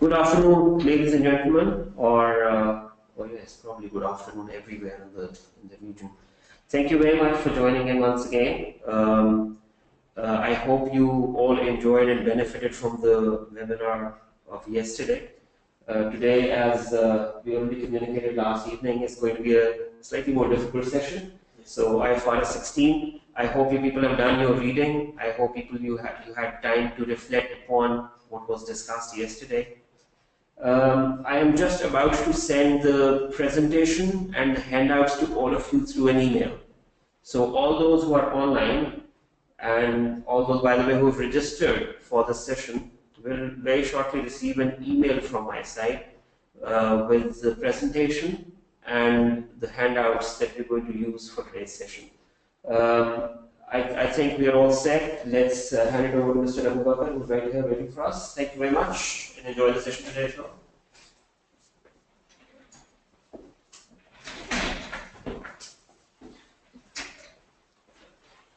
Good afternoon, ladies and gentlemen, or yes, probably good afternoon everywhere in the region. Thank you very much for joining in once again. I hope you all enjoyed and benefited from the webinar of yesterday. Today, as we already communicated last evening, is going to be a slightly more difficult session. So IFRS 16. I hope you people have done your reading. I hope you had time to reflect upon what was discussed yesterday. I am just about to send the presentation and the handouts to all of you through an email. So all those who are online and all those, by the way, who have registered for the session will very shortly receive an email from my side with the presentation and the handouts that we're going to use for today's session. I think we are all set. Let's hand it over to Mr. Abu Bakr, who's right here waiting for us. Thank you very much and enjoy the session today as well.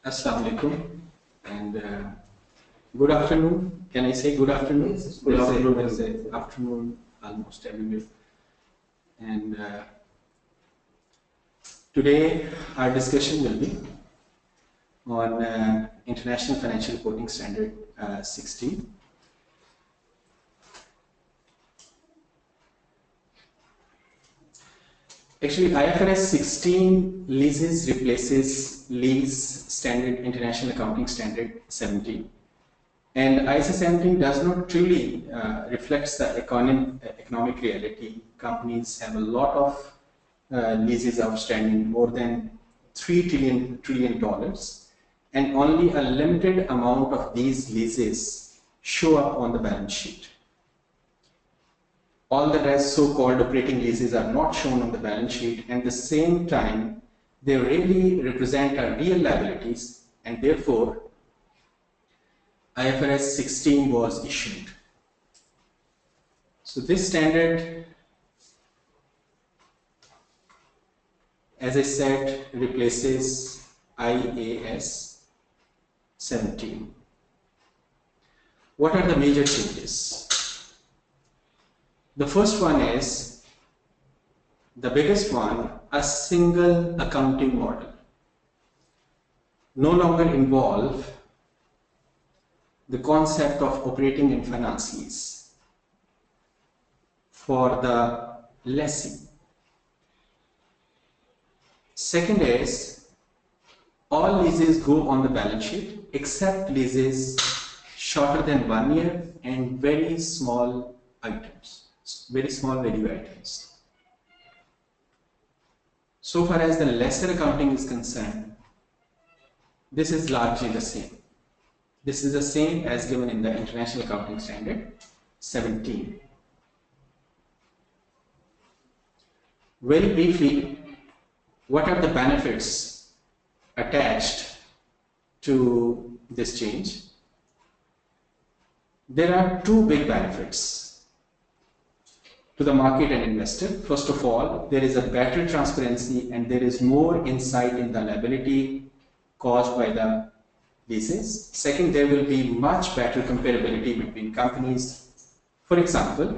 Assalamu alaikum and good afternoon. Can I say good afternoon? Yes, good afternoon. There's an afternoon almost everywhere. And today our discussion will be on International Financial Reporting Standard 16. Actually, IFRS 16 Leases replaces Lease Standard International Accounting Standard 17. And ISA 17 does not truly reflects the economic reality. Companies have a lot of leases outstanding, more than $3 trillion, and only a limited amount of these leases show up on the balance sheet. All the rest so-called operating leases are not shown on the balance sheet, and at the same time they really represent our real liabilities, and therefore IFRS 16 was issued. So this standard, as I said, replaces IAS 17. What are the major changes? The first one is, the biggest one, a single accounting model. No longer involve the concept of operating and finance lease for the lessee. Second is, all leases go on the balance sheet except leases shorter than 1 year and very small items. Very small value items. So far as the lesser accounting is concerned, this is largely the same. This is the same as given in the International Accounting Standard 17. Very briefly, what are the benefits attached to this change? There are two big benefits to the market and investor. First of all, there is a better transparency and there is more insight in the liability caused by the leases. Second, there will be much better comparability between companies. For example,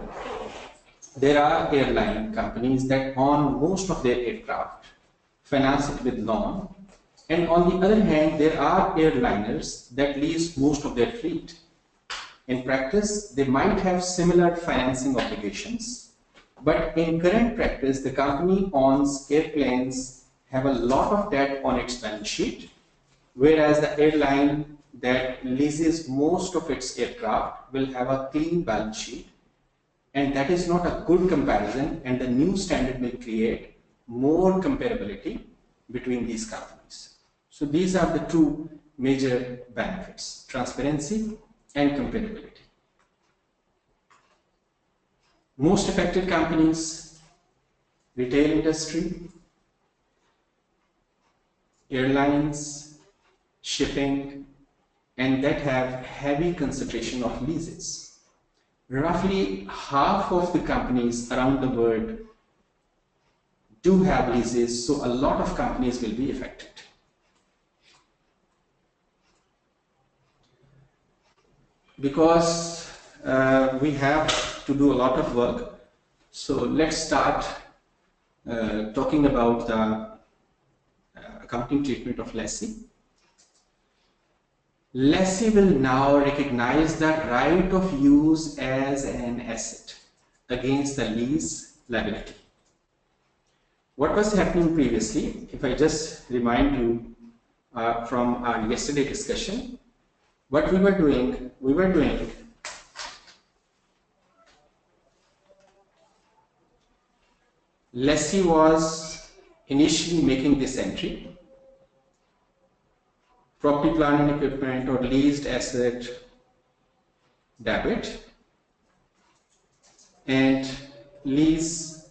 there are airline companies that own most of their aircraft, finance it with loan, and on the other hand, there are airliners that lease most of their fleet. In practice, they might have similar financing obligations, but in current practice, the company owns airplanes, have a lot of debt on its balance sheet, whereas the airline that leases most of its aircraft will have a clean balance sheet, and that is not a good comparison, and the new standard will create more comparability between these companies. So these are the two major benefits: transparency and comparability. Most affected companies: retail industry, airlines, shipping, and that have heavy concentration of leases. Roughly half of the companies around the world do have leases, so a lot of companies will be affected. Because we have to do a lot of work. So let's start talking about the accounting treatment of lessee. Lessee will now recognize the right of use as an asset against the lease liability. What was happening previously, if I just remind you from our yesterday discussion, what we were doing, lessee was initially making this entry, property, plant and equipment or leased asset debit, and lease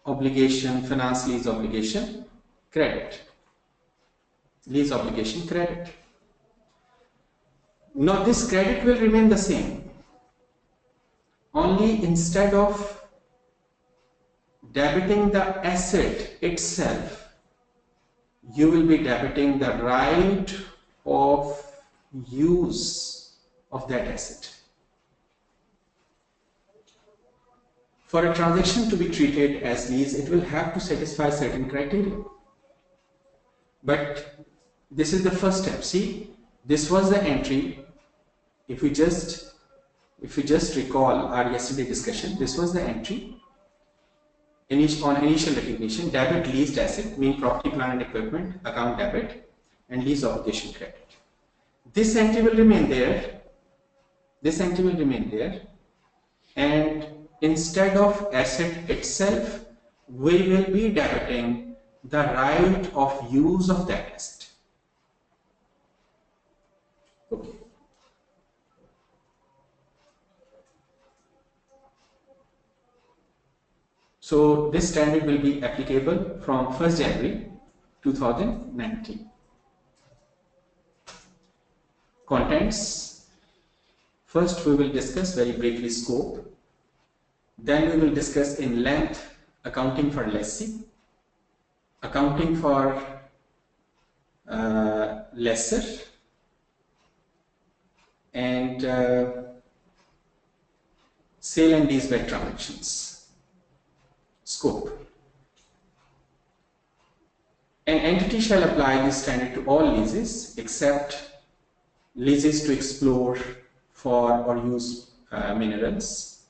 obligation, finance lease obligation credit. Lease obligation credit. Now this credit will remain the same. Only instead of debiting the asset itself, you will be debiting the right of use of that asset. For a transaction to be treated as lease, it will have to satisfy certain criteria. But this is the first step. See, this was the entry. If we just recall our yesterday discussion, this was the entry on initial recognition: debit leased asset, mean property, plant and equipment, account debit, and lease obligation credit. This entry will remain there. This entry will remain there, and instead of asset itself, we will be debiting the right of use of that asset. Okay. So this standard will be applicable from 1st January 2019. Contents. First we will discuss very briefly scope. Then we will discuss in length accounting for lessee, accounting for lessor, and sale and leaseback transactions. Scope. An entity shall apply this standard to all leases except leases to explore for or use minerals,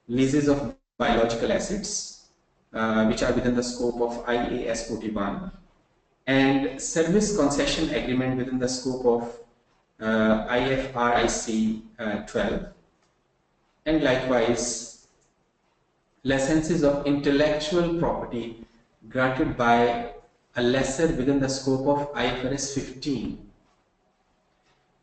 leases of biological assets which are within the scope of IAS 41, and service concession agreement within the scope of IFRS 12, and likewise licenses of intellectual property granted by a lessor within the scope of IFRS 15,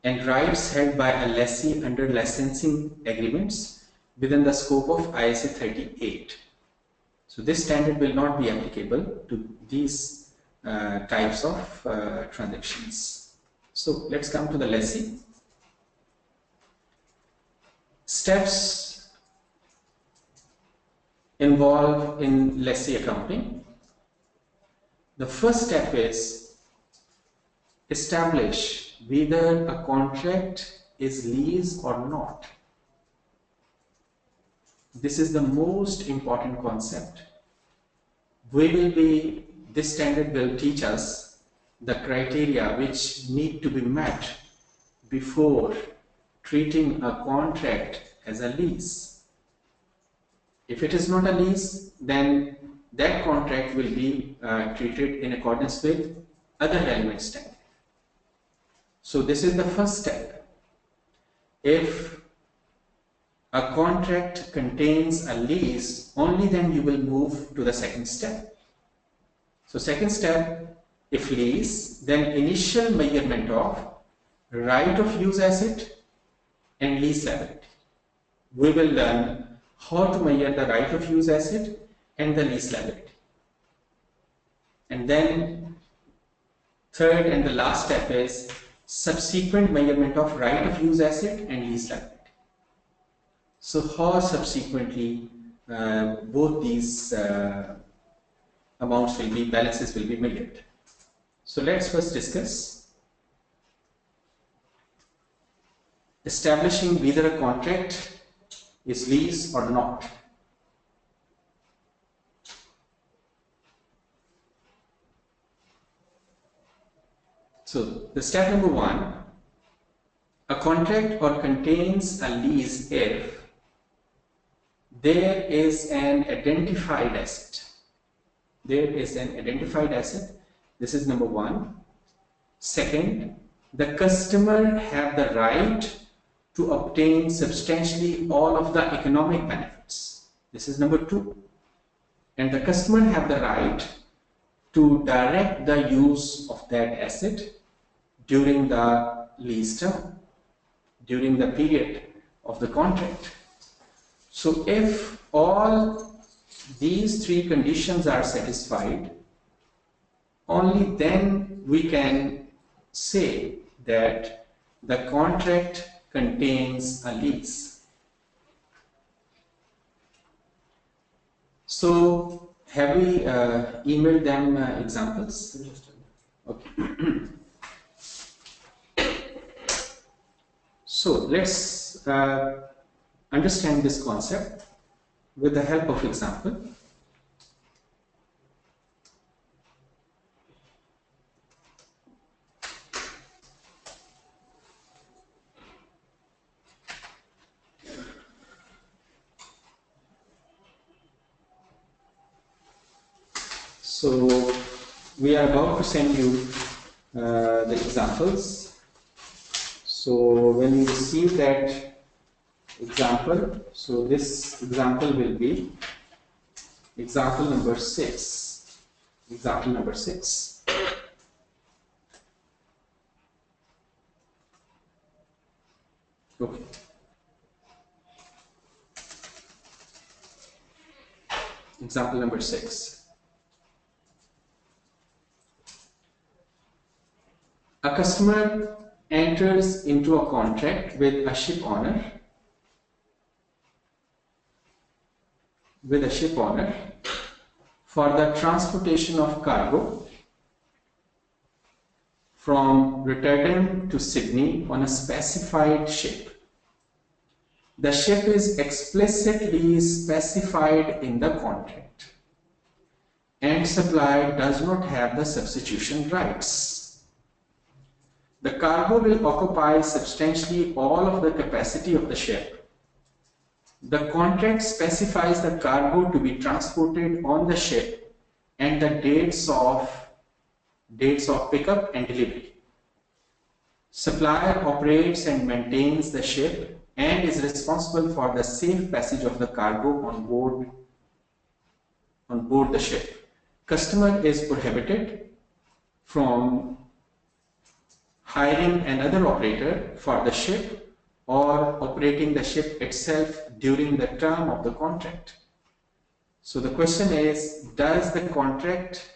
and rights held by a lessee under licensing agreements within the scope of ISA 38. So this standard will not be applicable to these types of transactions. So let's come to the lessee. Steps involved in lessee accounting. The first step is establish whether a contract is lease or not. This is the most important concept. This standard will teach us the criteria which need to be met before treating a contract as a lease. If it is not a lease, then that contract will be treated in accordance with other relevant standards. So this is the first step. If a contract contains a lease, only then you will move to the second step. So second step, if lease, then initial measurement of right of use asset and lease liability. We will learn how to measure the right of use asset and the lease liability. And then third and the last step is subsequent measurement of right of use asset and lease liability. So how subsequently both these balances will be measured. So let's first discuss establishing whether a contract is lease or not. So the step number 1, a contract or contains a lease if there is an identified asset. There is an identified asset. This is number 1. Second, the customer have the right to obtain substantially all of the economic benefits. This is number 2. And the customer have the right to direct the use of that asset during the lease term, during the period of the contract. So if all these 3 conditions are satisfied, only then we can say that the contract contains a lease. So have we emailed them examples? Okay. So let's understand this concept with the help of example. So we are about to send you the examples. So when you receive that example, so this example will be example number 6. Example number 6. Okay. Example number 6. A customer enters into a contract with a ship owner for the transportation of cargo from Rotterdam to Sydney on a specified ship. The ship is explicitly specified in the contract, and supplier does not have the substitution rights. The cargo will occupy substantially all of the capacity of the ship. The contract specifies the cargo to be transported on the ship and the dates of pickup and delivery. Supplier operates and maintains the ship and is responsible for the safe passage of the cargo on board the ship. Customer is prohibited from hiring another operator for the ship or operating the ship itself during the term of the contract. So the question is, does the contract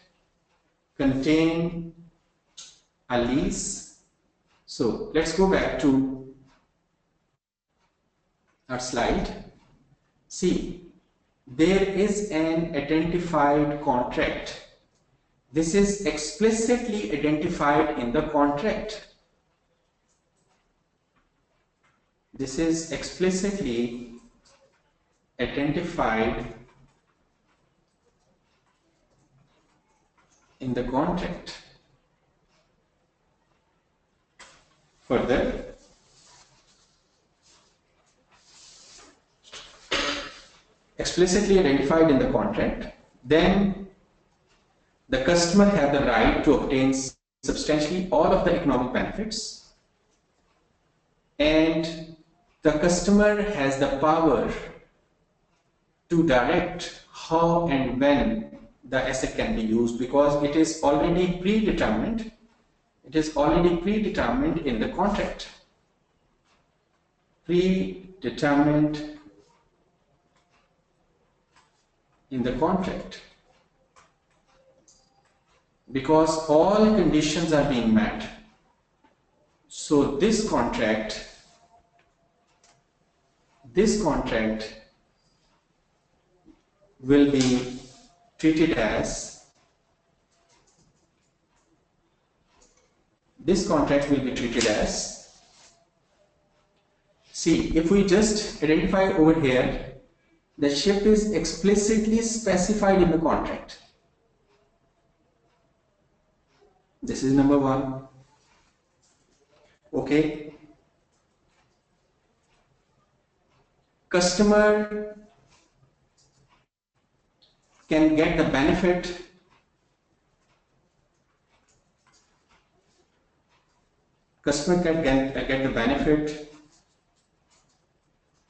contain a lease? So let's go back to our slide. See, there is an identified contract. This is explicitly identified in the contract. This is explicitly identified in the contract. Further, explicitly identified in the contract, then the customer have the right to obtain substantially all of the economic benefits, and the customer has the power to direct how and when the asset can be used, because it is already predetermined. It is already predetermined in the contract. Predetermined in the contract. Because all conditions are being met. So this contract will be treated as See, if we just identify over here, the ship is explicitly specified in the contract. This is number one. Okay. Customer can get the benefit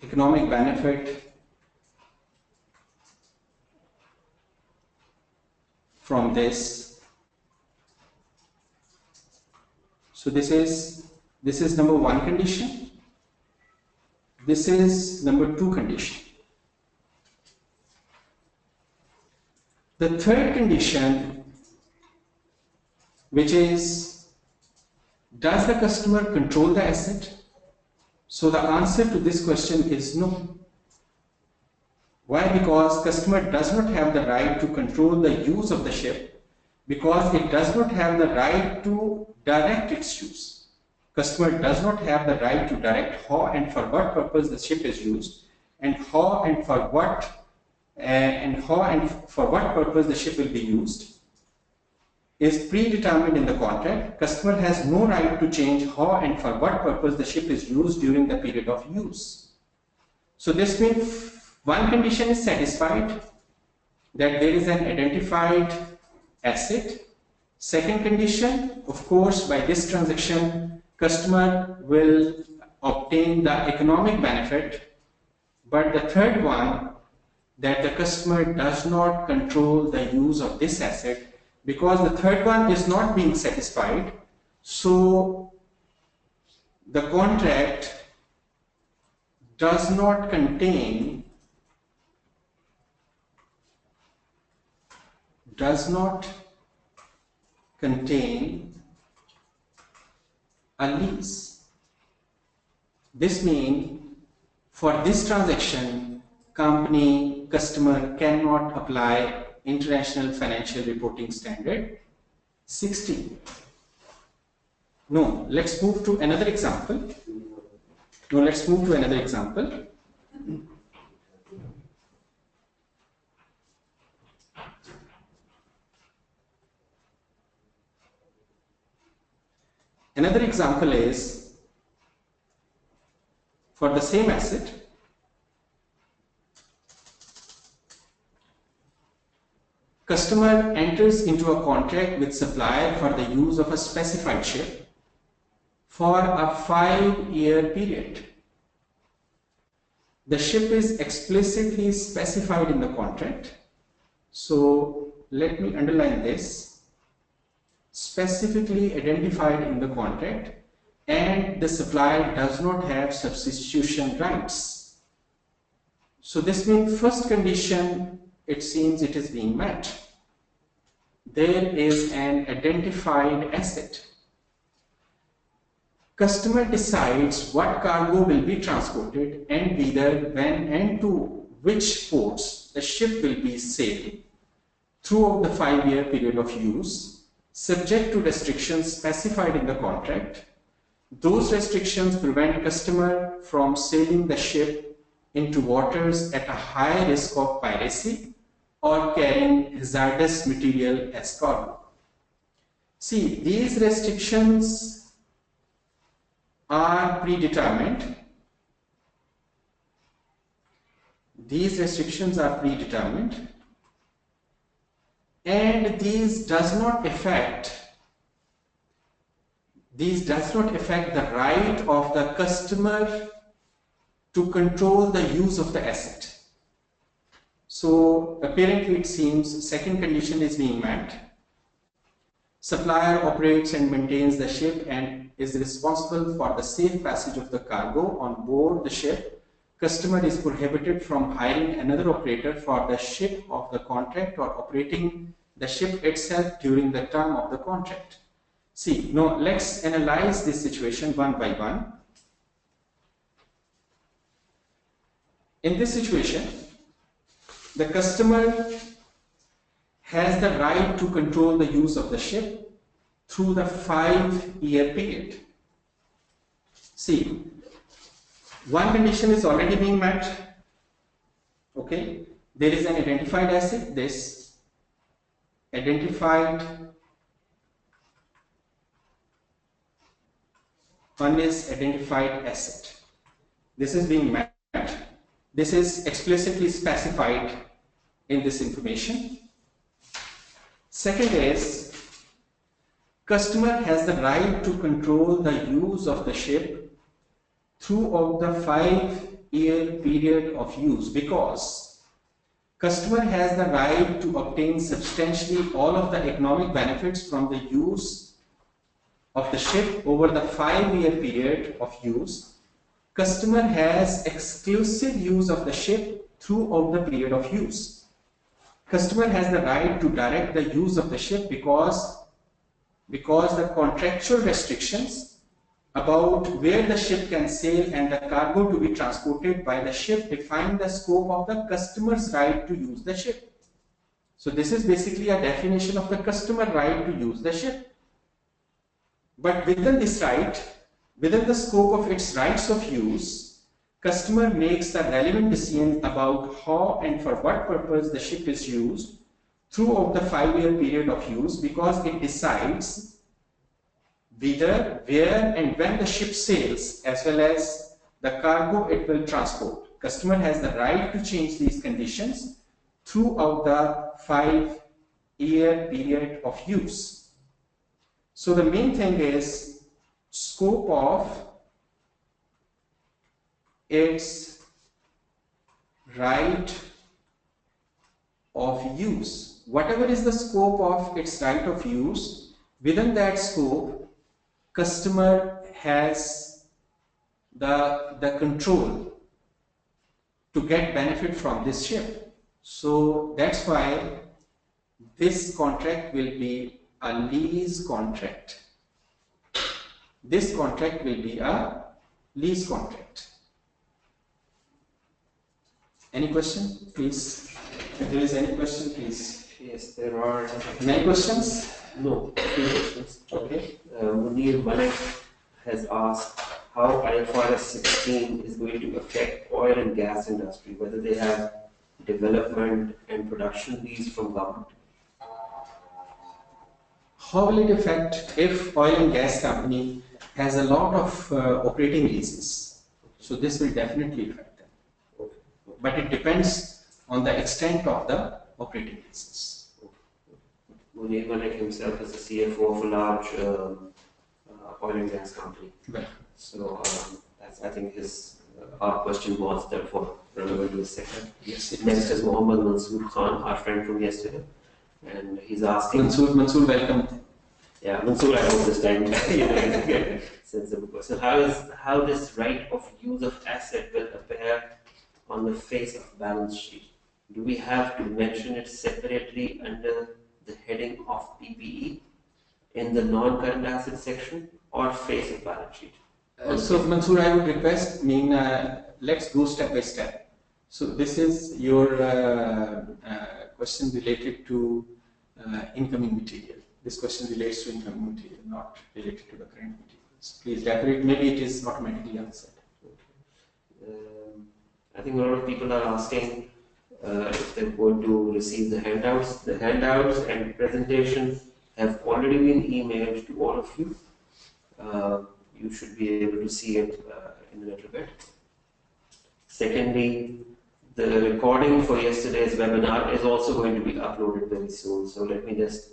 economic benefit from this. So this is number one condition. This is number two condition. The third condition, which is, does the customer control the asset? So the answer to this question is no. Why? Because customer does not have the right to control the use of the ship, because it does not have the right to direct its use. Customer does not have the right to direct how and for what purpose the ship is used, and how and for what purpose the ship will be used is predetermined in the contract. Customer has no right to change how and for what purpose the ship is used during the period of use. So this means one condition is satisfied, that there is an identified asset. Second condition, of course, by this transaction, customer will obtain the economic benefit. But the third one, that the customer does not control the use of this asset, because the third one is not being satisfied. So the contract does not contain a lease. This means for this transaction, customer cannot apply International Financial Reporting Standard 16. No, let's move to another example. Another example is, for the same asset, customer enters into a contract with supplier for the use of a specified ship for a 5-year period. The ship is explicitly specified in the contract. So let me underline this. Specifically identified in the contract, and the supplier does not have substitution rights. So this means first condition, it seems it is being met. There is an identified asset. Customer decides what cargo will be transported and whether, when and to which ports the ship will be sailed throughout the 5-year period of use, subject to restrictions specified in the contract. Those restrictions prevent customer from sailing the ship into waters at a high risk of piracy or carrying hazardous material as cargo. See, these restrictions are predetermined. And these does not affect the right of the customer to control the use of the asset. So apparently it seems second condition is being met. Supplier operates and maintains the ship and is responsible for the safe passage of the cargo on board the ship. Customer is prohibited from hiring another operator for the ship of the contract or operating the ship itself during the term of the contract. See, now let's analyze this situation one by one. In this situation, the customer has the right to control the use of the ship through the 5-year period. See, One condition is already being met. Okay, there is an identified asset. This identified unidentified asset. This is being met. This is explicitly specified in this information. Second is, customer has the right to control the use of the ship throughout the 5-year period of use, because customer has the right to obtain substantially all of the economic benefits from the use of the ship over the 5-year period of use. Customer has exclusive use of the ship throughout the period of use. Customer has the right to direct the use of the ship because the contractual restrictions about where the ship can sail and the cargo to be transported by the ship define the scope of the customer's right to use the ship. So this is basically a definition of the customer right to use the ship. But within this right, within the scope of its rights of use, customer makes the relevant decision about how and for what purpose the ship is used throughout the 5-year period of use, because it decides whether, where and when the ship sails, as well as the cargo it will transport. Customer has the right to change these conditions throughout the 5-year period of use. So the main thing is scope of its right of use. Whatever is the scope of its right of use, within that scope, customer has the control to get benefit from this ship. So that's why this contract will be a lease contract. This contract will be a lease contract. Any question, please? If there is any question, please. Yes, there are. Many questions? No, 2 questions. Okay. Munir Malik has asked how IFRS 16 is going to affect oil and gas industry, whether they have development and production lease from government. How will it affect if oil and gas company has a lot of operating leases? So this will definitely affect them. Okay. But it depends on the extent of the operating leases. Munir Malik himself is the CFO of a large oil and gas company. Right. So that's, I think our question was therefore relevant to this sector. Yes. Next is Mohammed Mansoor Khan, our friend from yesterday, and he's asking. Mansoor, welcome. Yeah, Mansoor, I hope this time you know, sensible question. How this right of use of asset will appear on the face of balance sheet? Do we have to mention it separately under the heading of PPE in the non-current asset section or face of balance sheet? So Mansoor, I would request, let's go step by step. So this is your question related to incoming material. This question relates to incoming material, not related to the current materials. Please elaborate. Maybe it is automatically answered. I think a lot of people are asking if they're going to receive the handouts. The handouts and presentation have already been emailed to all of you. You should be able to see it in a little bit. Secondly, the recording for yesterday's webinar is also going to be uploaded very soon. So let me just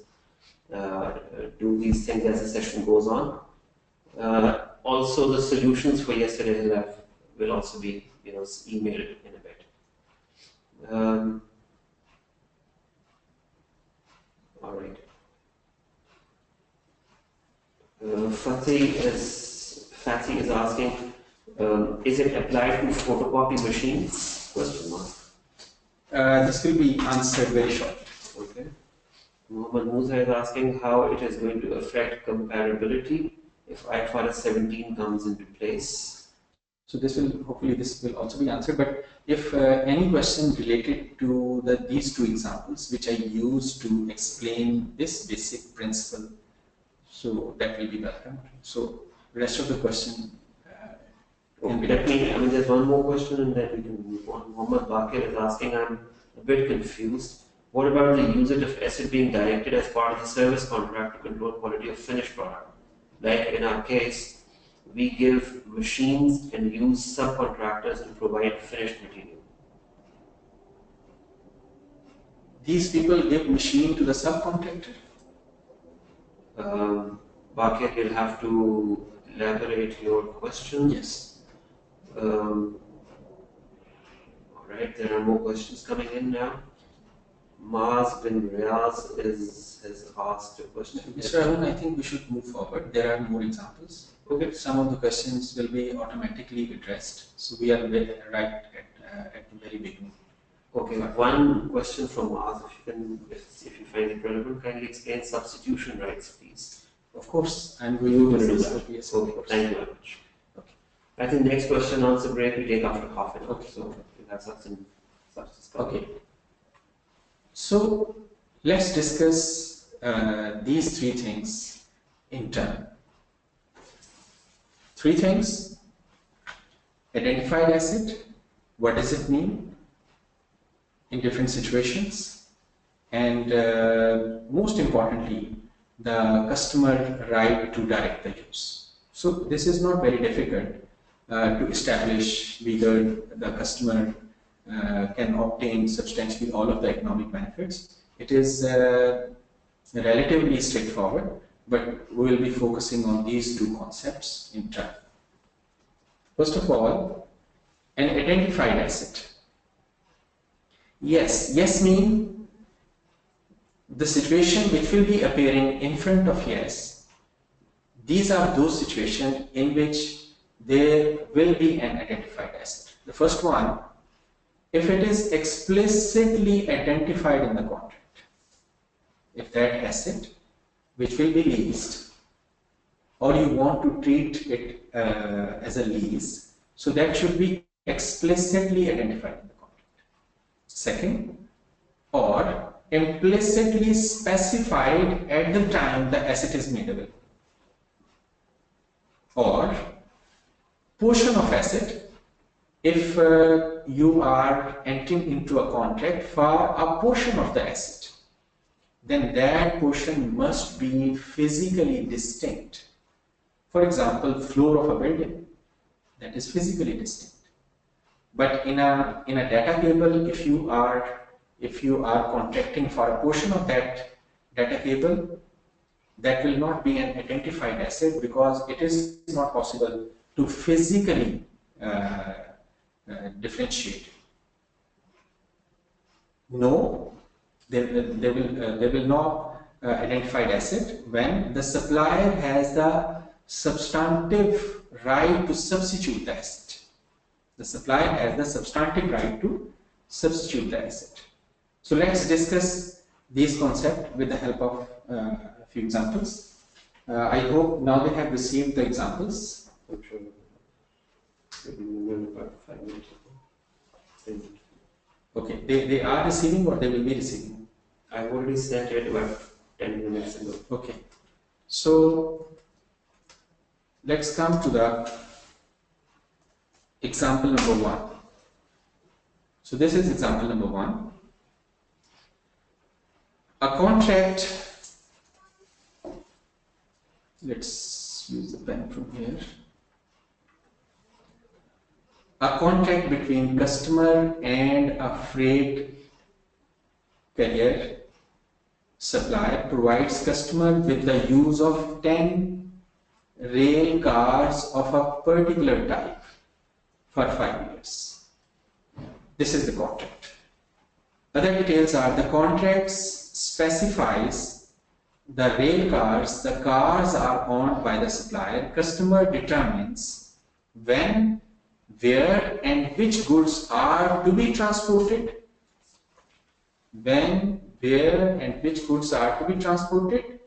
do these things as the session goes on. Also, the solutions for yesterday's lab will also be emailed in a bit. All right. Fatih is asking, is it applied to photocopy machines? Question mark. This will be answered very shortly. Okay. Muhammad Musa is asking how it is going to affect comparability if IFRS 17 comes into place. So hopefully this will also be answered. But if any question related to these 2 examples, which I used to explain this basic principle, so that will be welcome. So the rest of the question. Let me. There's one more question and then we can move on. Mohammed Bakir is asking, I'm a bit confused. What about the usage of asset being directed as part of the service contract to control quality of finished product? Like in our case, we give machines and use subcontractors to provide finished material. These people give machine to the subcontractor? Bakir, you'll have to elaborate your question. Yes. All right, there are more questions coming in now. Maz bin Riaz has asked a question. Mr. Arun, I think we should move forward. There are more examples. Okay. Some of the questions will be automatically addressed. So we are right at the very beginning. Okay, one question from Maz, if you find it relevant, kindly explain substitution rights, please. Of course, and we will do that. Yes, okay, thank you very much. Okay. I think next question answer break we take after half an hour. Okay. So we'll have such okay. So let's discuss these three things in turn. Three things: identified asset, what does it mean in different situations, and most importantly, the customer right to direct the use. So this is not very difficult to establish whether the customer can obtain substantially all of the economic benefits. It is relatively straightforward, but we will be focusing on these two concepts in turn. First of all, an identified asset. Yes means the situation which will be appearing in front of yes. These are those situations in which there will be an identified asset. The first one, if it is explicitly identified in the contract, if that asset which will be leased, or you want to treat it as a lease, so that should be explicitly identified in the contract. Second, or implicitly specified at the time the asset is made available, or portion of asset if you are entering into a contract for a portion of the asset, then that portion must be physically distinct. For example, floor of a building, that is physically distinct. But in a data cable, if you are contracting for a portion of that data cable, that will not be an identified asset because it is not possible to physically differentiate. No, there will not identified asset when the supplier has the substantive right to substitute the asset. The supplier has the substantive right to substitute the asset. So let's discuss these concepts with the help of a few examples. I hope now they have received the examples. I'm sure. Okay, they are receiving or they will be receiving? I've already sent it about 10 minutes ago. Okay, so let's come to the example number 1. So this is example number 1. A contract, let's use the pen from here. A contract between customer and a freight carrier supplier provides customer with the use of 10 rail cars of a particular type for 5 years. This is the contract. Other details are the contract specifies the rail cars. The cars are owned by the supplier. Customer determines when, where and which goods are to be transported. When, where and which goods are to be transported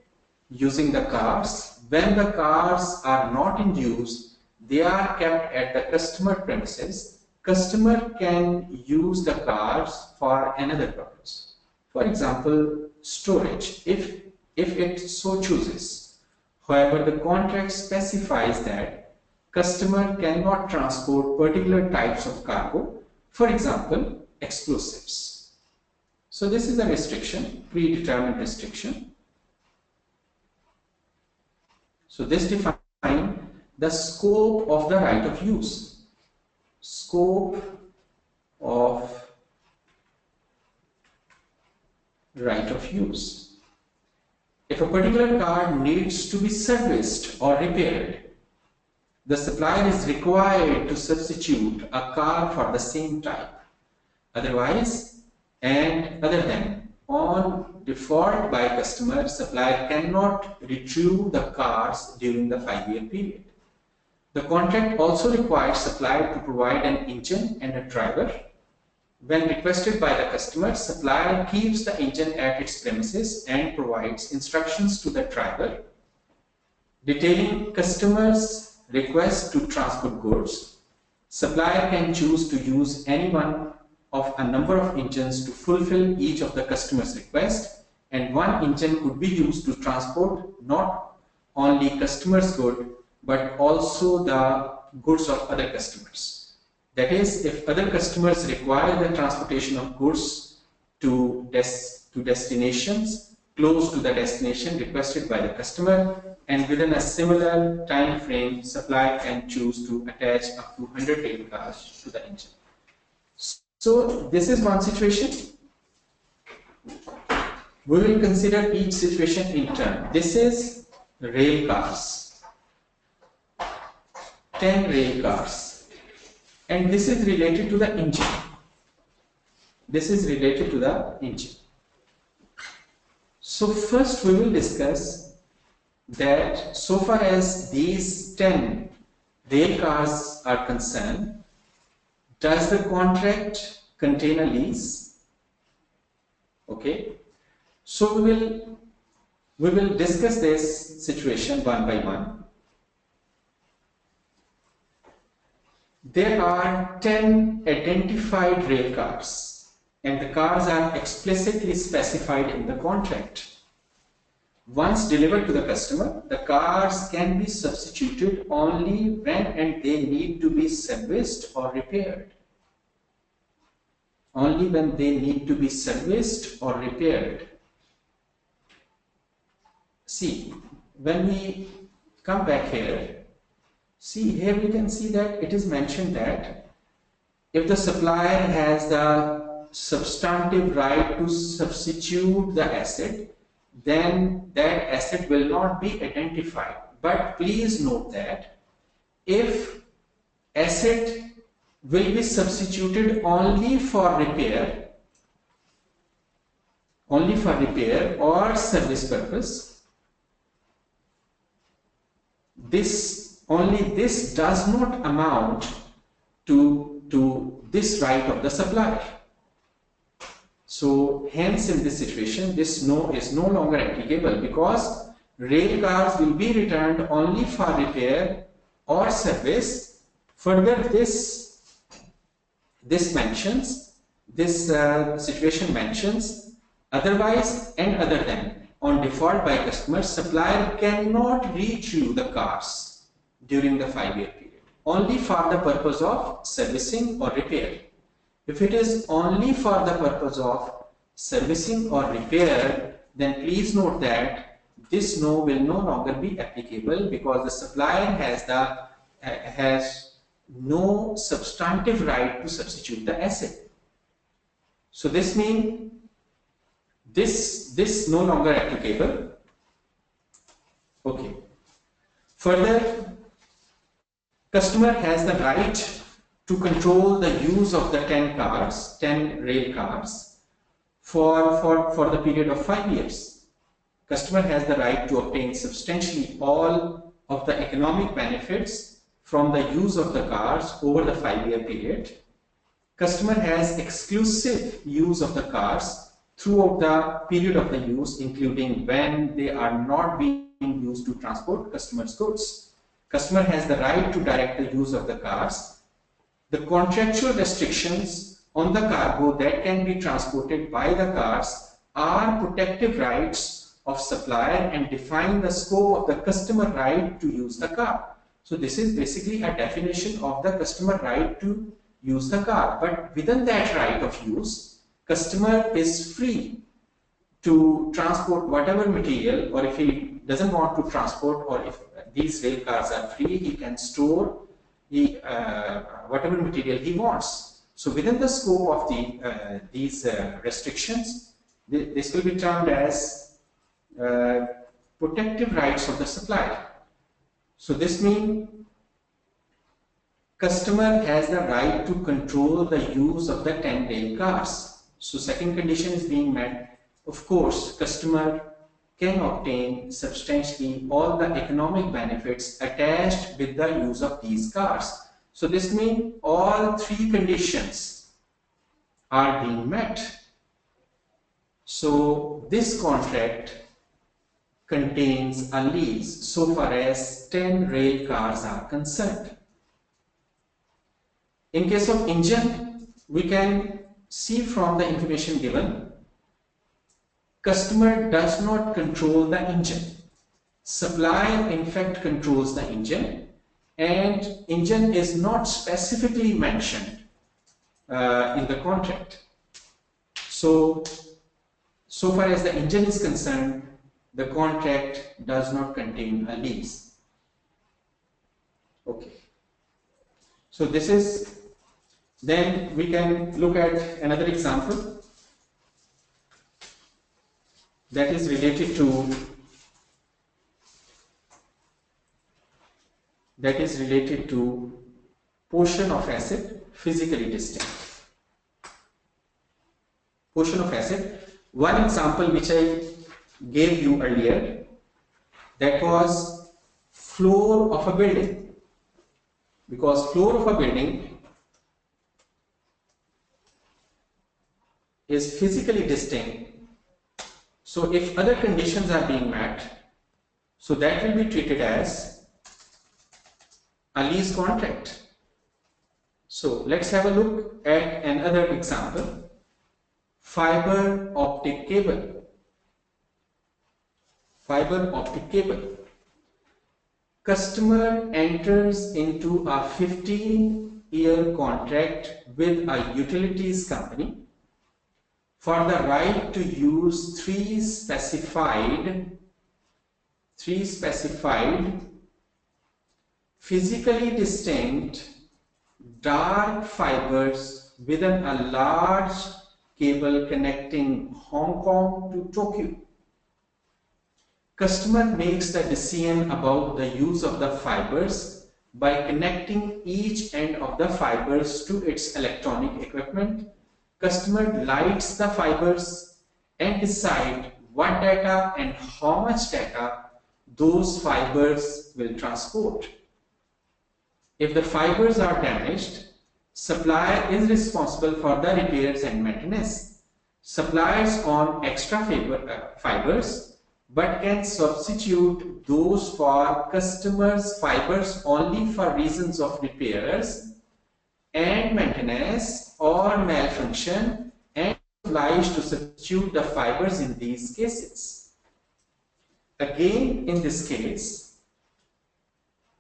using the cars. When the cars are not in use, they are kept at the customer premises. Customer can use the cars for another purpose. For example, storage, if it so chooses. However, the contract specifies that customer cannot transport particular types of cargo, for example, explosives. So this is a restriction, predetermined restriction. So this defines the scope of the right of use. Scope of right of use. If a particular car needs to be serviced or repaired, the supplier is required to substitute a car for the same type. Otherwise, and other than on default by customer, supplier cannot retrieve the cars during the 5-year period. The contract also requires supplier to provide an engine and a driver. When requested by the customer, supplier keeps the engine at its premises and provides instructions to the driver detailing customer's request to transport goods. Supplier can choose to use any one of a number of engines to fulfill each of the customer's request, and one engine could be used to transport not only customer's good but also the goods of other customers. That is, if other customers require the transportation of goods to destinations close to the destination requested by the customer, and within a similar time frame, supplier can choose to attach up to 100 rail cars to the engine. So this is one situation. We will consider each situation in turn. This is rail cars, 10 rail cars. And this is related to the engine. This is related to the engine. So first we will discuss that so far as these 10 rail cars are concerned, does the contract contain a lease? Okay. So we will discuss this situation one by one. There are 10 identified rail cars, and the cars are explicitly specified in the contract. Once delivered to the customer, the cars can be substituted only when and they need to be serviced or repaired. Only when they need to be serviced or repaired. See, when we come back here, see here we can see that it is mentioned that if the supplier has the substantive right to substitute the asset, then that asset will not be identified. But please note that if asset will be substituted only for repair or service purpose, this does not amount to this right of the supplier. So hence in this situation this is no longer applicable, because rail cars will be returned only for repair or service. Further, this situation mentions otherwise and other than on default by customer, supplier cannot retrieve the cars during the 5-year period, only for the purpose of servicing or repair. If it is only for the purpose of servicing or repair, then please note that this no will no longer be applicable, because the supplier has no substantive right to substitute the asset. So this means this no longer applicable. Okay. Further, customer has the right to control the use of the 10 rail cars for the period of 5 years. Customer has the right to obtain substantially all of the economic benefits from the use of the cars over the 5-year period. Customer has exclusive use of the cars throughout the period of the use, including when they are not being used to transport customers' goods. Customer has the right to direct the use of the cars. The contractual restrictions on the cargo that can be transported by the cars are protective rights of supplier and define the scope of the customer right to use the car. So this is basically a definition of the customer right to use the car. But within that right of use, customer is free to transport whatever material, or if he doesn't want to transport, or if these rail cars are free, he can store whatever material he wants. So within the scope of these restrictions, this will be termed as protective rights of the supplier. So this means customer has the right to control the use of the 10 rail cars. So second condition is being met. Of course, customer can obtain substantially all the economic benefits attached with the use of these cars. So this means all three conditions are being met. So this contract contains a lease so far as 10 rail cars are concerned. In case of engine, we can see from the information given, customer does not control the engine. Supplier in fact controls the engine, and engine is not specifically mentioned in the contract. So far as the engine is concerned, the contract does not contain a lease. Okay. So this is, then we can look at another example that is related to portion of asset physically distinct. Portion of asset. One example which I gave you earlier, that was floor of a building, because floor of a building is physically distinct. So if other conditions are being met, so that will be treated as a lease contract. So let's have a look at another example. Fiber optic cable. Fiber optic cable. Customer enters into a 15-year contract with a utilities company for the right to use three specified physically distinct dark fibers within a large cable connecting Hong Kong to Tokyo. Customer makes the decision about the use of the fibers by connecting each end of the fibers to its electronic equipment. Customer lights the fibers and decide what data and how much data those fibers will transport. If the fibers are damaged, supplier is responsible for the repairs and maintenance. Suppliers own extra fibers but can substitute those for customers' fibers only for reasons of repairs and maintenance or malfunction, and obliged to substitute the fibers in these cases. Again, in this case,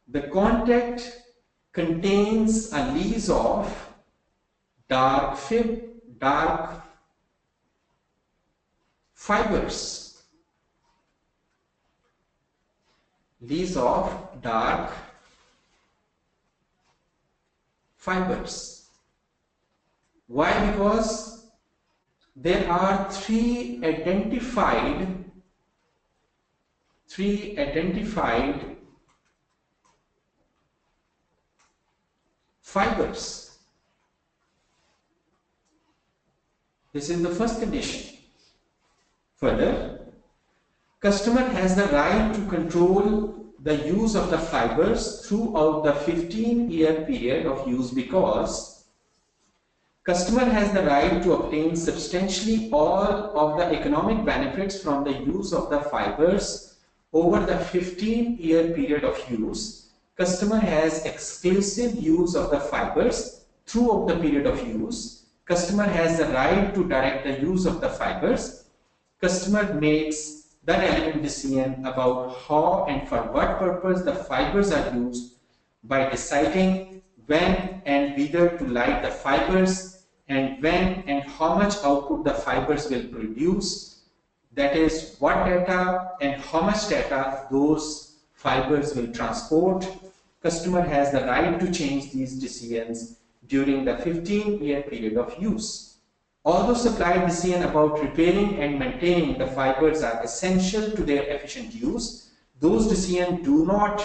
the contract contains a lease of dark fibers. Lease of dark fibers. Why? Because there are three identified fibers. This is the first condition. Further, customer has the right to control the use of the fibers throughout the 15-year period of use, because customer has the right to obtain substantially all of the economic benefits from the use of the fibers over the 15-year period of use. Customer has exclusive use of the fibers throughout the period of use. Customer has the right to direct the use of the fibers. Customer makes the relevant decision about how and for what purpose the fibers are used by deciding when and whether to light the fibers and when and how much output the fibers will produce. That is, what data and how much data those fibers will transport. Customer has the right to change these decisions during the 15-year period of use. Although supplier decisions about repairing and maintaining the fibers are essential to their efficient use, those decisions do not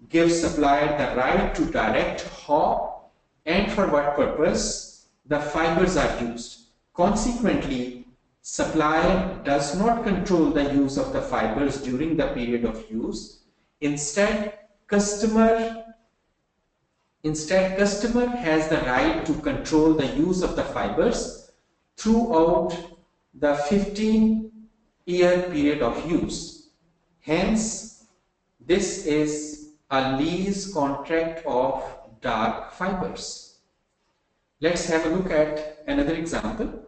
give supplier the right to direct how and for what purpose the fibers are used. Consequently, supplier does not control the use of the fibers during the period of use. Instead, customer has the right to control the use of the fibers throughout the 15-year period of use. Hence, this is a lease contract of dark fibers. Let's have a look at another example.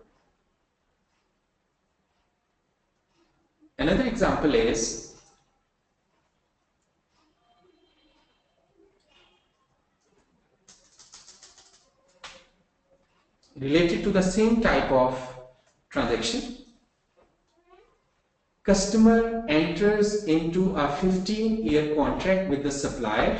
Another example is related to the same type of transaction. Customer enters into a 15-year contract with the supplier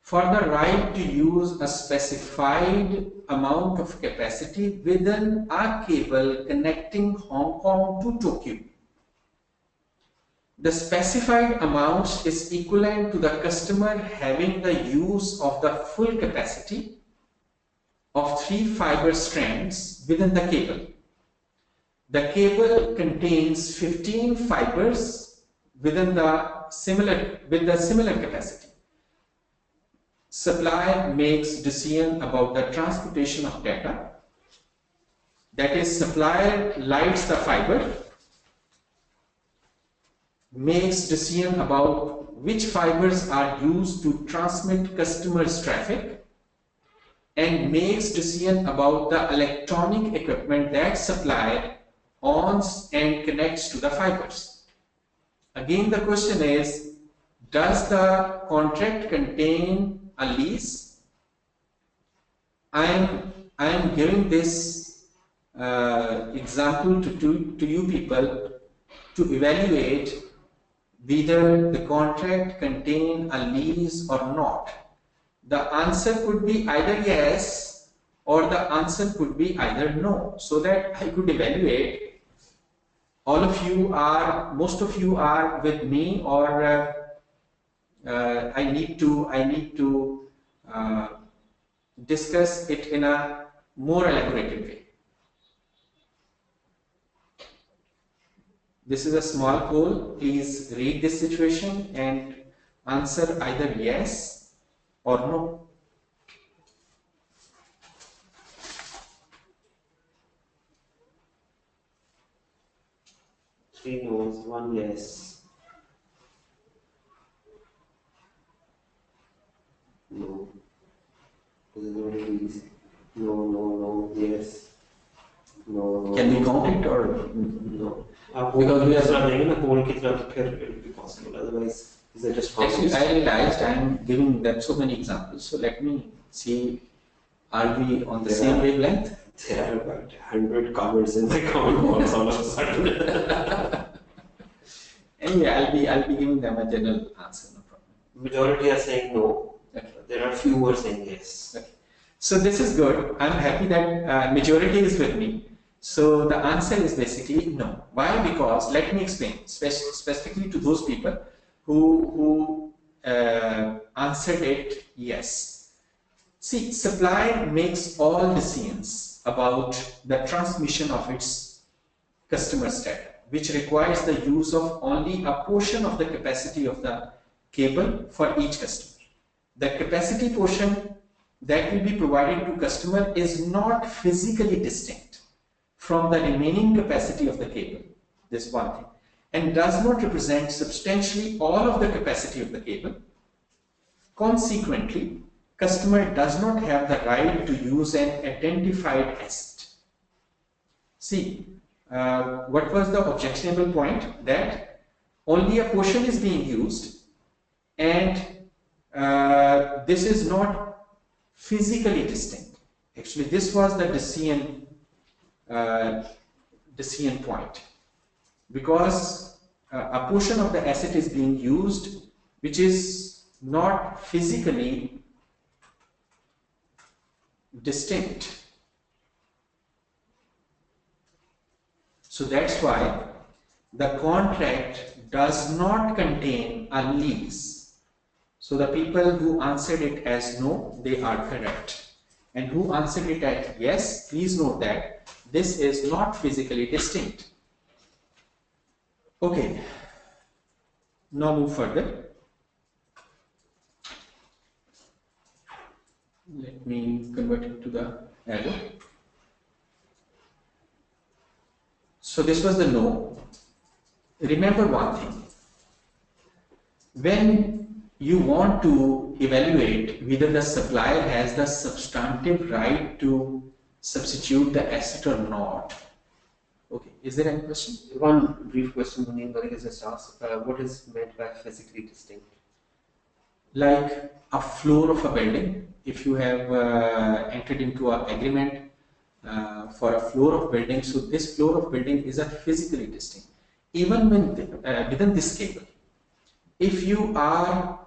for the right to use a specified amount of capacity within a cable connecting Hong Kong to Tokyo. The specified amount is equivalent to the customer having the use of the full capacity of 3 fiber strands within the cable. The cable contains 15 fibers within the similar capacity. Supplier makes decision about the transportation of data. That is, supplier lights the fiber, makes decision about which fibers are used to transmit customers' traffic, and makes decision about the electronic equipment that supplier owns and connects to the fibers. Again, the question is, does the contract contain a lease? I am giving this example to you people to evaluate whether the contract contains a lease or not. The answer could be either yes or the answer could be either no, so that I could evaluate most of you are with me, or I need to discuss it in a more elaborated way. This is a small poll. Please read this situation and answer either yes or no. Three no's, one yes. No. This is not easy. No, yes. No. Can we count it or no? Because we are running a poll, it will be possible. Otherwise, is it just actually, I realized I am giving them so many examples. So let me see. Are we on the same wavelength? There are about 100 comments in the comment box all of a sudden. Anyway, I'll be giving them a general answer. No problem. Majority are saying no. Okay. There are few who are saying yes. Okay. So this is good. I'm happy that majority is with me. So the answer is basically no. Why? Because let me explain specifically to those people who answered it yes. See, supplier makes all decisions about the transmission of its customer's data, which requires the use of only a portion of the capacity of the cable for each customer. The capacity portion that will be provided to customer is not physically distinct from the remaining capacity of the cable. This one thing, and does not represent substantially all of the capacity of the cable. Consequently, customer does not have the right to use an identified asset. See, what was the objectionable point? That only a portion is being used, and this is not physically distinct. Actually, this was the decision point, because a portion of the asset is being used which is not physically distinct. So that's why the contract does not contain a lease. So the people who answered it as no, they are correct. And who answered it as yes, please note that this is not physically distinct. Okay, now move further. Let me convert it to the arrow. So this was the no. Remember one thing. When you want to evaluate whether the supplier has the substantive right to substitute the asset or not. Okay, is there any question? One brief question, Munir, but is just asked, what is meant by physically distinct? Like a floor of a building, if you have entered into an agreement for a floor of building, so this floor of building is a physically distinct. Even when within this cable, if you are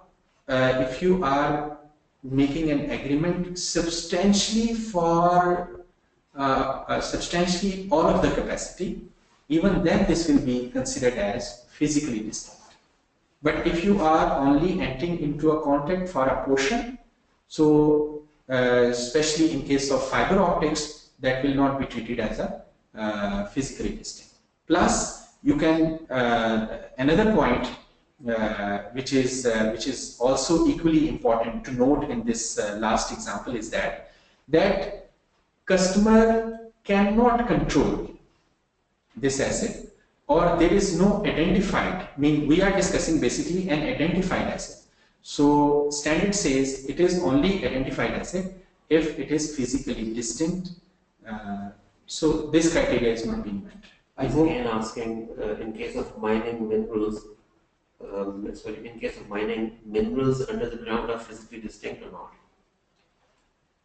making an agreement substantially for substantially all of the capacity, even then this will be considered as physically distinct. But if you are only entering into a contract for a portion, so especially in case of fiber optics, that will not be treated as a physically distinct. Plus, you can another point which is also equally important to note in this last example is that customer cannot control this asset, or there is no identified, I mean we are discussing basically an identified asset. So standard says it is only identified asset if it is physically distinct. So this criteria is not being met. I was again asking, in case of mining minerals, in case of mining minerals under the ground are physically distinct or not?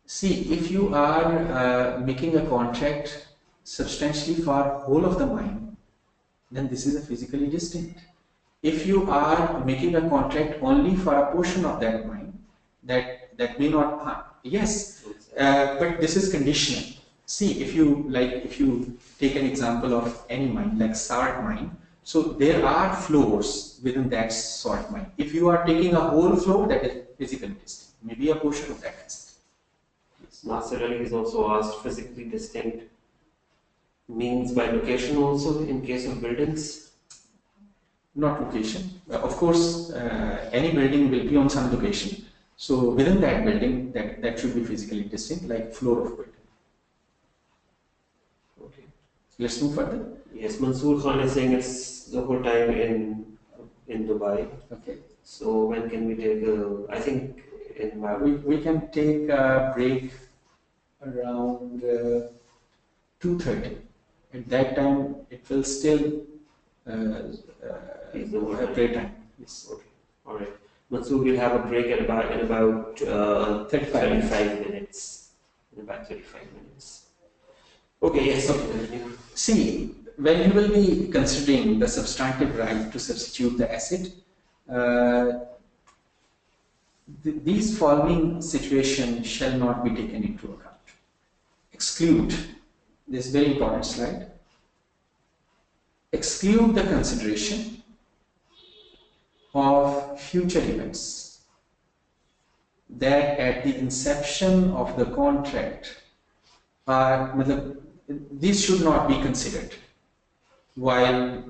See, if you are making a contract substantially for whole of the mine, then this is a physically distinct. If you are making a contract only for a portion of that mine, that may not, yes, but this is conditional. See, if you take an example of any mine, like salt mine, so there are floors within that salt mine. If you are taking a whole floor, that is physically distinct, maybe a portion of that asset. Master Ali is also asked, physically distinct means by location also in case of buildings? Not location. Of course, any building will be on some location. So within that building, that should be physically distinct, like floor of building. Okay. Let's move further. Yes, Mansoor Khan is saying it's the whole time in Dubai. Okay. So when can we take a, I think in my we can take a break around 2:30. At that time, it will still break time. Yes. Okay. All right. Mansoor will have a break at about 35 minutes. In about 35 minutes. Okay. Yes. Okay. See, when you will be considering the substantive right to substitute the asset, these following situations shall not be taken into account. Exclude, this very important slide, exclude the consideration of future events that at the inception of the contract are, these should not be considered while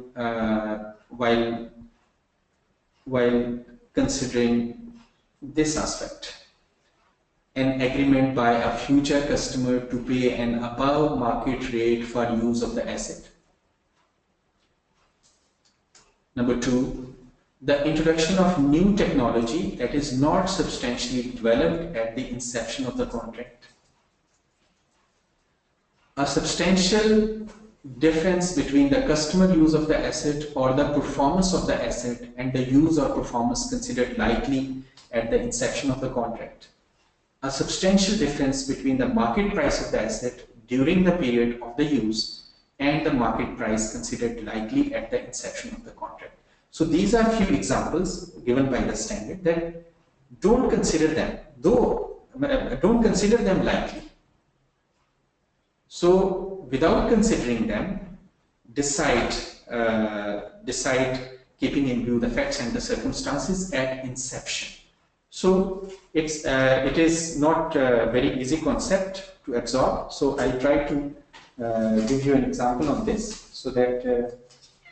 considering this aspect. An agreement by a future customer to pay an above market rate for use of the asset. Number 2, the introduction of new technology that is not substantially developed at the inception of the contract. A substantial difference between the customer use of the asset or the performance of the asset and the use or performance considered likely at the inception of the contract. A substantial difference between the market price of the asset during the period of the use and the market price considered likely at the inception of the contract. So these are a few examples given by the standard that don't consider them, don't consider them likely. So without considering them, decide keeping in view the facts and the circumstances at inception. So it is not a very easy concept to absorb. So I'll try to give you an example on this so that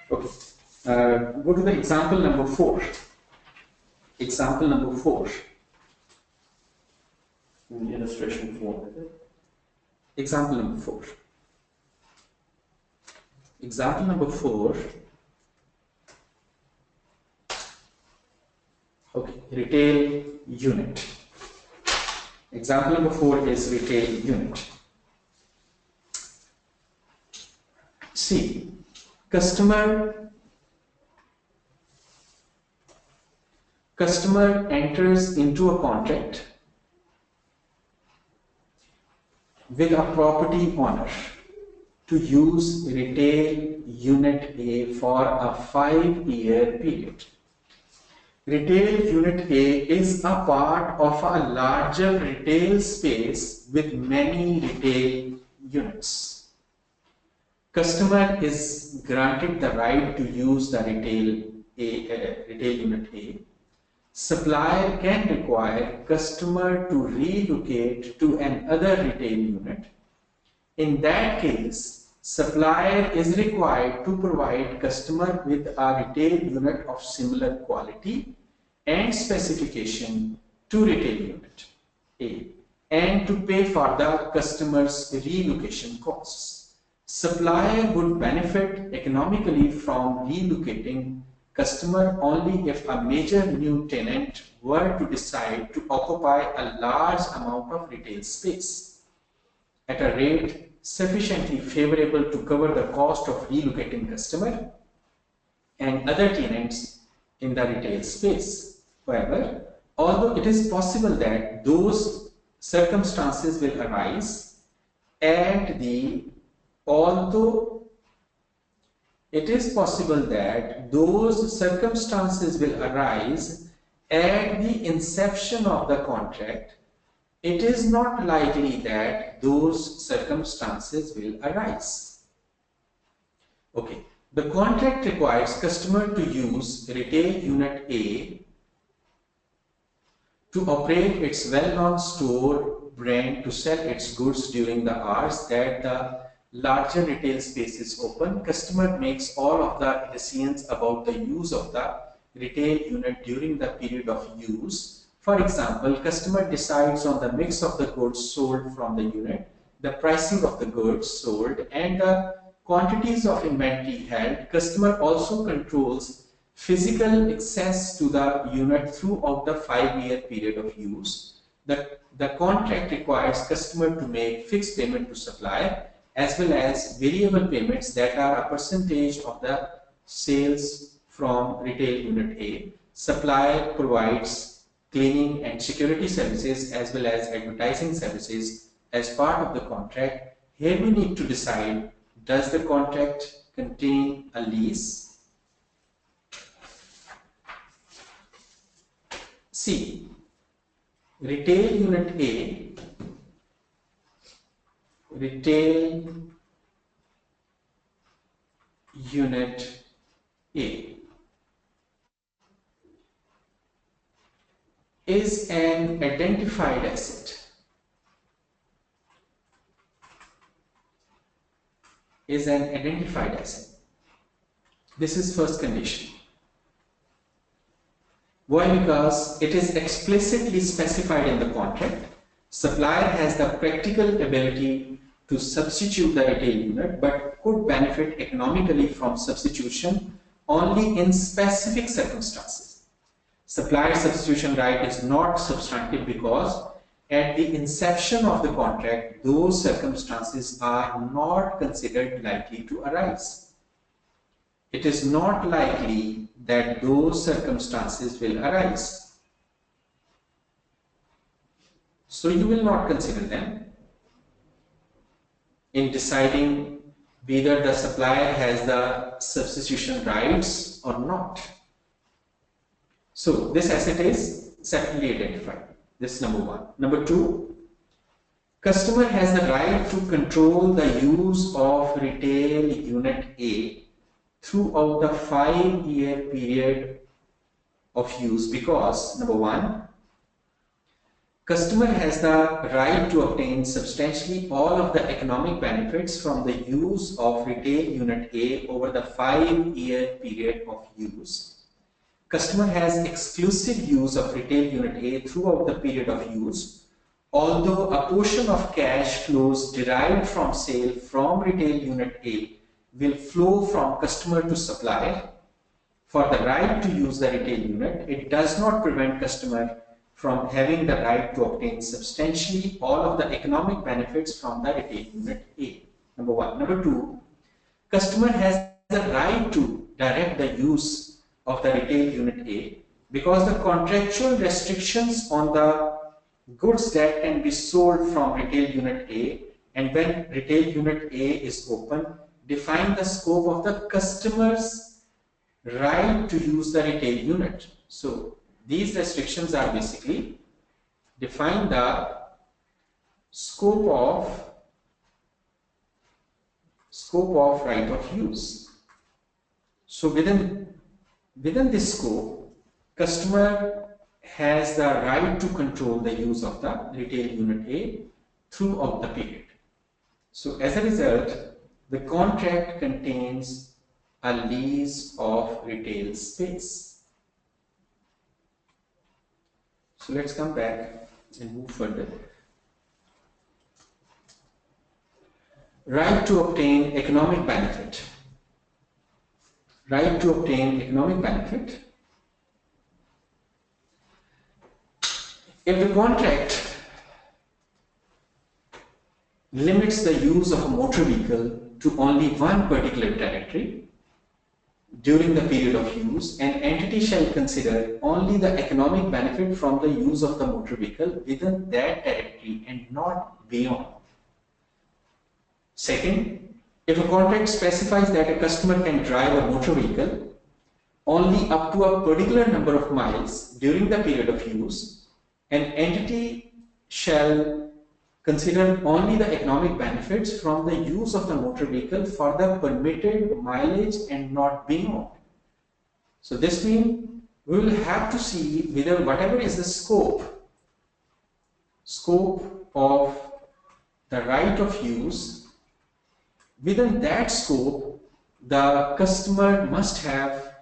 okay. Go to the example number 4. Example number 4. Illustration 4. Example number 4. Example number 4. Okay, retail unit. Example number 4 is retail unit. See, customer enters into a contract with a property owner to use retail unit A for a 5-year period. Retail unit A is a part of a larger retail space with many retail units. Customer is granted the right to use the retail unit A. Supplier can require customer to relocate to another retail unit. In that case, supplier is required to provide customer with a retail unit of similar quality and specification to retail unit A and to pay for the customer's relocation costs. Supplier would benefit economically from relocating customer only if a major new tenant were to decide to occupy a large amount of retail space at a rate sufficiently favorable to cover the cost of relocating customer and other tenants in the retail space. However, although it is possible that those circumstances will arise at the inception of the contract, it is not likely that those circumstances will arise. Okay, the contract requires customer to use retail unit A to operate its well-known store brand to sell its goods during the hours that the larger retail space is open. Customer makes all of the decisions about the use of the retail unit during the period of use. For example, customer decides on the mix of the goods sold from the unit, the pricing of the goods sold, and the quantities of inventory held. Customer also controls physical access to the unit throughout the 5-year period of use. The contract requires customer to make fixed payment to supplier as well as variable payments that are a percentage of the sales from retail unit A. Supplier provides cleaning and security services as well as advertising services as part of the contract. Here we need to decide, does the contract contain a lease? See, retail unit A, retail unit A is an identified asset. Is an identified asset. This is first condition. Why? Because it is explicitly specified in the contract. Supplier has the practical ability to substitute the retail unit but could benefit economically from substitution only in specific circumstances. Supplier substitution right is not substantive because at the inception of the contract, those circumstances are not considered likely to arise. It is not likely that those circumstances will arise. So you will not consider them in deciding whether the supplier has the substitution rights or not. So this asset is separately identified. This is number one. Number two, customer has the right to control the use of retail unit A throughout the 5-year period of use because, number one, customer has the right to obtain substantially all of the economic benefits from the use of retail unit A over the 5-year period of use. Customer has exclusive use of retail unit A throughout the period of use, although a portion of cash flows derived from sale from retail unit A will flow from customer to supplier. For the right to use the retail unit, it does not prevent customer from having the right to obtain substantially all of the economic benefits from the retail unit A. Number one. Number two, customer has the right to direct the use of the retail unit A because the contractual restrictions on the goods that can be sold from retail unit A and when retail unit A is open define the scope of the customer's right to use the retail unit. So these restrictions are basically define the scope of right of use. So within this scope, customer has the right to control the use of the retail unit A throughout the period. So as a result, the contract contains a lease of retail space. So let's come back and move further. Right to obtain economic benefit. Right to obtain economic benefit. If the contract limits the use of a motor vehicle to only one particular territory during the period of use, an entity shall consider only the economic benefit from the use of the motor vehicle within that territory and not beyond. Second, if a contract specifies that a customer can drive a motor vehicle only up to a particular number of miles during the period of use, an entity shall consider only the economic benefits from the use of the motor vehicle for the permitted mileage and not beyond. So this means we will have to see whether whatever is the scope of the right of use, within that scope the customer must have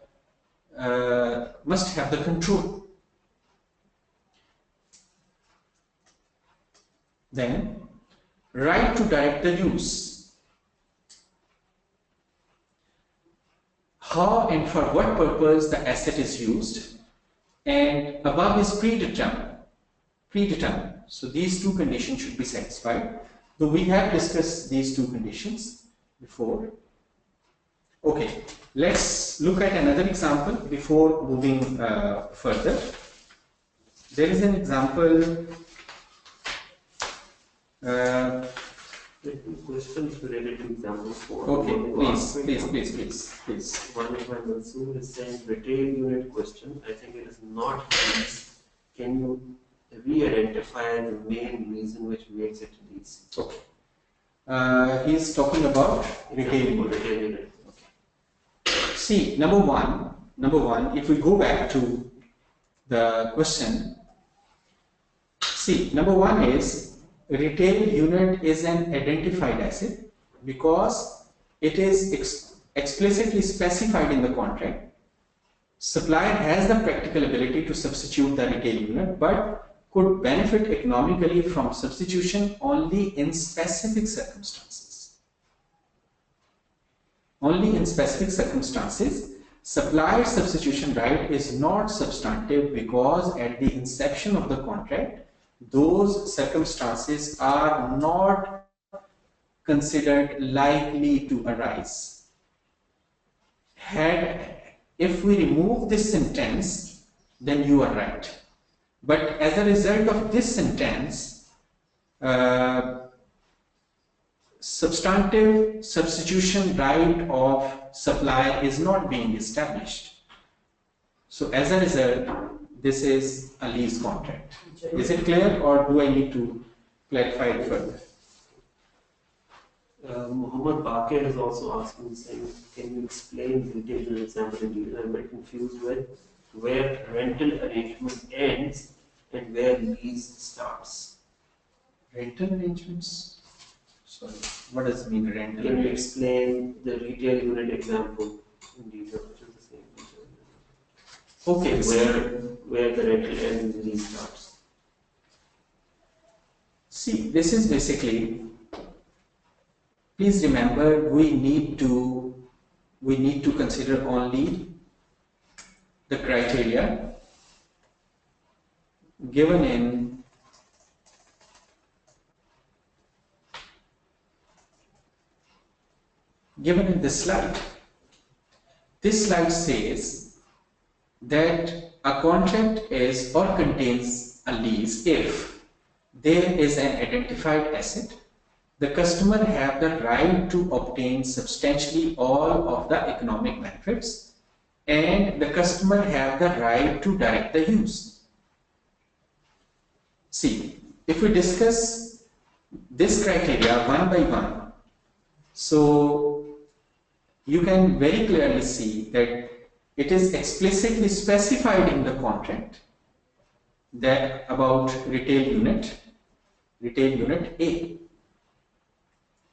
the control. Then, right to direct the use. How and for what purpose the asset is used, and above is predetermined. So these two conditions should be satisfied. So we have discussed these two conditions before. Okay, let's look at another example before moving further. There is an example. Questions related to example 4. Okay, please. One of my Mansoor is saying retail unit question. I think it is not lease. Can you re-identify the main reason which makes it lease? Okay. He's talking about retail unit. Okay. See, number one, if we go back to the question, see, number one is retail unit is an identified asset because it is explicitly specified in the contract. Supplier has the practical ability to substitute the retail unit but could benefit economically from substitution only in specific circumstances. Only in specific circumstances, supplier substitution right is not substantive because at the inception of the contract, those circumstances are not considered likely to arise. If we remove this sentence, then you are right. But as a result of this sentence, substantive substitution right of supplier is not being established. So as a result, this is a lease contract. Is it clear, or do I need to clarify it further? Muhammad Bakir is also asking, saying, can you explain the detailed example in detail? I'm very confused with where rental arrangement ends and where lease starts. Rental arrangements? Sorry, what does it mean, rental? Can you explain the retail unit example in detail, which is the same retail unit? Okay, where the rental ends and lease starts. See, this is basically, please remember, we need to consider only the criteria given in this slide. This slide says that a contract is or contains a lease if there is an identified asset, the customer have the right to obtain substantially all of the economic benefits, and the customer have the right to direct the use. See, if we discuss this criteria one by one, so you can very clearly see that it is explicitly specified in the contract that about retail unit A.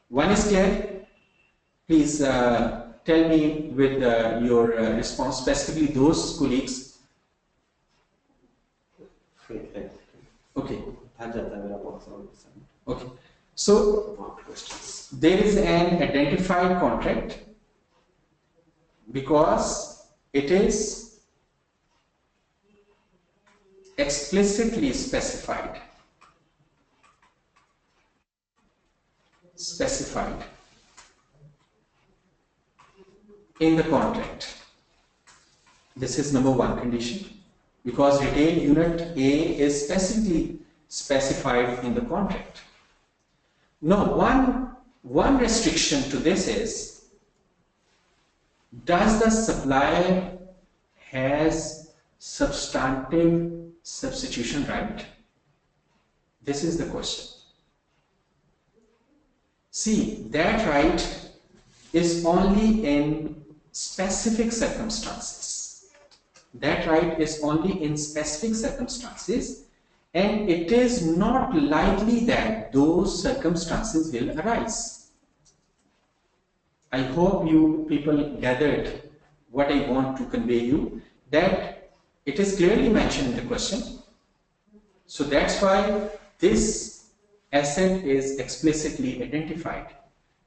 One is clear? Please tell me with your response, specifically those colleagues. Okay. Okay. So there is an identified contract because it is explicitly specified in the contract. This is number one condition, because retail unit A is specifically specified in the contract. Now, one restriction to this is, does the supplier has substantive substitution right? This is the question. See, that right is only in specific circumstances. That right is only in specific circumstances, and it is not likely that those circumstances will arise. I hope you people gathered what I want to convey you, that it is clearly mentioned in the question. So that's why this asset is explicitly identified.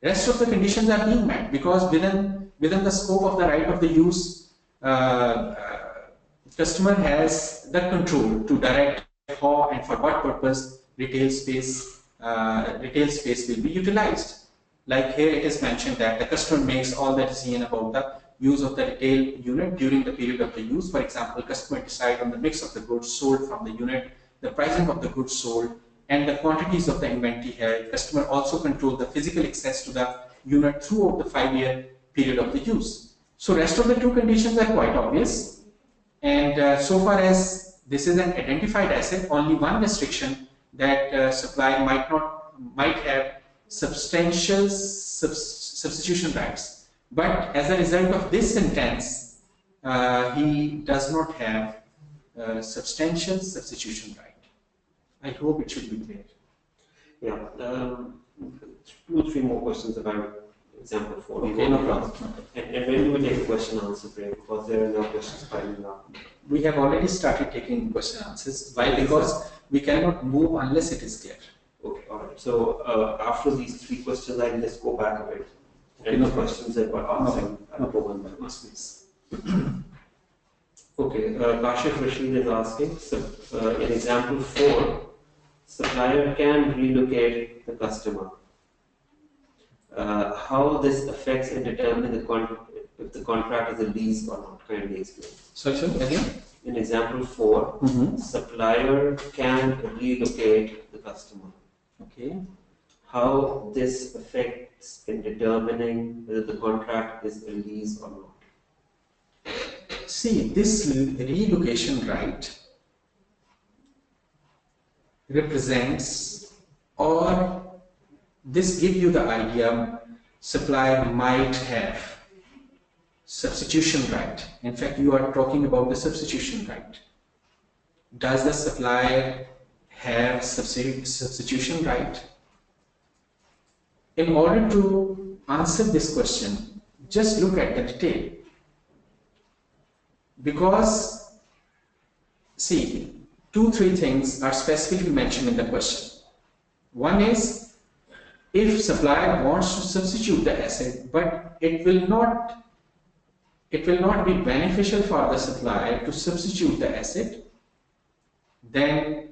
Rest of the conditions are being met because within the scope of the right of the use, customer has the control to direct how and for what purpose retail space will be utilized. Like here it is mentioned that the customer makes all the decision about the use of the retail unit during the period of the use. For example, customer decide on the mix of the goods sold from the unit, the pricing of the goods sold, and the quantities of the inventory held. Customer also control the physical access to the unit throughout the 5-year period of the use. So rest of the two conditions are quite obvious. And so far as this is an identified asset, only one restriction that supplier might have substantial substitution rights. But as a result of this sentence, he does not have substantial substitution right. I hope it should be clear. Yeah, 2 or 3 more questions about example 4. Okay, no problem. And when do we take a question answer break? Because there are no questions piling up. We have already started taking question answers. Why? Because we cannot move unless it is clear. Okay, alright. So after these 3 questions, I will just go back a bit. Okay, And the questions that were asked, I'll go one by one. Please. Okay, Kashif Rashid is asking, so in example 4, supplier can relocate the customer. How this affects in determining if the contract is a lease or not? Kindly explain. Sorry, again? In example 4, supplier can relocate the customer. Okay. How this affects in determining whether the contract is a lease or not? See, this relocation right represents, or this gives you the idea supplier might have substitution right. In fact, you are talking about the substitution right. Does the supplier have substitution right? In order to answer this question, just look at the detail. Because, see, 2-3 things are specifically mentioned in the question. One is, if supplier wants to substitute the asset, but it will not be beneficial for the supplier to substitute the asset, then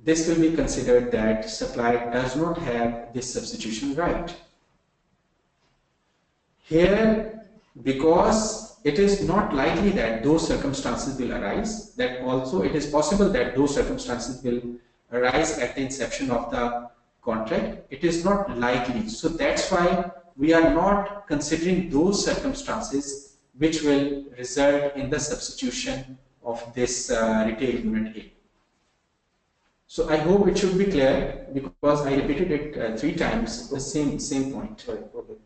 this will be considered that supplier does not have this substitution right. Here, because it is not likely that those circumstances will arise, that also it is possible that those circumstances will arise at the inception of the contract. It is not likely. So that's why we are not considering those circumstances which will result in the substitution of this retail unit A. So I hope it should be clear, because I repeated it 3 times, the same point. Right, okay.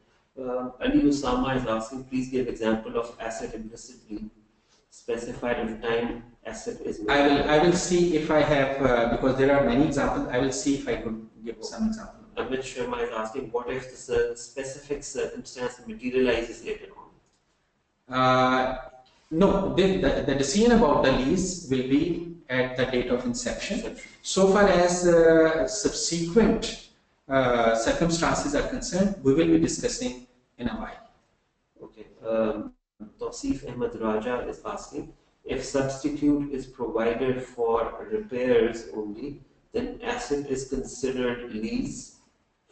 Ali Usama is asking, please give example of asset implicitly specified if time asset is made. I will see if I have, because there are many examples, I will see if I could give some example. Amit Sharma is asking, what if the specific circumstance materializes later on? No, the decision about the lease will be at the date of inception. So far as subsequent circumstances are concerned, we will be discussing in a while. Okay. Tausif Ahmed Raja is asking, if substitute is provided for repairs only, then asset is considered lease.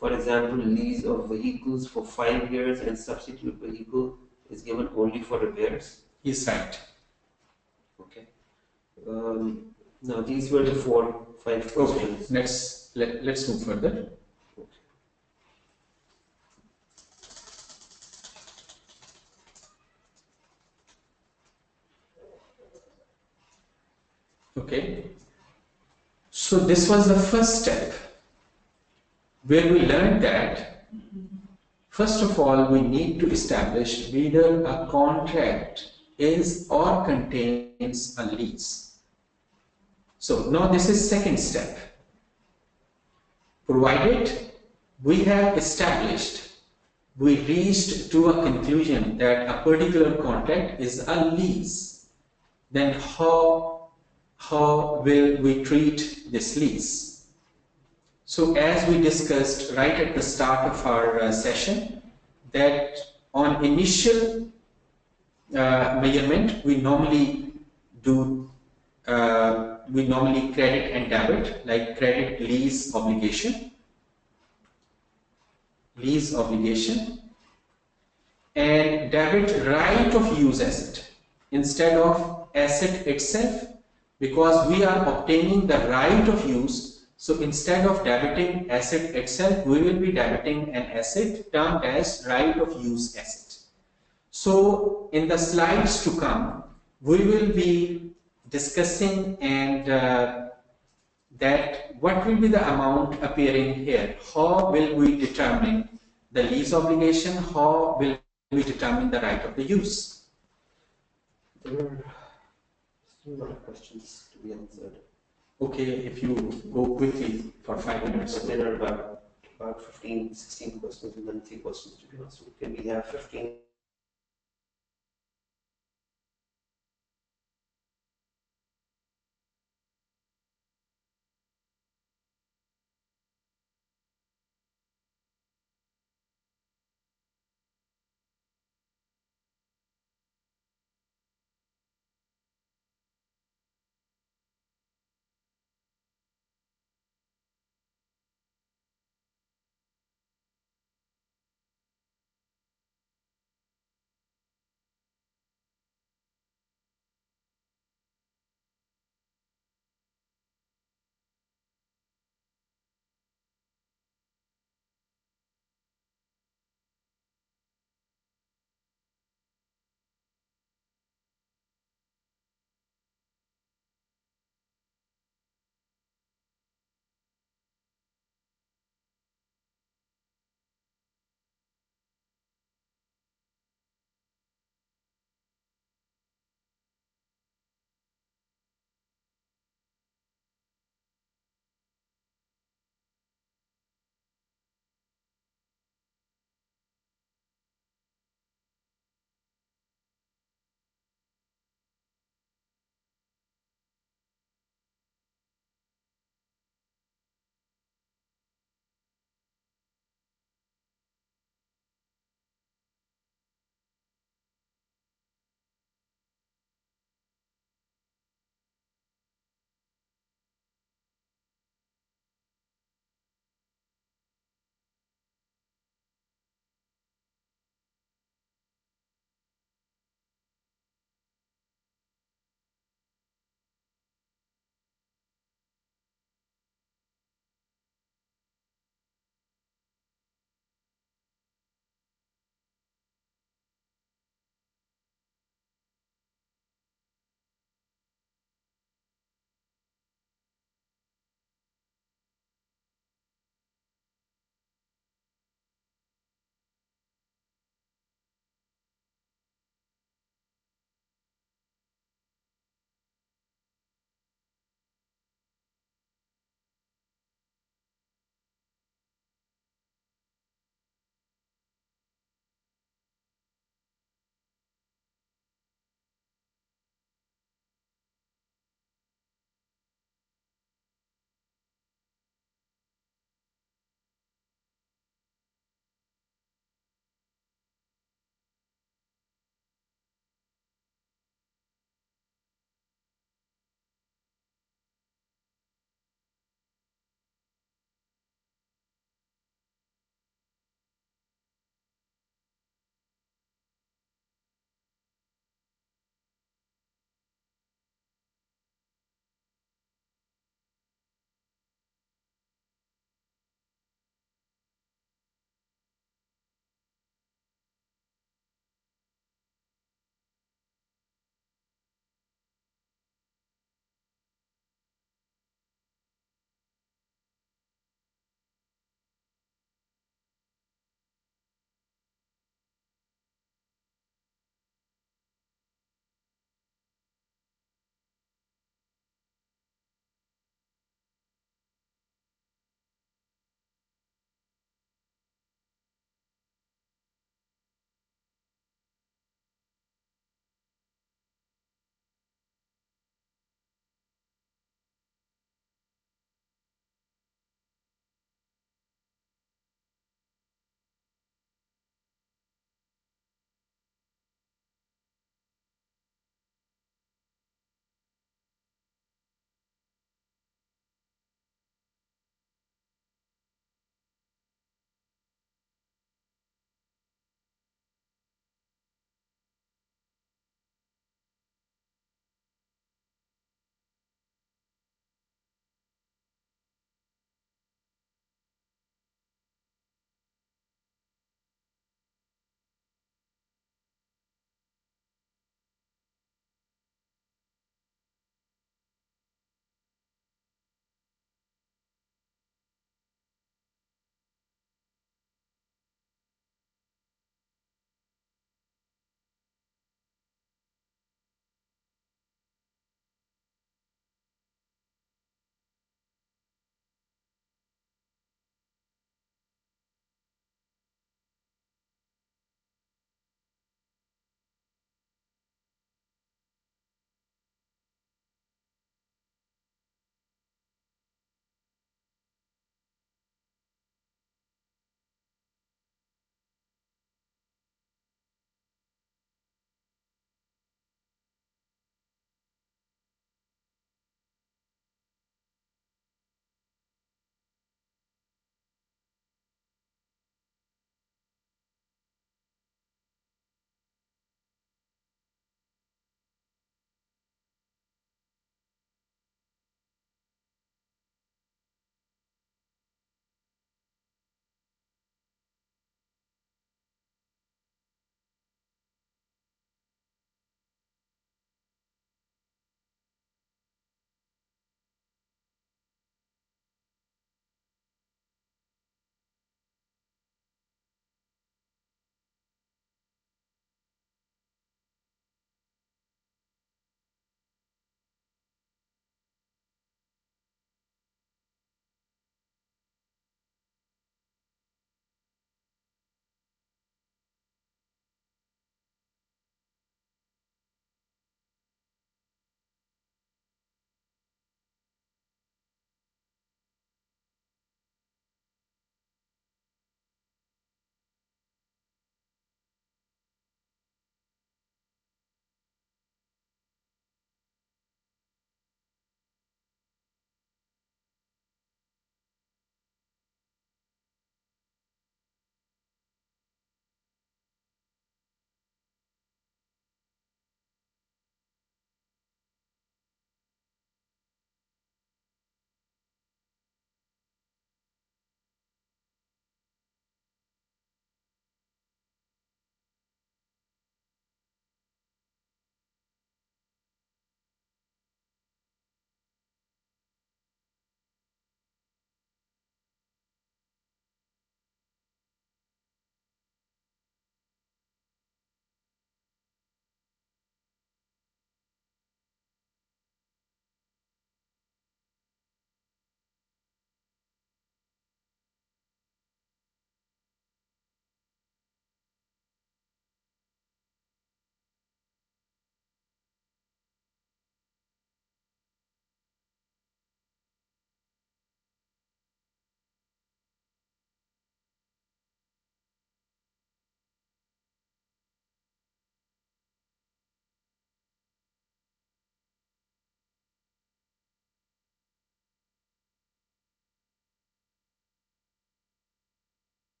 For example, lease of vehicles for 5 years and substitute vehicle is given only for repairs. He's right. Okay. Now these were the 4-5 questions. Okay. Let's move further. Okay. So this was the first step where we learned that first of all we need to establish whether a contract is or contains a lease. So now this is second step. Provided we have established, we reached to a conclusion that a particular contract is a lease, then how will we treat this lease? So as we discussed right at the start of our session, that on initial measurement we normally do credit and debit, like credit lease obligation, and debit right of use asset instead of asset itself, because we are obtaining the right of use. So instead of debiting asset itself, we will be debiting an asset termed as right of use asset. So in the slides to come, we will be discussing and that what will be the amount appearing here. How will we determine the lease obligation? How will we determine the right of the use? There are still a lot of questions to be answered. Okay, if you go quickly for 5 minutes. So there are about 15, 16 questions and then 3 questions to be answered. Can we have 15?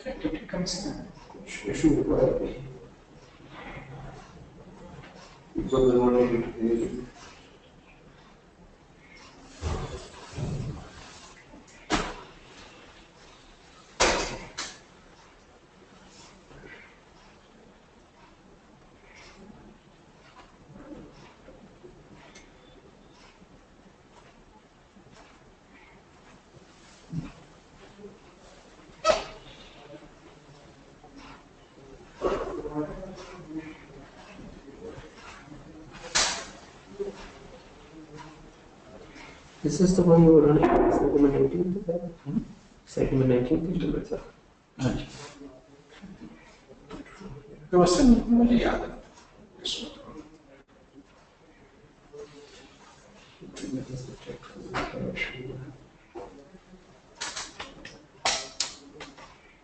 Activity comes in. Issue required. Because they want to This is the one you were running, segment 19? Segment 19 kilometre था. हाँ जी. Question मुझे याद है.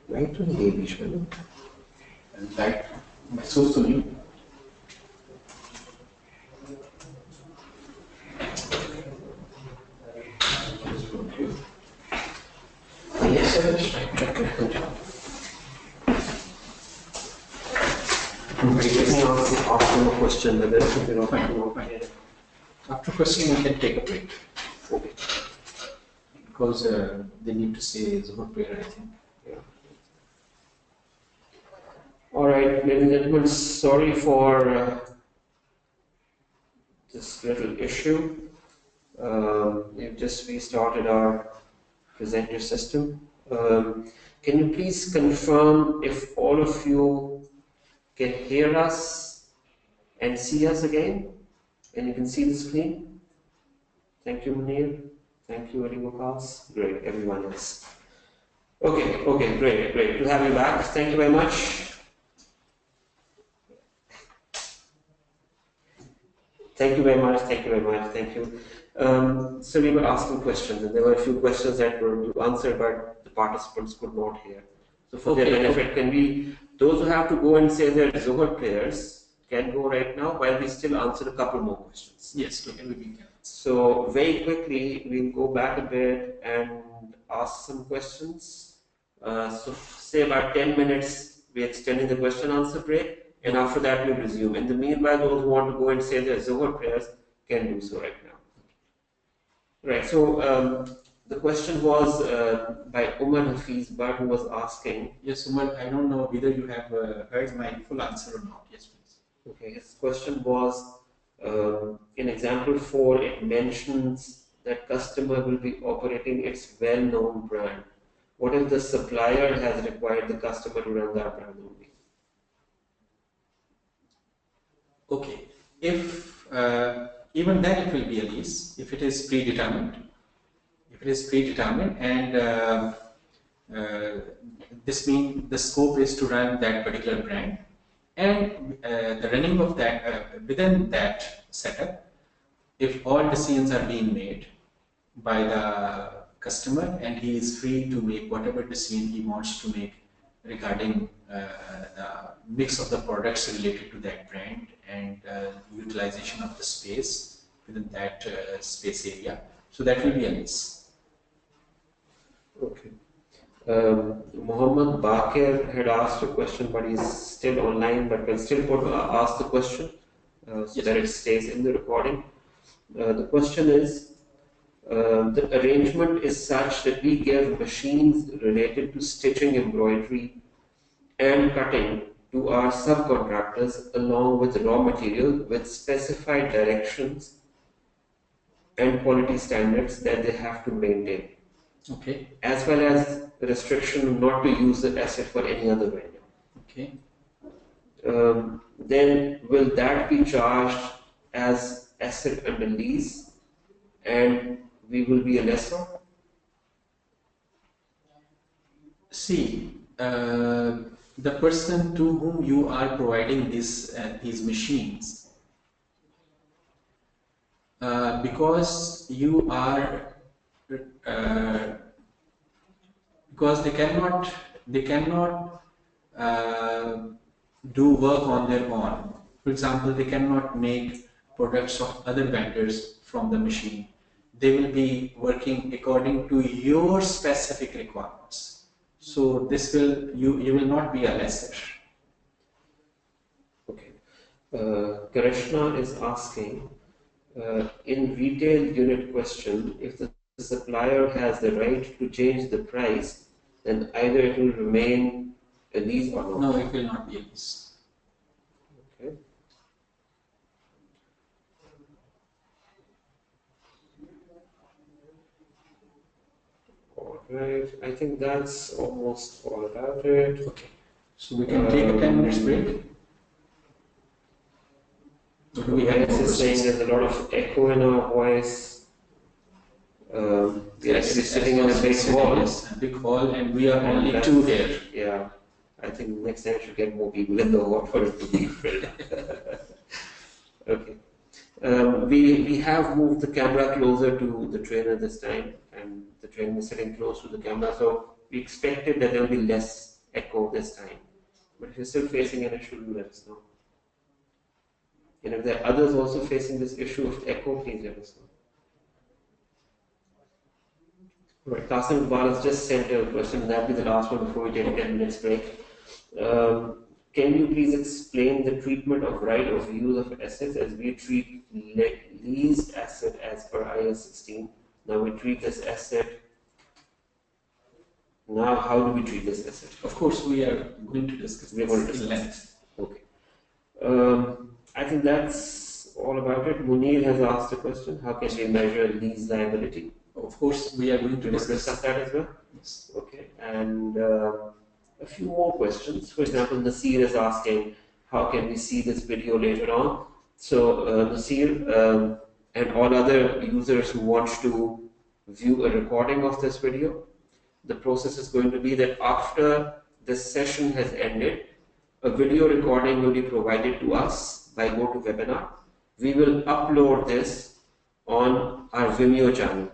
Right to the बीच में. Light महसूस तो नहीं. Yes, sir, that's right. Let me ask you a question whether it should be Fine. After question, we can take a break. Okay. Because they need to say Zuhur prayer, I think. Yeah. All right, ladies and gentlemen, sorry for this little issue. We've just restarted our presenter system. Can you please confirm if all of you can hear us and see us again? And you can see the screen? Thank you, Munir. Thank you, Ali Wakas. Great, everyone else. Okay, great to have you back. Thank you very much. Thank you very much. Thank you. So we were asking questions, and there were a few questions that were answered, but the participants could not hear. So for their benefit, can we, those who have to go and say their Zuhur prayers, can go right now while we still answer a couple more questions. Yes, we can. So very quickly, we'll go back a bit and ask some questions. So say about 10 minutes, we're extending the question answer break, and after that we'll resume. In the meanwhile, those who want to go and say their Zuhur prayers can do so right now. Right, so the question was by Umar Hafiz Bhatt, who was asking. Yes, Umar, I don't know whether you have heard my full answer or not. Yes, please. Okay, his question was, in example 4, it mentions that customer will be operating its well-known brand. What if the supplier has required the customer to run that brand only? Okay, if even then it will be a lease if it is predetermined. And this means the scope is to run that particular brand, and the running of that within that setup, if all decisions are being made by the customer and he is free to make whatever decision he wants to make regarding the mix of the products related to that brand and utilization of the space within that space area. So that will be a lease. Okay. Muhammad Bakir had asked a question, but he's still online, but we'll still ask the question so that it stays in the recording. The question is, the arrangement is such that we give machines related to stitching, embroidery, and cutting to our subcontractors along with raw material with specified directions and quality standards that they have to maintain. Okay. As well as the restriction not to use the asset for any other vendor. Okay. Then will that be charged as asset under lease, and we will be a lessor? See, the person to whom you are providing these machines, because you are because they cannot do work on their own. For example, they cannot make products of other vendors from the machine. They will be working according to your specific requirements. So this will, you will not be a lessor. Okay. Krishna is asking, in retail unit question, if the supplier has the right to change the price, then either it will remain a lease or not. No, it will not be a lease. Okay. All right. I think that's almost all about it. Okay. So we can take a 10 minutes break. Or do we have Yes, more is saying questions? there's a lot of echo in our voice. We're actually sitting in a big hall. Yes, a big hall, and we are And only that's- two here. Yeah. I think next time I should get more people in the hall for it to be filled. Okay. We have moved the camera closer to the trainer this time, and the trainer is sitting close to the camera, so we expected that there will be less echo this time. But if you're still facing an issue, do let us know. And if there are others also facing this issue of echo, please let us know. Right, Qasim Iqbal has just sent a question, that'll be the last one before we take a 10 minutes break. Can you please explain the treatment of right of use of assets as we treat leased asset as per IS 16? Now we treat this asset. Now, how do we treat this asset? Of course, we are going to discuss We're going to this in discuss. length. Okay. I think that's all about it. Munir has asked a question: how can we measure lease liability? Of course, we are going to We will discuss discuss. that as well. Yes. Okay, and a few more questions. For example, Nasir is asking, how can we see this video later on? So, Nasir and all other users who want to view a recording of this video, the process is going to be that after this session has ended, a video recording will be provided to us by GoToWebinar. We will upload this on our Vimeo channel.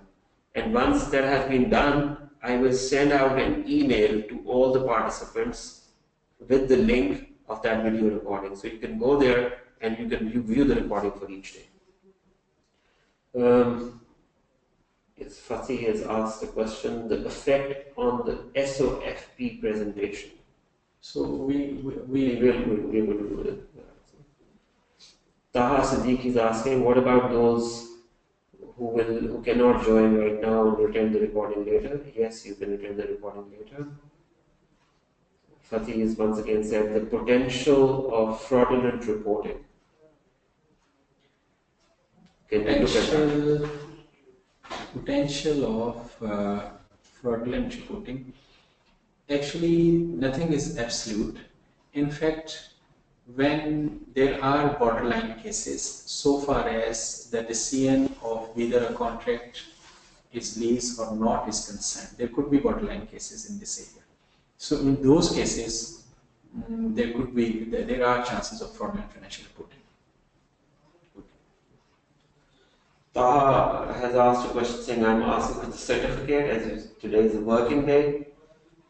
And once that has been done, I will send out an email to all the participants with the link of that video recording. So you can go there and you can view the recording for each day. Yes, Fatih has asked a question, the effect on the SOFP presentation. So we We will do it. Taha Siddiq is asking, what about those who cannot join right now and return the recording later? Yes, you can return the recording later. Fatih is once again said the potential of fraudulent reporting. Can we look at that? potential of fraudulent reporting. Actually, nothing is absolute. In fact, when there are borderline cases, so far as the decision of whether a contract is lease or not is concerned, there could be borderline cases in this area. So in those cases, there are chances of fraudulent financial reporting. Taha has asked a question saying, I'm asking for the certificate as today is a working day,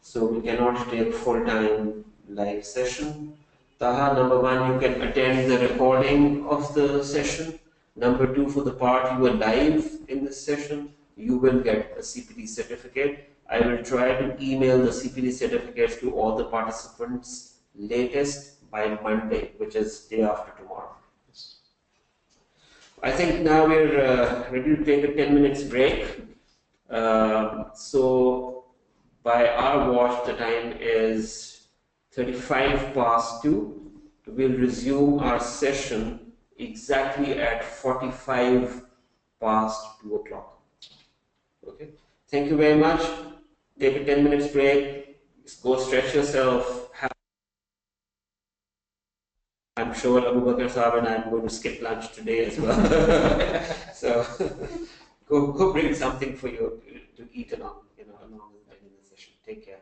so we cannot take full-time live session. Taha, number one, you can attend the recording of the session. Number two, for the part you were live in this session, you will get a CPD certificate. I will try to email the CPD certificates to all the participants latest by Monday, which is day after tomorrow. I think now we're ready to take a 10 minutes break. So by our watch, the time is 35 past 2. We'll resume our session exactly at 45 past 2 o'clock. Okay. Thank you very much. Take a 10 minutes break. Go stretch yourself. I'm sure Abu Bakr Saab and I am going to skip lunch today as well. So go bring something for you to eat along, along with the session. Take care.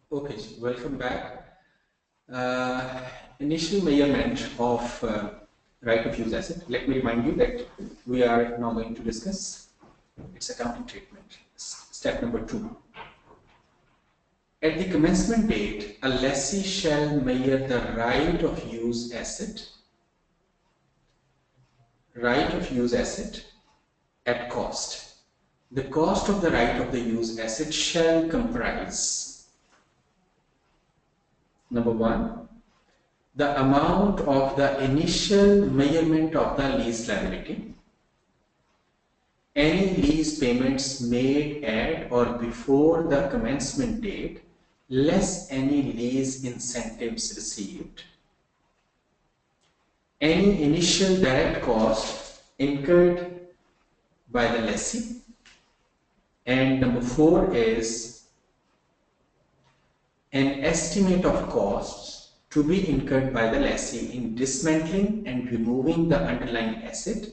Okay, so welcome back. Initial measurement of right of use asset. Let me remind you that we are now going to discuss its accounting treatment. Step number 2. At the commencement date, a lessee shall measure the right of use asset at cost. The cost of the right of the use asset shall comprise, number 1, the amount of the initial measurement of the lease liability, any lease payments made at or before the commencement date, less any lease incentives received, any initial direct cost incurred by the lessee, and number 4 is an estimate of costs to be incurred by the lessee in dismantling and removing the underlying asset,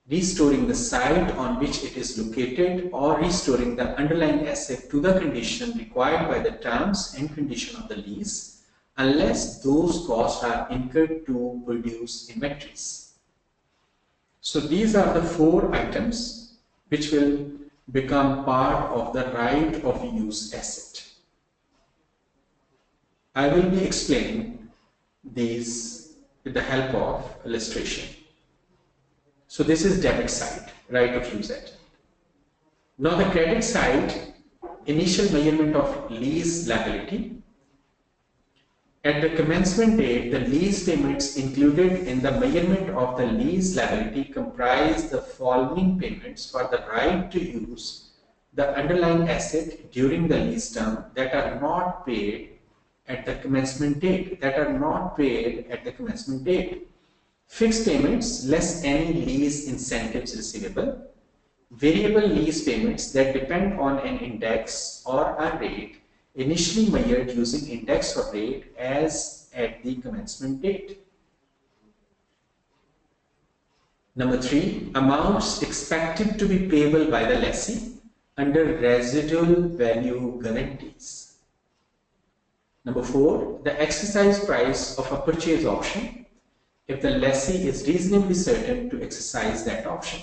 restoring the site on which it is located, or restoring the underlying asset to the condition required by the terms and condition of the lease, unless those costs are incurred to produce inventories. So these are the 4 items which will become part of the right of use asset. I will be explaining these with the help of illustration. So this is debit side, right of use asset. Now the credit side, initial measurement of lease liability. At the commencement date, the lease payments included in the measurement of the lease liability comprise the following payments for the right to use the underlying asset during the lease term that are not paid at the commencement date. Fixed payments less any lease incentives receivable. Variable lease payments that depend on an index or a rate initially measured using index or rate as at the commencement date. Number 3, amounts expected to be payable by the lessee under residual value guarantees. Number 4, the exercise price of a purchase option if the lessee is reasonably certain to exercise that option.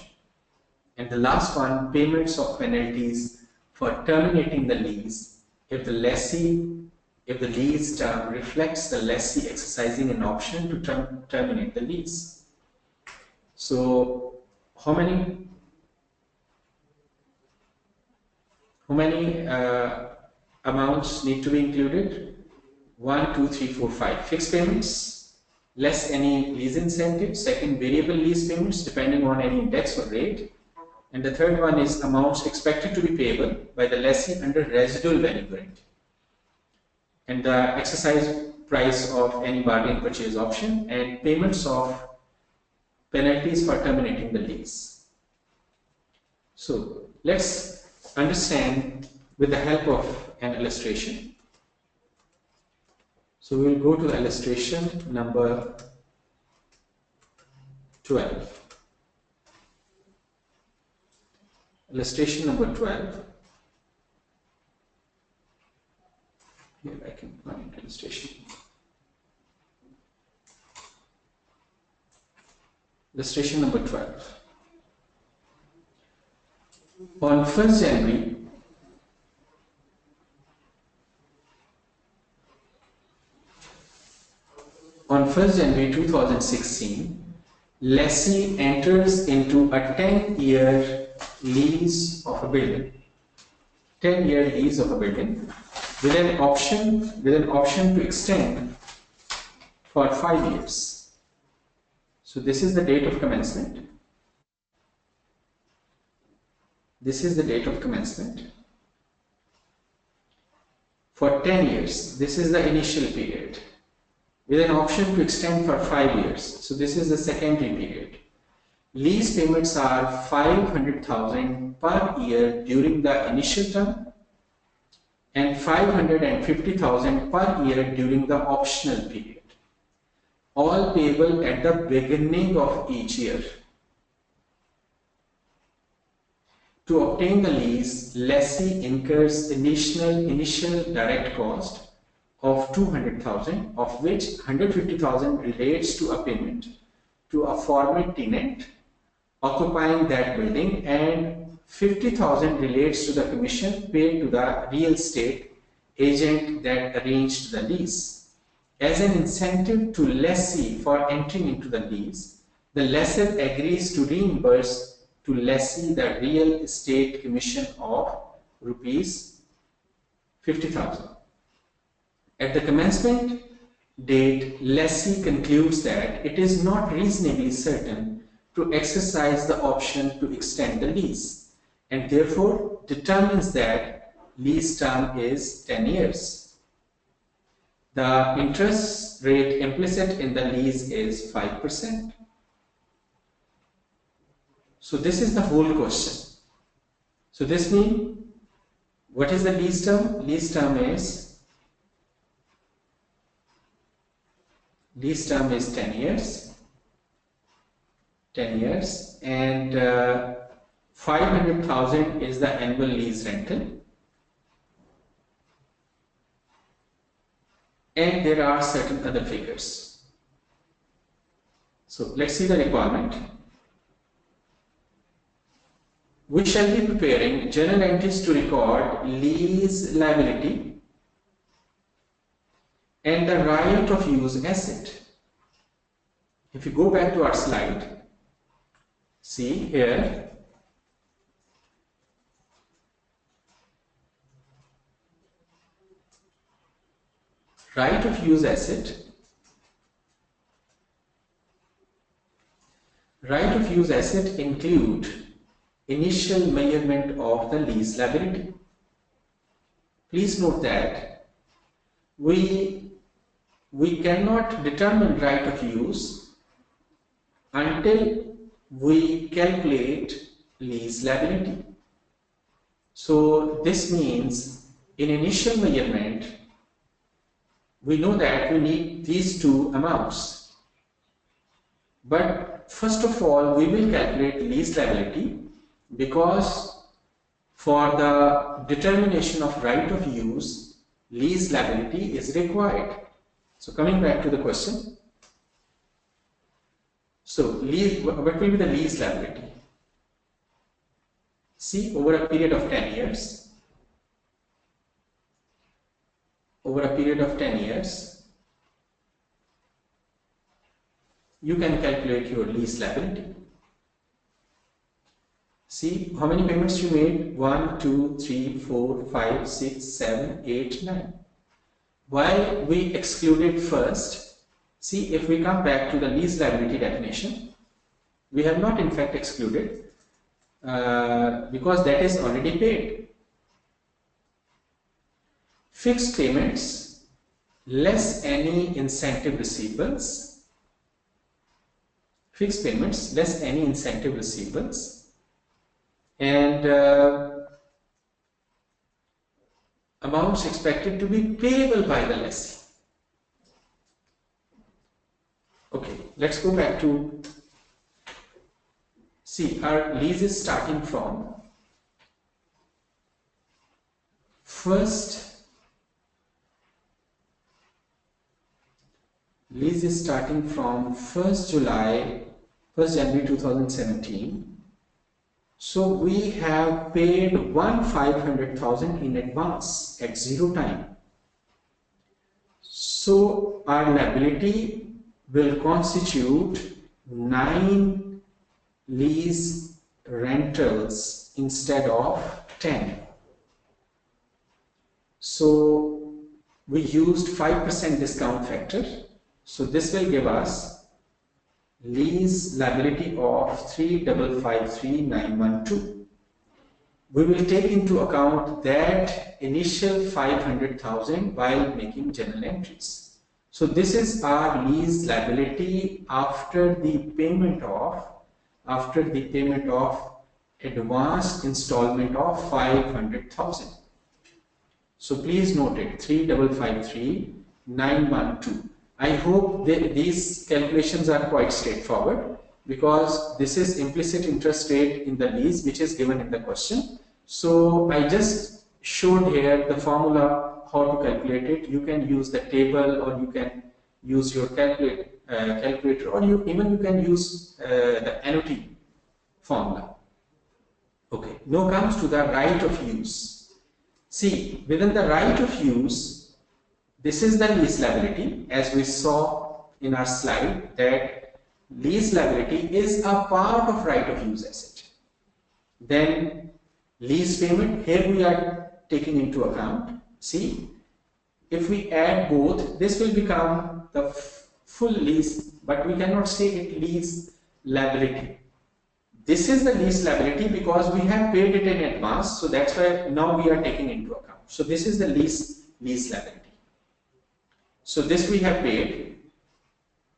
And the last one, payments of penalties for terminating the lease if the lease term reflects the lessee exercising an option to terminate the lease. So how many amounts need to be included? 1, 2, 3, 4, 5 fixed payments, less any lease incentive. Second, variable lease payments depending on any index or rate. And the third one is amounts expected to be payable by the lessee under residual value guarantee. And the exercise price of any bargain purchase option, and payments of penalties for terminating the lease. So let's understand with the help of an illustration. So we will go to the illustration number 12. Illustration number 12. Here I can find illustration. Illustration number 12. On 1st January, on 1st January 2016, lessee enters into a 10-year lease of a building. 10-year lease of a building with an option to extend for 5 years. So this is the date of commencement. This is the date of commencement. For 10 years, this is the initial period, with an option to extend for 5 years. So this is the secondary period. Lease payments are 500,000 per year during the initial term and 550,000 per year during the optional period, all payable at the beginning of each year. To obtain the lease, lessee incurs initial direct cost of 200,000, of which 150,000 relates to a payment to a former tenant occupying that building, and 50,000 relates to the commission paid to the real estate agent that arranged the lease. As an incentive to lessee for entering into the lease, the lessor agrees to reimburse to lessee the real estate commission of rupees 50,000. At the commencement date, lessee concludes that it is not reasonably certain to exercise the option to extend the lease, and therefore determines that lease term is 10 years. The interest rate implicit in the lease is 5%. So this is the whole question. So this means, what is the lease term? Lease term is 10 years. 10 years, and 500,000 is the annual lease rental, and there are certain other figures. So let's see the requirement. We shall be preparing journal entries to record lease liability and the right of use asset. If you go back to our slide, see here, right of use asset. Right of use asset include initial measurement of the lease liability. Please note that we cannot determine right of use until we calculate lease liability. So this means in initial measurement, we know that we need these two amounts. But first of all, we will calculate lease liability, because for the determination of right of use, lease liability is required. So coming back to the question. So what will be the lease liability? See, over a period of 10 years, you can calculate your lease liability. See how many payments you made: 1, 2, 3, 4, 5, 6, 7, 8, 9. Why we excluded first? See, if we come back to the lease liability definition, we have not in fact excluded because that is already paid. Fixed payments less any incentive receivables. Fixed payments less any incentive receivables. And amounts expected to be payable by the lessee. Okay, let's go back to, see, our lease is starting from 1st July, 1st January 2017. So we have paid 500,000 in advance at 0 time. So our liability will constitute 9 lease rentals instead of 10. So we used 5% discount factor. So this will give us lease liability of 3,553,912. We will take into account that initial 500,000 while making journal entries. So this is our lease liability after the payment of advanced installment of 500,000. So please note it, 3,553,912. I hope these calculations are quite straightforward. because this is implicit interest rate in the lease which is given in the question. So I just showed here the formula how to calculate it. You can use the table, or you can use your calculator, or you can use the annuity formula. Okay, now comes to the right of use. See, within the right of use, this is the lease liability, as we saw in our slide, that lease liability is a part of right of use asset. Then lease payment, here we are taking into account. See, if we add both, this will become the full lease, but we cannot say it lease liability. This is the lease liability because we have paid it in advance, so that's why now we are taking into account. So this is the lease liability. So this we have paid.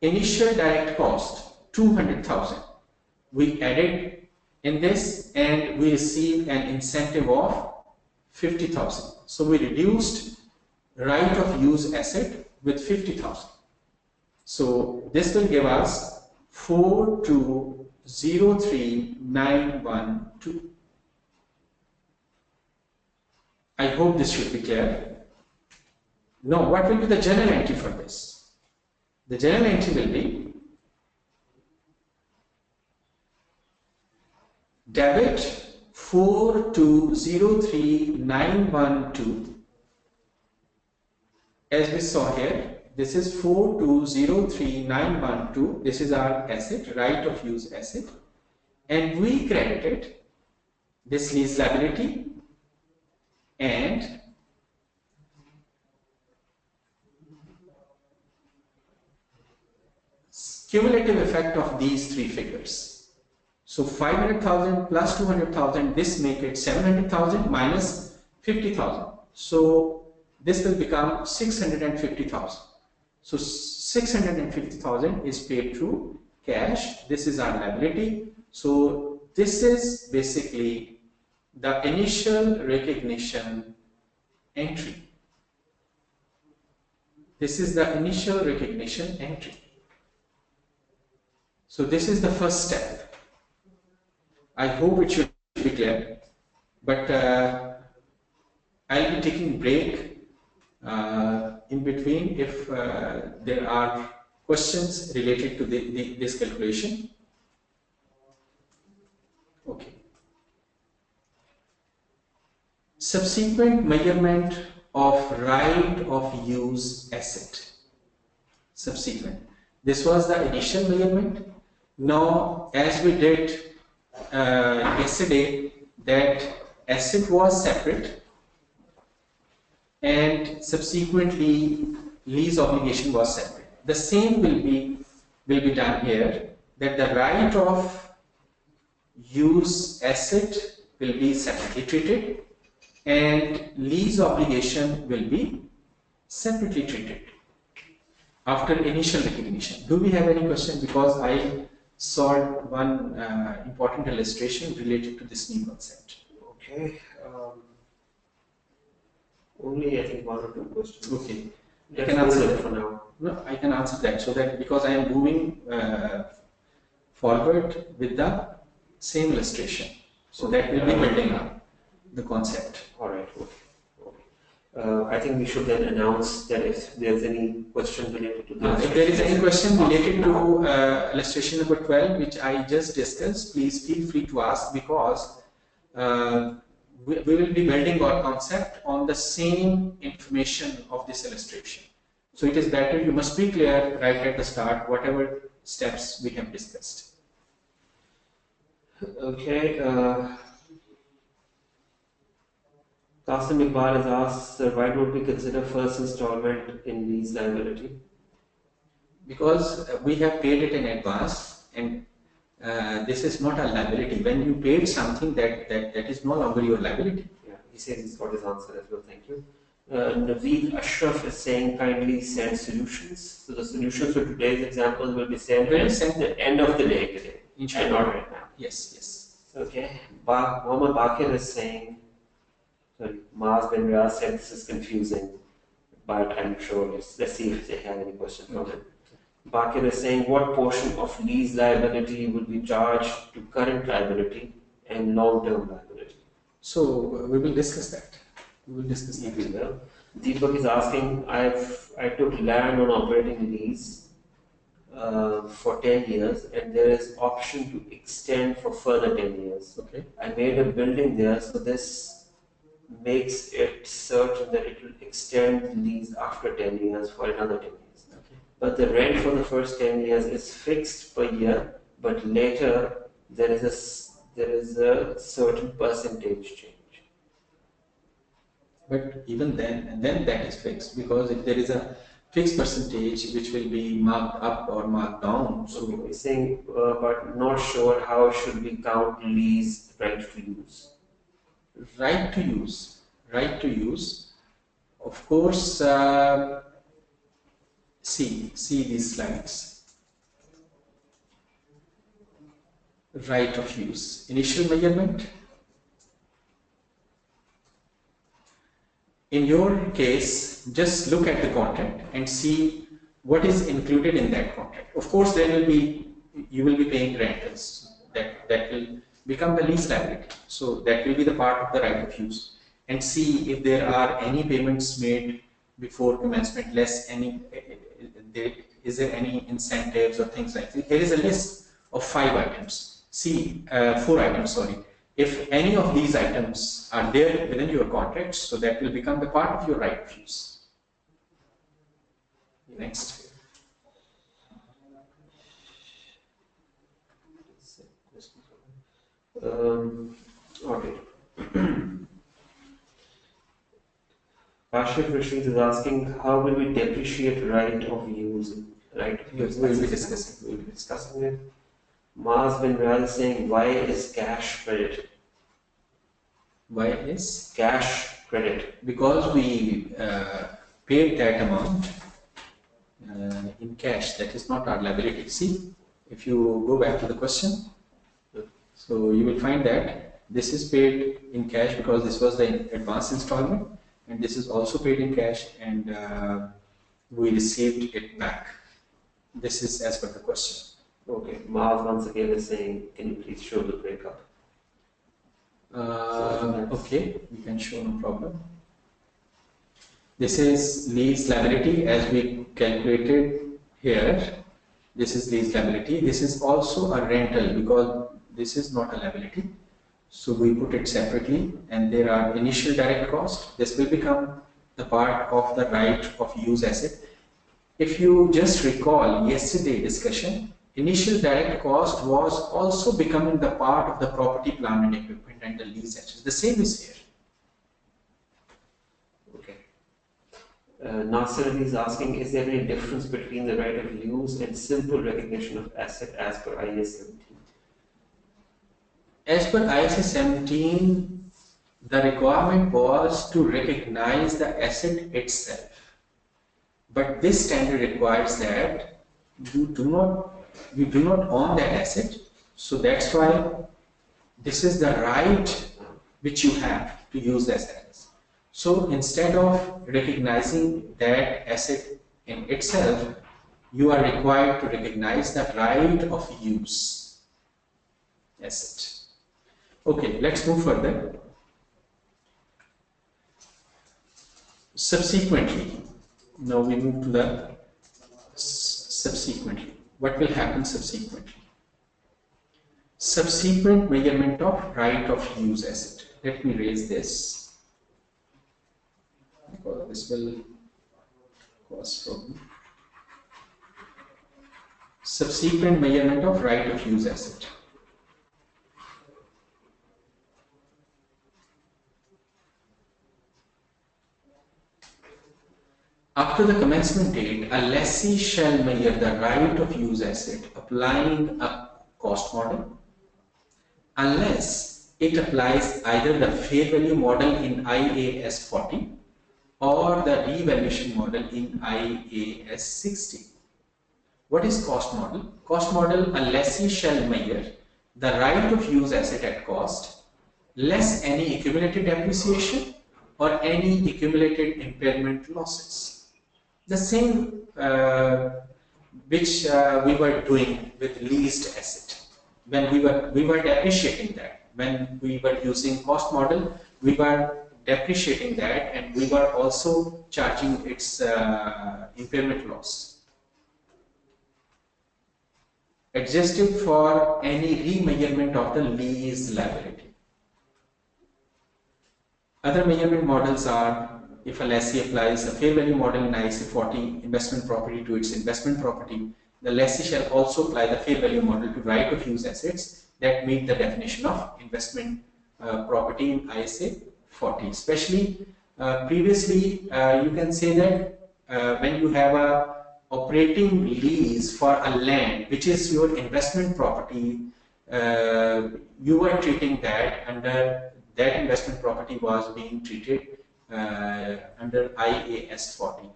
Initial direct cost 200,000. We added in this, and we received an incentive of 50,000. So we reduced right of use asset with 50,000. So this will give us 4203,912. I hope this should be clear. Now, what will be the journal entry for this? The journal entry will be debit 4203,912. As we saw here, this is 4203,912. This is our asset, right of use asset, and we credited this lease liability and cumulative effect of these three figures. So 500,000 plus 200,000, this make it 700,000 minus 50,000. So this will become 650,000. So 650,000 is paid through cash. This is our liability. So this is basically the initial recognition entry. This is the initial recognition entry. So this is the first step. I hope it should be clear, but I'll be taking break in between if there are questions related to this calculation. Okay. Subsequent measurement of right of use asset. Subsequent. This was the initial measurement. Now, as we did yesterday, that asset was separate, and subsequently lease obligation was separate. The same will be done here, that the right of use asset will be separately treated and lease obligation will be separately treated after initial recognition. Do we have any question? Because I saw one important illustration related to this new concept. Okay. Only I think one or two questions. Okay. I can answer that for now. No, I can answer that, so that because I am moving forward with the same illustration, so that will be building up the concept. All right. Okay. I think we should then announce that if there's any question related to this. If there is any question related to illustration number 12, which I just discussed, please feel free to ask, because we will be building our concept on the same information of this illustration. So it is better you must be clear right at the start, whatever steps we have discussed. Okay. Qasim Iqbal has asked, why don't we consider first installment in lease liability? Because we have paid it in advance, and this is not a liability. When you paid something, that is no longer your liability. Yeah, he says he's got his answer as well. Thank you. Naveed Ashraf is saying kindly send solutions. So the solutions for today's examples will be sent at the end of the day today, and not right now. Yes, yes. Okay. Mohammed Bakir is saying, sorry, Maaz bin Riyaz said this is confusing, but I'm sure let's see if they have any questions from it. Bakir is saying what portion of lease liability will be charged to current liability and long-term liability? So we will discuss that. We will discuss that. We will. Deepak is asking, I took land on operating lease for 10 years and there is option to extend for further 10 years. Okay. I made a building there, so this makes it certain that it will extend the lease after 10 years for another 10 years. Okay. But the rent for the first 10 years is fixed per year, but later there is a certain percentage change. But even then, and then that is fixed, because if there is a fixed percentage which will be marked up or marked down, so Okay, we're saying, but not sure how should we count lease right to use. right to use, right to use. Of course, see these slides. Right of use, initial measurement. In your case, just look at the contract and see what is included in that contract. Of course, you will be paying rentals. That will become the lease liability. So that will be the part of the right of use. And see if there are any payments made before commencement, is there any incentives or things like that. Here is a list of 5 items. See, 4 items, sorry. If any of these items are there within your contract, so that will become the part of your right of use. Next. Okay. Ashif Rashid is asking, how will we depreciate right of use? Right of use. We'll be discussing. We'll be discussing it. Mars bin Ral is saying, why is cash credit? Why is? Cash credit. Because we paid that amount in cash. That is not our liability. See, if you go back to the question, so you will find that this is paid in cash because this was the advance installment, and this is also paid in cash, and we received it back. This is as per the question. Okay, Mars once again is saying, can you please show the breakup? Okay, we can show, no problem. This is lease liability as we calculated here. This is lease liability. This is also a rental because this is not a liability. So we put it separately, and there are initial direct costs. This will become the part of the right of use asset. If you just recall yesterday discussion, initial direct cost was also becoming the part of the property, plant and equipment and the lease assets. The same is here. Okay. Nasser Ali is asking, is there any difference between the right of use and simple recognition of asset as per IAS 17? As per IAS 17, the requirement was to recognize the asset itself. But this standard requires that you do not own that asset. So that's why this is the right which you have to use that asset. So instead of recognizing that asset in itself, you are required to recognize the right of use asset. Okay, let's move further. Subsequently, now we move to the subsequently. What will happen subsequently? Subsequent measurement of right of use asset. Let me raise this because this will cause problem. Subsequent measurement of right of use asset. After the commencement date, a lessee shall measure the right of use asset applying a cost model, unless it applies either the fair value model in IAS 40 or the revaluation model in IAS 60. What is cost model? Cost model, a lessee shall measure the right of use asset at cost, less any accumulated depreciation or any accumulated impairment losses. The same which we were doing with leased asset. When we were depreciating that. When we were using cost model, we were depreciating that, and we were also charging its impairment loss. Adjusted for any remeasurement of the lease liability. Other measurement models are, if a lessee applies a fair value model in ISA 40 investment property to its investment property, the lessee shall also apply the fair value model to right of use assets that meet the definition of investment property in ISA 40. Especially previously, you can say that when you have a operating lease for a land which is your investment property, you are treating that under that investment property was being treated under IAS 40.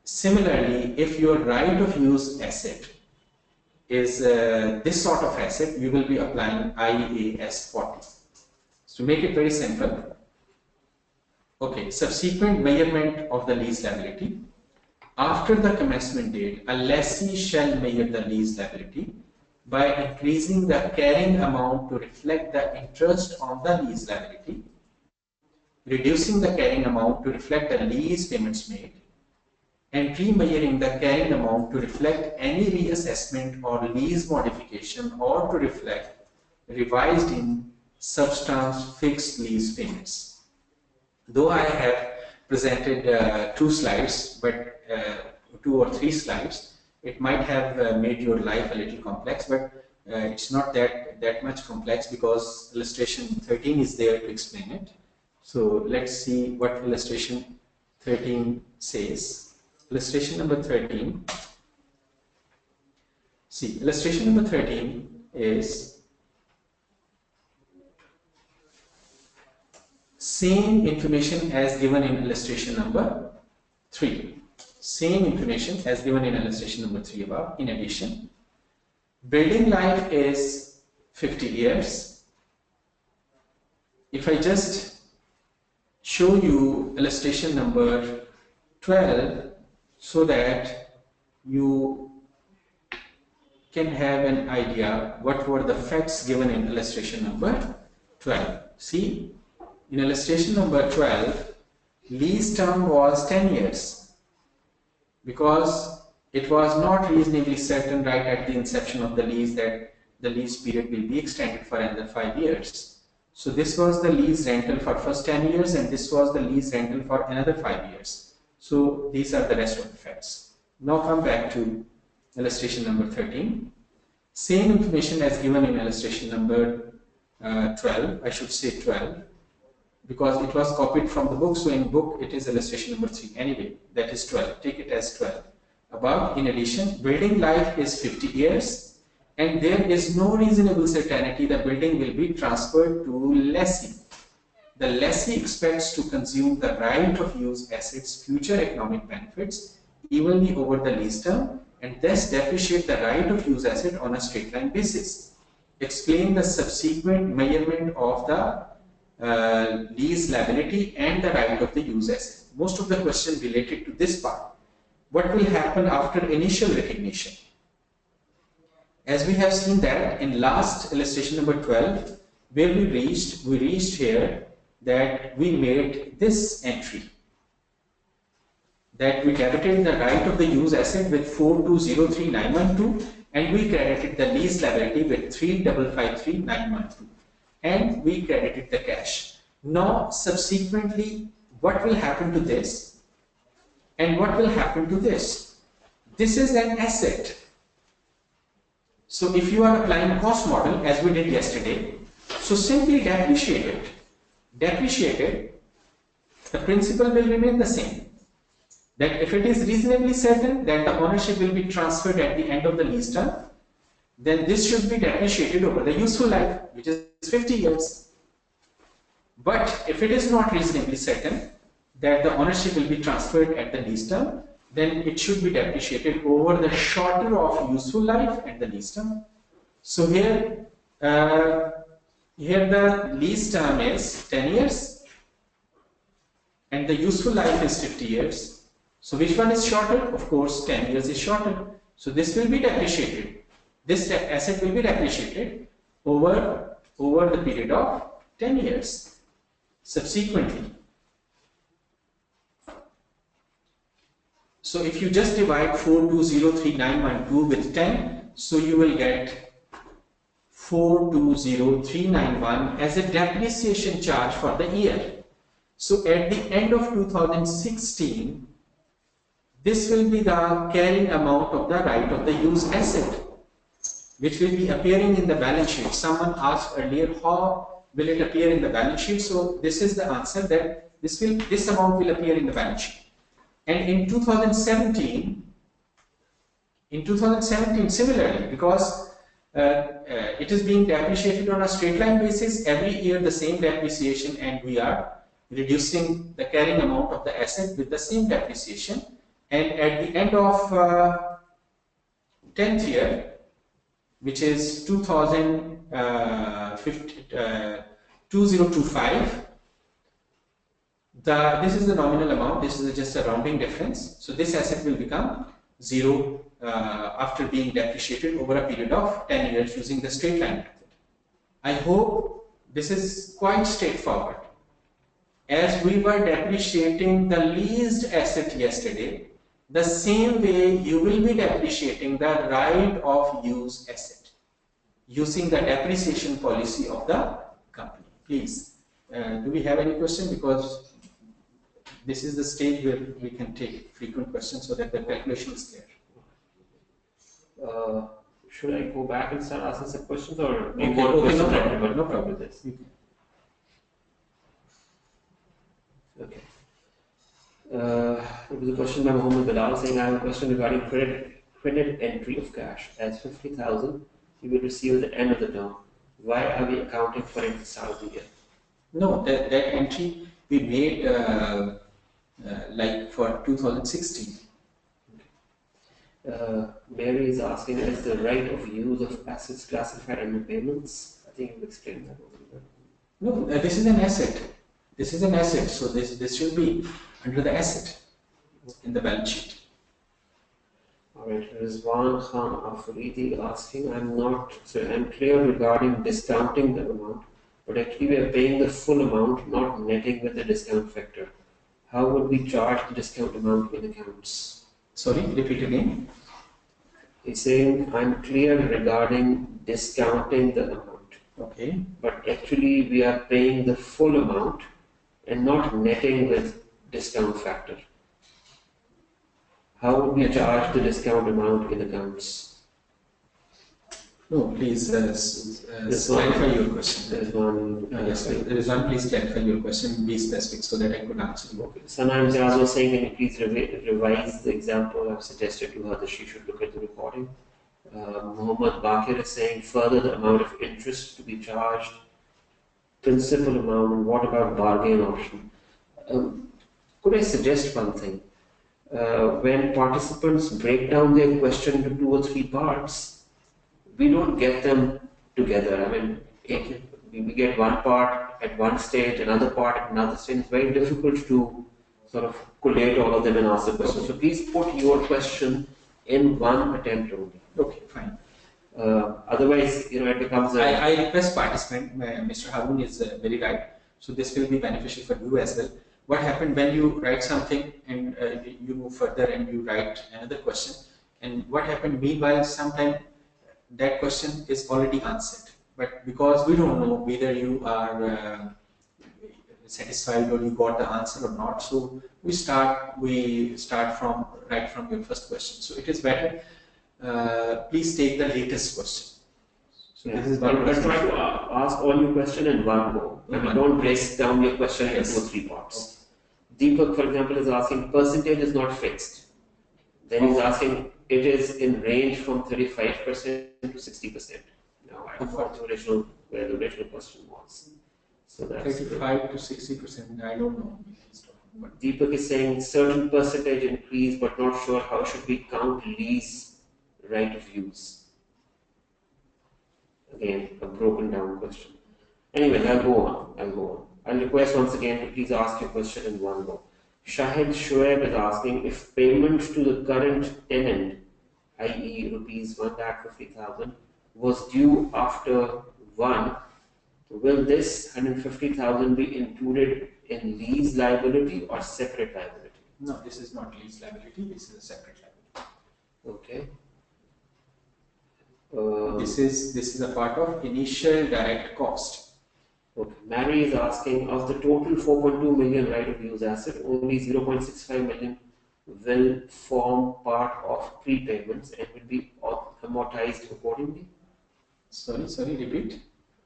Similarly, if your right of use asset is this sort of asset, you will be applying IAS 40. So to make it very simple, okay, subsequent measurement of the lease liability. After the commencement date, a lessee shall measure the lease liability by increasing the carrying amount to reflect the interest on the lease liability, reducing the carrying amount to reflect the lease payments made, and remeasuring the carrying amount to reflect any reassessment or lease modification or to reflect revised in substance fixed lease payments. Though I have presented 2 slides, but 2 or 3 slides, it might have made your life a little complex, but it's not that much complex because illustration 13 is there to explain it. So let's see what illustration 13 says. Illustration number 13. See, illustration number 13 is same information as given in illustration number 3. Same information as given in illustration number 3 above. In addition, building life is 50 years. If I just show you illustration number 12 so that you can have an idea what were the facts given in illustration number 12. See, in illustration number 12, lease term was 10 years. Because it was not reasonably certain right at the inception of the lease that the lease period will be extended for another 5 years. So this was the lease rental for first 10 years and this was the lease rental for another 5 years. So these are the rest of the facts. Now come back to illustration number 13. Same information as given in illustration number 12, I should say 12. Because it was copied from the book, so in book it is illustration number 3. Anyway, that is 12. Take it as 12. Above, in addition, building life is 50 years and there is no reasonable certainty the building will be transferred to lessee. The lessee expects to consume the right of use assets' future economic benefits evenly over the lease term and thus depreciate the right of use asset on a straight line basis. Explain the subsequent measurement of the lease liability and the right of the use asset. Most of the question related to this part. What will happen after initial recognition? As we have seen that in last illustration number 12, where we reached here that we made this entry. That we debited the right of the use asset with 4203912 and we credited the lease liability with 3553,912. And we credited the cash. Now, subsequently, what will happen to this? And what will happen to this? This is an asset. So, if you are applying cost model as we did yesterday, so simply depreciate it. Depreciate it, the principal will remain the same. That if it is reasonably certain that the ownership will be transferred at the end of the lease term, then this should be depreciated over the useful life, which is 50 years. But if it is not reasonably certain that the ownership will be transferred at the lease term, then it should be depreciated over the shorter of useful life and the lease term. So here the lease term is 10 years and the useful life is 50 years. So which one is shorter? Of course, 10 years is shorter. So this will be depreciated. This asset will be depreciated over the period of 10 years. Subsequently, so if you just divide 4203,912 with 10, so you will get 420391 as a depreciation charge for the year. So at the end of 2016, this will be the carrying amount of the right of the use asset, which will be appearing in the balance sheet. Someone asked earlier, how will it appear in the balance sheet? So this is the answer, that this amount will appear in the balance sheet. And in 2017, similarly, because it is being depreciated on a straight line basis every year, the same depreciation, and we are reducing the carrying amount of the asset with the same depreciation. And at the end of 10th year, which is 2025, this is the nominal amount. This is just a rounding difference. So this asset will become zero after being depreciated over a period of 10 years using the straight line method. I hope this is quite straightforward. As we were depreciating the leased asset yesterday, the same way you will be depreciating the right of use asset using the depreciation policy of the company. Please, do we have any question? Because this is the stage where we can take frequent questions so that the calculation is clear. Should I go back and start asking some questions, or Okay, no problem with this. Okay. There was a question by Mohammed Bilal saying, I have a question regarding credit entry of cash. As 50,000 you will receive at the end of the term. Why are we accounting for it at the start of the year? No, that entry we made like for 2016. Mary is asking, is the right of use of assets classified under payments? I think you've explained that already. No, this is an asset. This is an asset, so this should be under the asset in the balance sheet. Alright, Rizwan Khan Afridi asking, I'm clear regarding discounting the amount, but actually we are paying the full amount, not netting with the discount factor. How would we charge the discount amount in accounts? Sorry, repeat again. He's saying, I'm clear regarding discounting the amount. Okay. But actually we are paying the full amount and not netting with discount factor. How would we charge the discount amount in accounts? No, please clarify your question. There's one. Yes, there is one. Please clarify your question. Be specific so that I could answer you. Okay. Sanam Jaz was saying, can you please revise the example? I've suggested to her that she should look at the recording. Muhammad Bakir is saying, further the amount of interest to be charged, principal amount, and what about bargain option? Could I suggest one thing? When participants break down their question into 2 or 3 parts, we don't get them together. I mean, we get one part at one stage, another part at another stage. It's very difficult to sort of collate all of them and ask the question. So please put your question in one attempt only. Okay, fine. Otherwise, it becomes a... I request participant, Mr. Harun is very right. So this will be beneficial for you as well. What happened when you write something and you move further and you write another question, and what happened meanwhile, sometimes that question is already answered, but because we don't know whether you are satisfied or you got the answer or not, so we start from right from your first question. So it is better, please take the latest question. So Yeah. this is one I'll try to ask all your question in one go. Don't break down your question into 2 or 3 parts. Deepak, for example, is asking, percentage is not fixed. Then he's asking, it is in range from 35% to 60%. Now, I forgot where the original question was. So that's 35 to 60%. I don't know. Deepak is saying certain percentage increase, but not sure how should we count lease right of use. Again, a broken down question. Anyway, I'll go on. I'll request once again to please ask your question in one go. Shahid Shoaib is asking, if payment to the current tenant i.e. rupees 1,50,000 was due after 1, will this 150,000 be included in lease liability or separate liability? No, this is not lease liability, this is a separate liability. Okay. This is a part of initial direct cost. Okay. Mary is asking, of the total 4.2 million right of use asset, only 0.65 million will form part of prepayments and will be amortized accordingly. Sorry, repeat.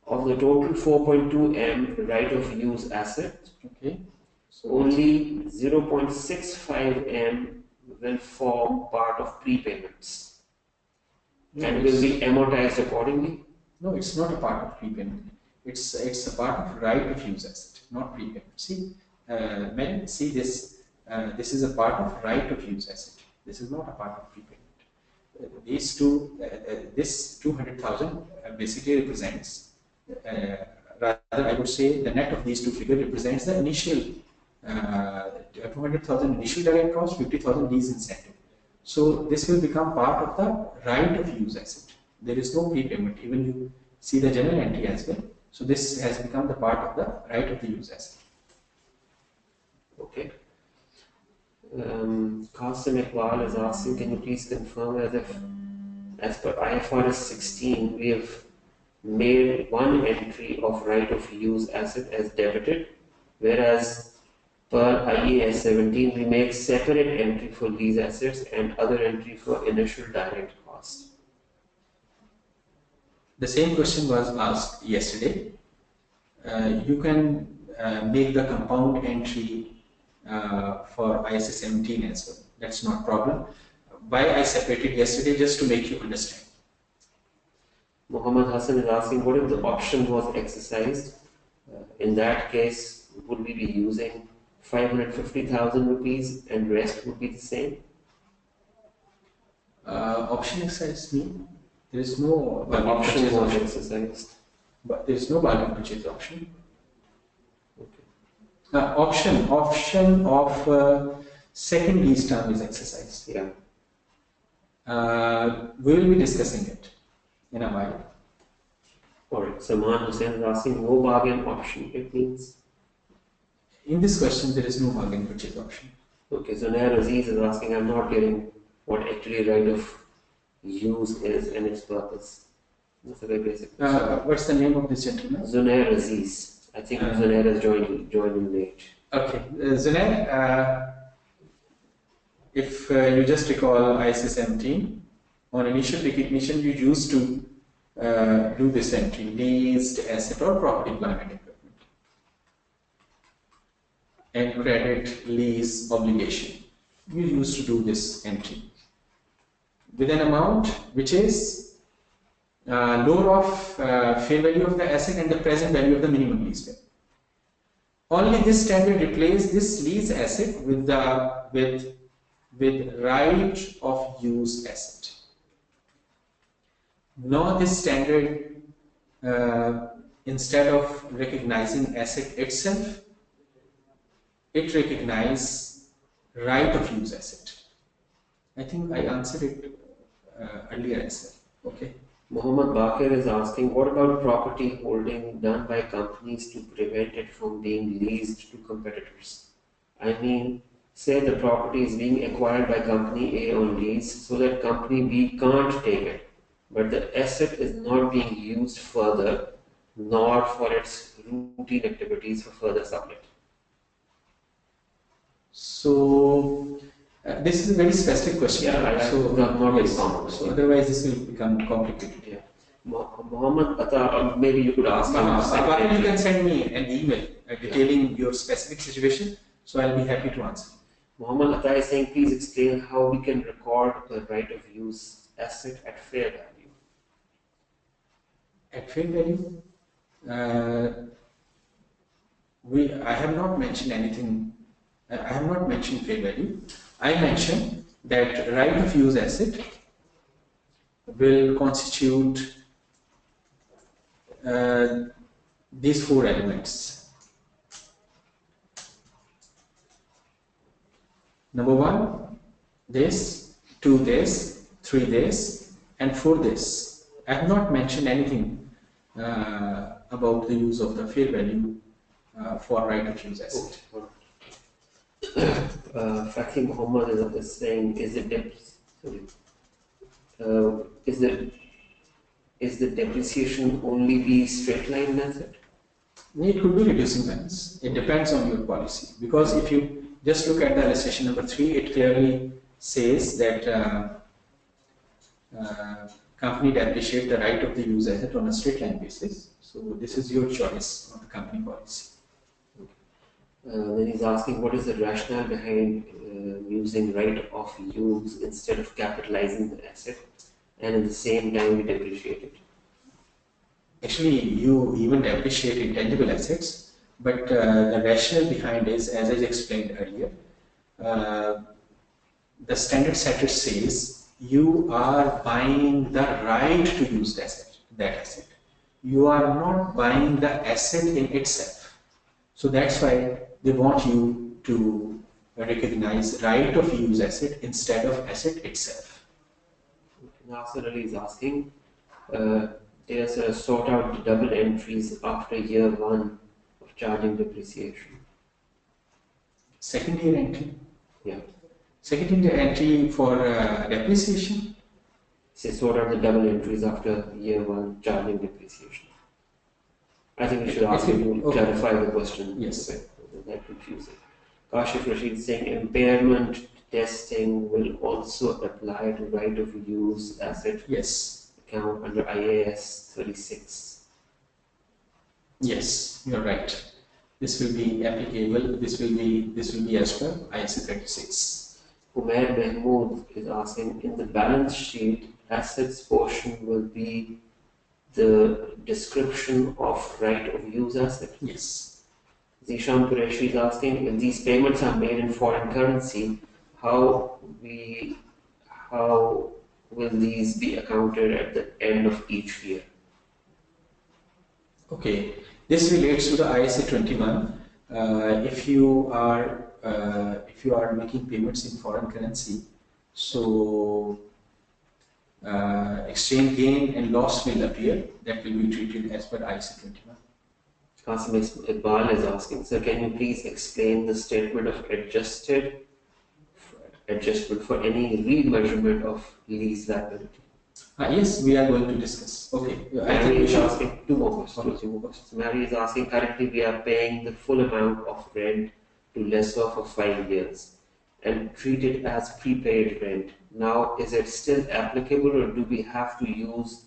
Of the total 4.2 M right of use asset, Okay. So only 0.65 M will form part of prepayments and will be amortized accordingly. No, it's not a part of prepayment. It's a part of right of use asset, not prepayment. See, see this. This is a part of right of use asset. This is not a part of prepayment. These two, this 200,000 basically represents, rather I would say, the net of these two figures represents the initial 200,000 initial direct cost, 50,000 lease incentive. So this will become part of the right of use asset. There is no prepayment. Even you see the general entry as well. So this has become the part of the right of the use asset. Okay. Qasim Iqbal is asking, can you please confirm as per IFRS 16, we have made one entry of right of use asset as debited, whereas per IAS 17, we make separate entry for lease assets and other entry for initial direct cost. The same question was asked yesterday. You can make the compound entry for ISA 17 as well. That's not a problem. Why I separated yesterday, just to make you understand. Muhammad Hassan is asking, what if the option was exercised? In that case, would we be using 550,000 rupees and rest would be the same? Option exercise mean there is no option was option. exercised. But there is no bargain purchase option. Okay. Option of second lease term is exercised. Yeah. We will be discussing it in a while. Alright, Saman Hussain is asking, no bargain option, it means? In this question, there is no bargain purchase option. Okay, Zunair Aziz is asking, I'm not getting what actually right of use is and its purpose. That's a very basic question. What's the name of this gentleman? Zunair Aziz. I think Zunair has joined in late. Okay, Zunair, if you just recall ISA 17, on initial recognition, you used to do this entry, leased asset or property, plant and equipment, and credit lease obligation. You used to do this entry with an amount which is lower of fair value of the asset and the present value of the minimum lease value. Only this standard replaced this lease asset with right of use asset. Now this standard, instead of recognizing asset itself, it recognizes right of use asset. I think I answered it earlier as well. Okay. Muhammad Bakir is asking, what about property holding done by companies to prevent it from being leased to competitors? I mean, say the property is being acquired by company A on lease, so that company B can't take it, but the asset is not being used further, nor for its routine activities for further sublet. So this is a very specific question. Yeah, so not very common. So otherwise, this will become complicated. Yeah. Muhammad Atta, maybe you could ask him. You can send me an email detailing your specific situation, so I'll be happy to answer. Muhammad Atta is saying, please explain how we can record the right of use asset at fair value. At fair value, I have not mentioned anything. I have not mentioned fair value. I mentioned that right of use asset will constitute these four elements. Number one, this, two, this, 3 days, and for this, I have not mentioned anything about the use of the fair value for right of use asset. Fakhi Muhammad is saying, is the depreciation only the straight line method? It could be reducing balance. It depends on your policy. Because if you just look at the illustration number 3, it clearly says that company depreciate the right of the use asset on a straight line basis. So this is your choice of the company policy. Then he's asking, what is the rationale behind using right of use instead of capitalizing the asset, and at the same time we depreciate it? Actually, you even depreciate intangible assets, but the rationale behind is, as I explained earlier, the standard setter says you are buying the right to use that asset. You are not buying the asset in itself. So that's why they want you to recognize right of use asset instead of asset itself. Nasser Ali is asking, there's a sort out the double entries after year 1 of charging depreciation. Second year entry? Yeah. Second year entry for depreciation? Say sort out the double entries after year 1 charging depreciation. I think we should ask you to clarify the question. Yes. That confusing. Kashif Rashid is saying impairment testing will also apply to right of use asset account under IAS 36. Yes, you're right. This will be applicable. This will be as per IAS 36. Umair Mahmood is asking, in the balance sheet, assets portion will be the description of right of use asset. Yes. Zishan Qureshi is asking, if these payments are made in foreign currency, how will these be accounted at the end of each year? Okay, this relates to the ISA 21. If you are making payments in foreign currency, so exchange gain and loss will appear. That will be treated as per ISA 21. Qasim Iqbal is asking, sir, can you please explain the statement of adjustment for any remeasurement of lease liability? Yes, we are going to discuss. Okay. Mary is asking two more questions. Mary is asking, currently we are paying the full amount of rent to lessor for 5 years and treat it as prepaid rent. Now, is it still applicable, or do we have to use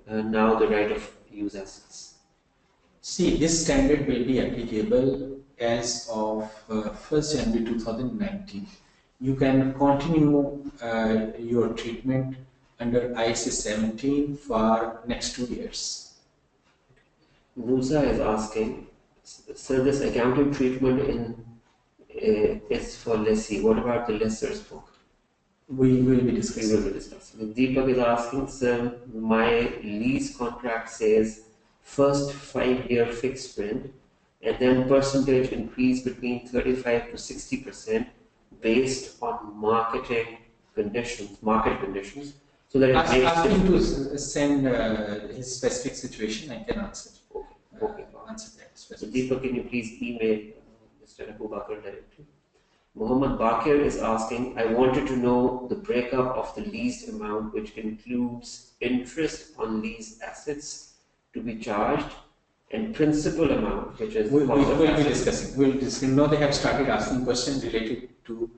now the right of use assets? See, this standard will be applicable as of 1st January 2019. You can continue your treatment under ISA 17 for next 2 years. Musa is asking, so this accounting treatment is for lessee. What about the lessor's book? We will be discussing. Deepak is asking, sir, my lease contract says first 5-year fixed rent and then percentage increase between 35 to 60% based on market conditions. So that ask him to send his specific situation. I can answer. Okay. Answer that. So Deepak, can you please email Mr. Abu Bakr directly? Muhammad Bakir is asking, I wanted to know the breakup of the leased amount, which includes interest on leased assets to be charged and principal amount, which is we'll be discussing. We'll discuss. Now they have started asking questions related to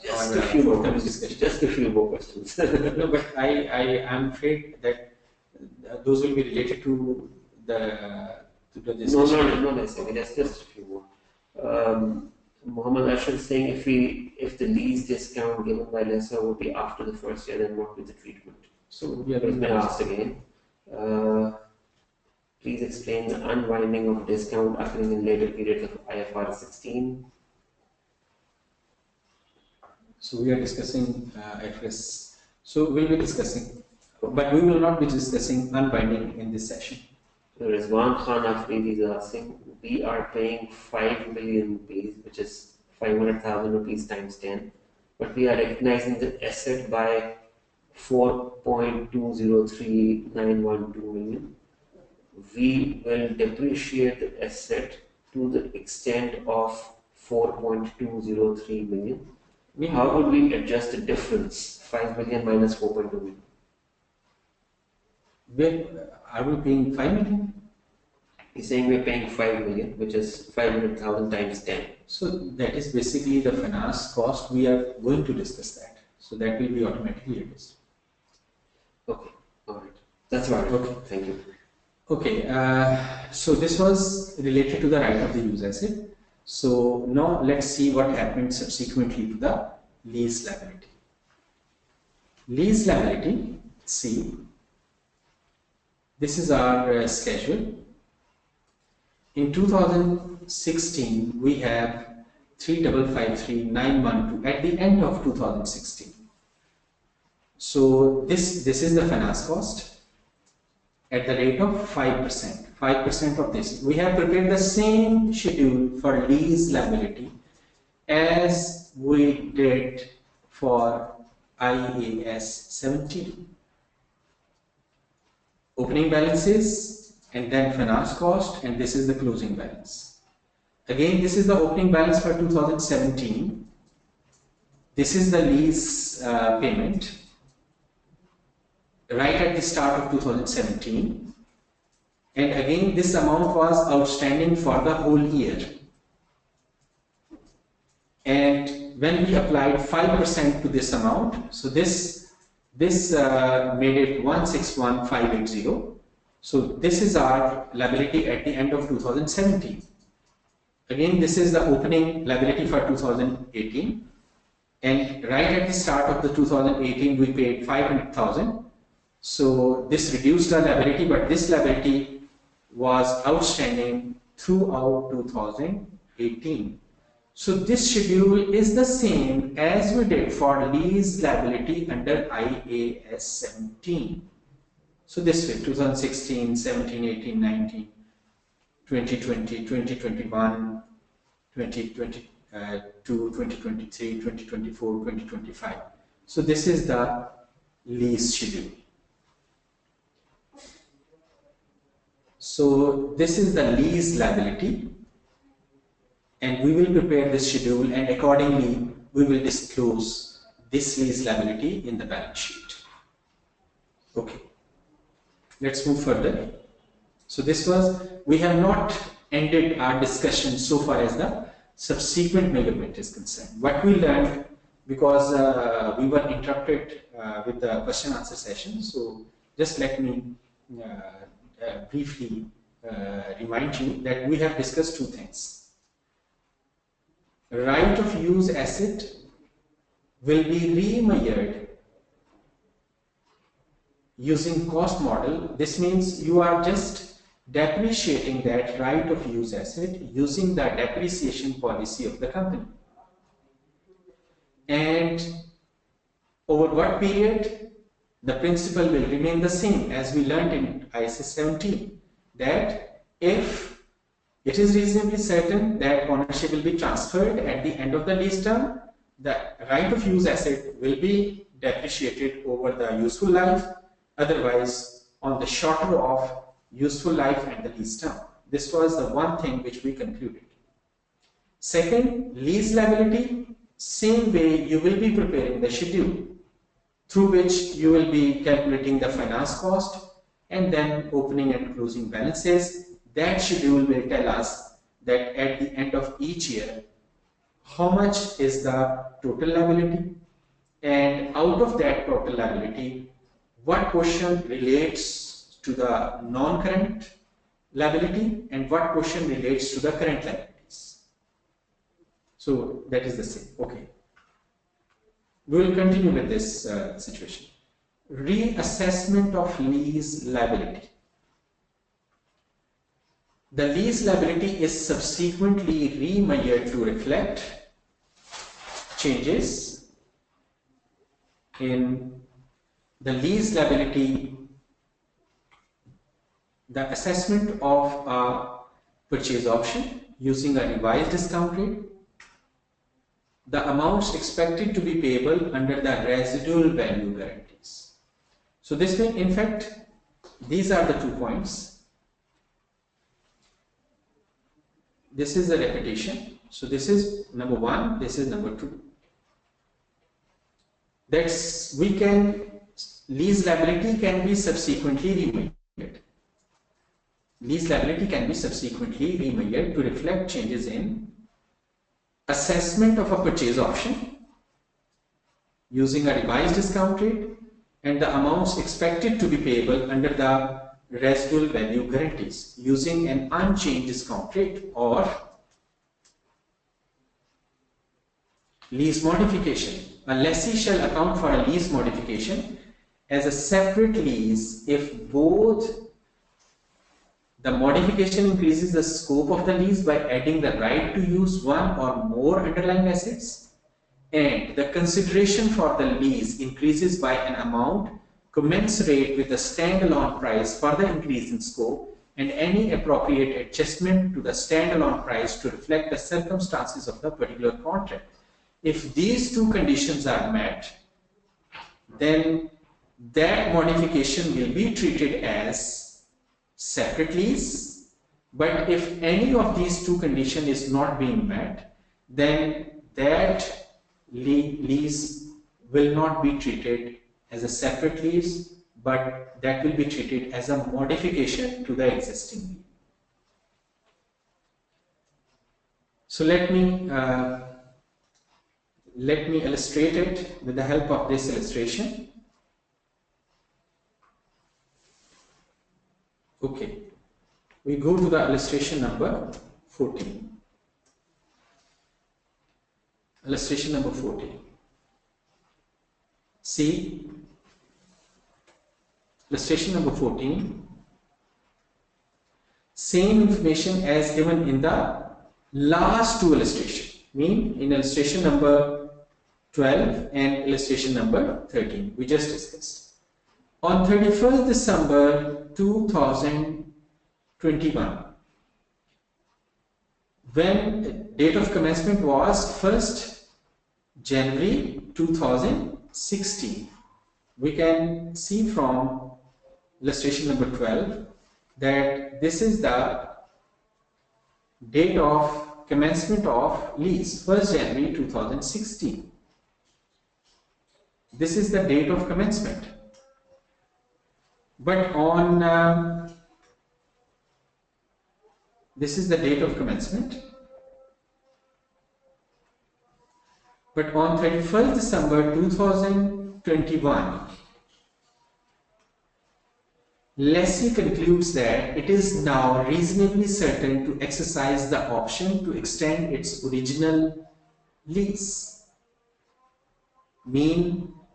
just a few more questions. No, but I am afraid that those will be related to the discussion. No, necessarily. That's just a few more. Muhammad Ashar is saying, if the lease discount given by lessor would be after the first year, then what will the treatment? So we are going to ask again. Please explain the unwinding of discount occurring in later periods of IFRS 16. So we are discussing IFRS. So we'll be discussing, but we will not be discussing unwinding in this session. So Rizwan Khan Afridi is asking, we are paying 5 million rupees, which is 500,000 rupees times 10, but we are recognizing the asset by 4.203912 million. We will depreciate the asset to the extent of 4.203 million. How would we adjust the difference? 5 million minus 4.2 million. Are we paying 5 million? He's saying we're paying 5 million, which is 500,000 times 10. So that is basically the finance cost. We are going to discuss that. So that will be automatically reduced. Okay, alright. That's all right. Okay, thank you. Okay, so this was related to the right of the use asset. So now let's see what happened subsequently to the lease liability. Lease liability, see, this is our schedule. In 2016, we have 3,553,912 at the end of 2016. So this is the finance cost at the rate of 5%. 5% of this. We have prepared the same schedule for lease liability as we did for IAS 17. Opening balances and then finance cost, and this is the closing balance. Again, this is the opening balance for 2017. This is the lease payment right at the start of 2017, and again this amount was outstanding for the whole year, and when we applied 5% to this amount, so this made it 161,580. So this is our liability at the end of 2017. Again, this is the opening liability for 2018, and right at the start of the 2018 we paid 500,000. So this reduced our liability, but this liability was outstanding throughout 2018. So this schedule is the same as we did for lease liability under IAS 17. So this way, 2016, 17, 18, 19, 2020, 2021, 2022, 2023, 2024, 2025. So this is the lease schedule. So this is the lease liability, and we will prepare this schedule, and accordingly we will disclose this lease liability in the balance sheet. Okay, let's move further. So this was, we have not ended our discussion so far as the subsequent measurement is concerned. What we learned, because we were interrupted with the question answer session, so just let me briefly remind you that we have discussed two things. Right of use asset will be remeasured using cost model. This means you are just depreciating that right of use asset using the depreciation policy of the company. And over what period? The principle will remain the same as we learned in IAS 17, that if it is reasonably certain that ownership will be transferred at the end of the lease term, the right of use asset will be depreciated over the useful life, otherwise on the shorter of useful life and the lease term. This was the one thing which we concluded. Second, lease liability, same way you will be preparing the schedule through which you will be calculating the finance cost and then opening and closing balances. That schedule will tell us that at the end of each year, how much is the total liability, and out of that total liability, what portion relates to the non-current liability and what portion relates to the current liabilities. So that is the same. Okay. We will continue with this situation. Reassessment of lease liability. The lease liability is subsequently remeasured to reflect changes in the lease liability, the assessment of a purchase option using a revised discount rate, the amounts expected to be payable under the residual value guarantees. So this way, in fact, these are the 2 points. This is the repetition. So this is number 1, this is number 2. That's lease liability can be subsequently remeasured. Lease liability can be subsequently remeasured to reflect changes in assessment of a purchase option using a revised discount rate and the amounts expected to be payable under the residual value guarantees using an unchanged discount rate, or lease modification. A lessee shall account for a lease modification as a separate lease if both the modification increases the scope of the lease by adding the right to use one or more underlying assets, and the consideration for the lease increases by an amount commensurate with the standalone price for the increase in scope, and any appropriate adjustment to the standalone price to reflect the circumstances of the particular contract. If these 2 conditions are met, then that modification will be treated as separate lease. But if any of these 2 conditions is not being met, then that lease will not be treated as a separate lease, but that will be treated as a modification to the existing lease. So let me illustrate it with the help of this illustration. Okay, we go to the illustration number 14. Illustration number 14. See, illustration number 14, same information as given in the last 2 illustrations, in illustration number 12 and illustration number 13 we just discussed. On 31st December 2021, when date of commencement was 1st January 2016, we can see from illustration number 12 that this is the date of commencement of lease, 1st January 2016. This is the date of commencement. But on this is the date of commencement. But on 31st December 2021, lessee concludes that it is now reasonably certain to exercise the option to extend its original lease.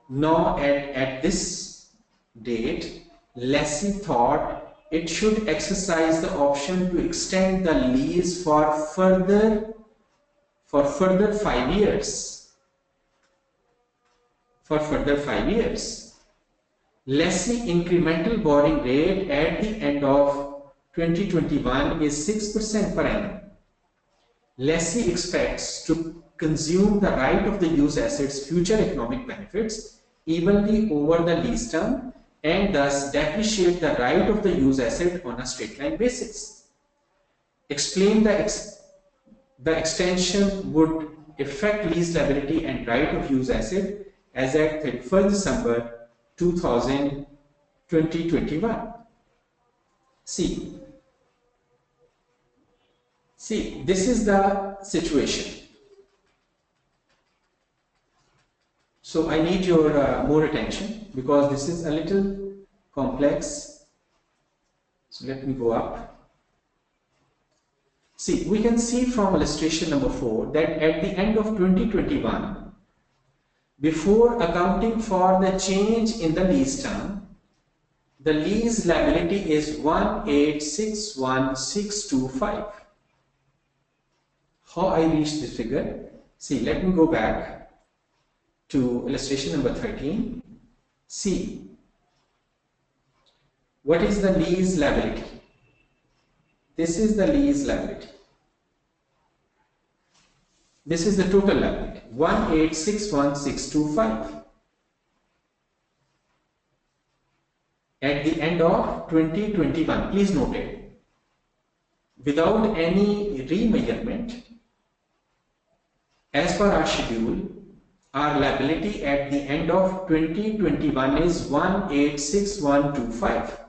Now at this date, lessee thought it should exercise the option to extend the lease for further 5 years. For further 5 years. Lessee incremental borrowing rate at the end of 2021 is 6% per annum. Lessee expects to consume the right of the use asset's future economic benefits evenly over the lease term and thus depreciate the right of the use asset on a straight line basis. Explain the extension would affect lease liability and right of use asset as at 31st December 2021. See, this is the situation. So I need your more attention because this is a little complex. So let me go up. See, we can see from illustration number 4 that at the end of 2021, before accounting for the change in the lease term, the lease liability is 1861625. How I reached this figure? See, let me go back to illustration number 13. See, what is the lease liability? This is the lease liability. This is the total liability, 1861625. at the end of 2021. Please note it. Without any remeasurement, as per our schedule, our liability at the end of 2021 is 186125.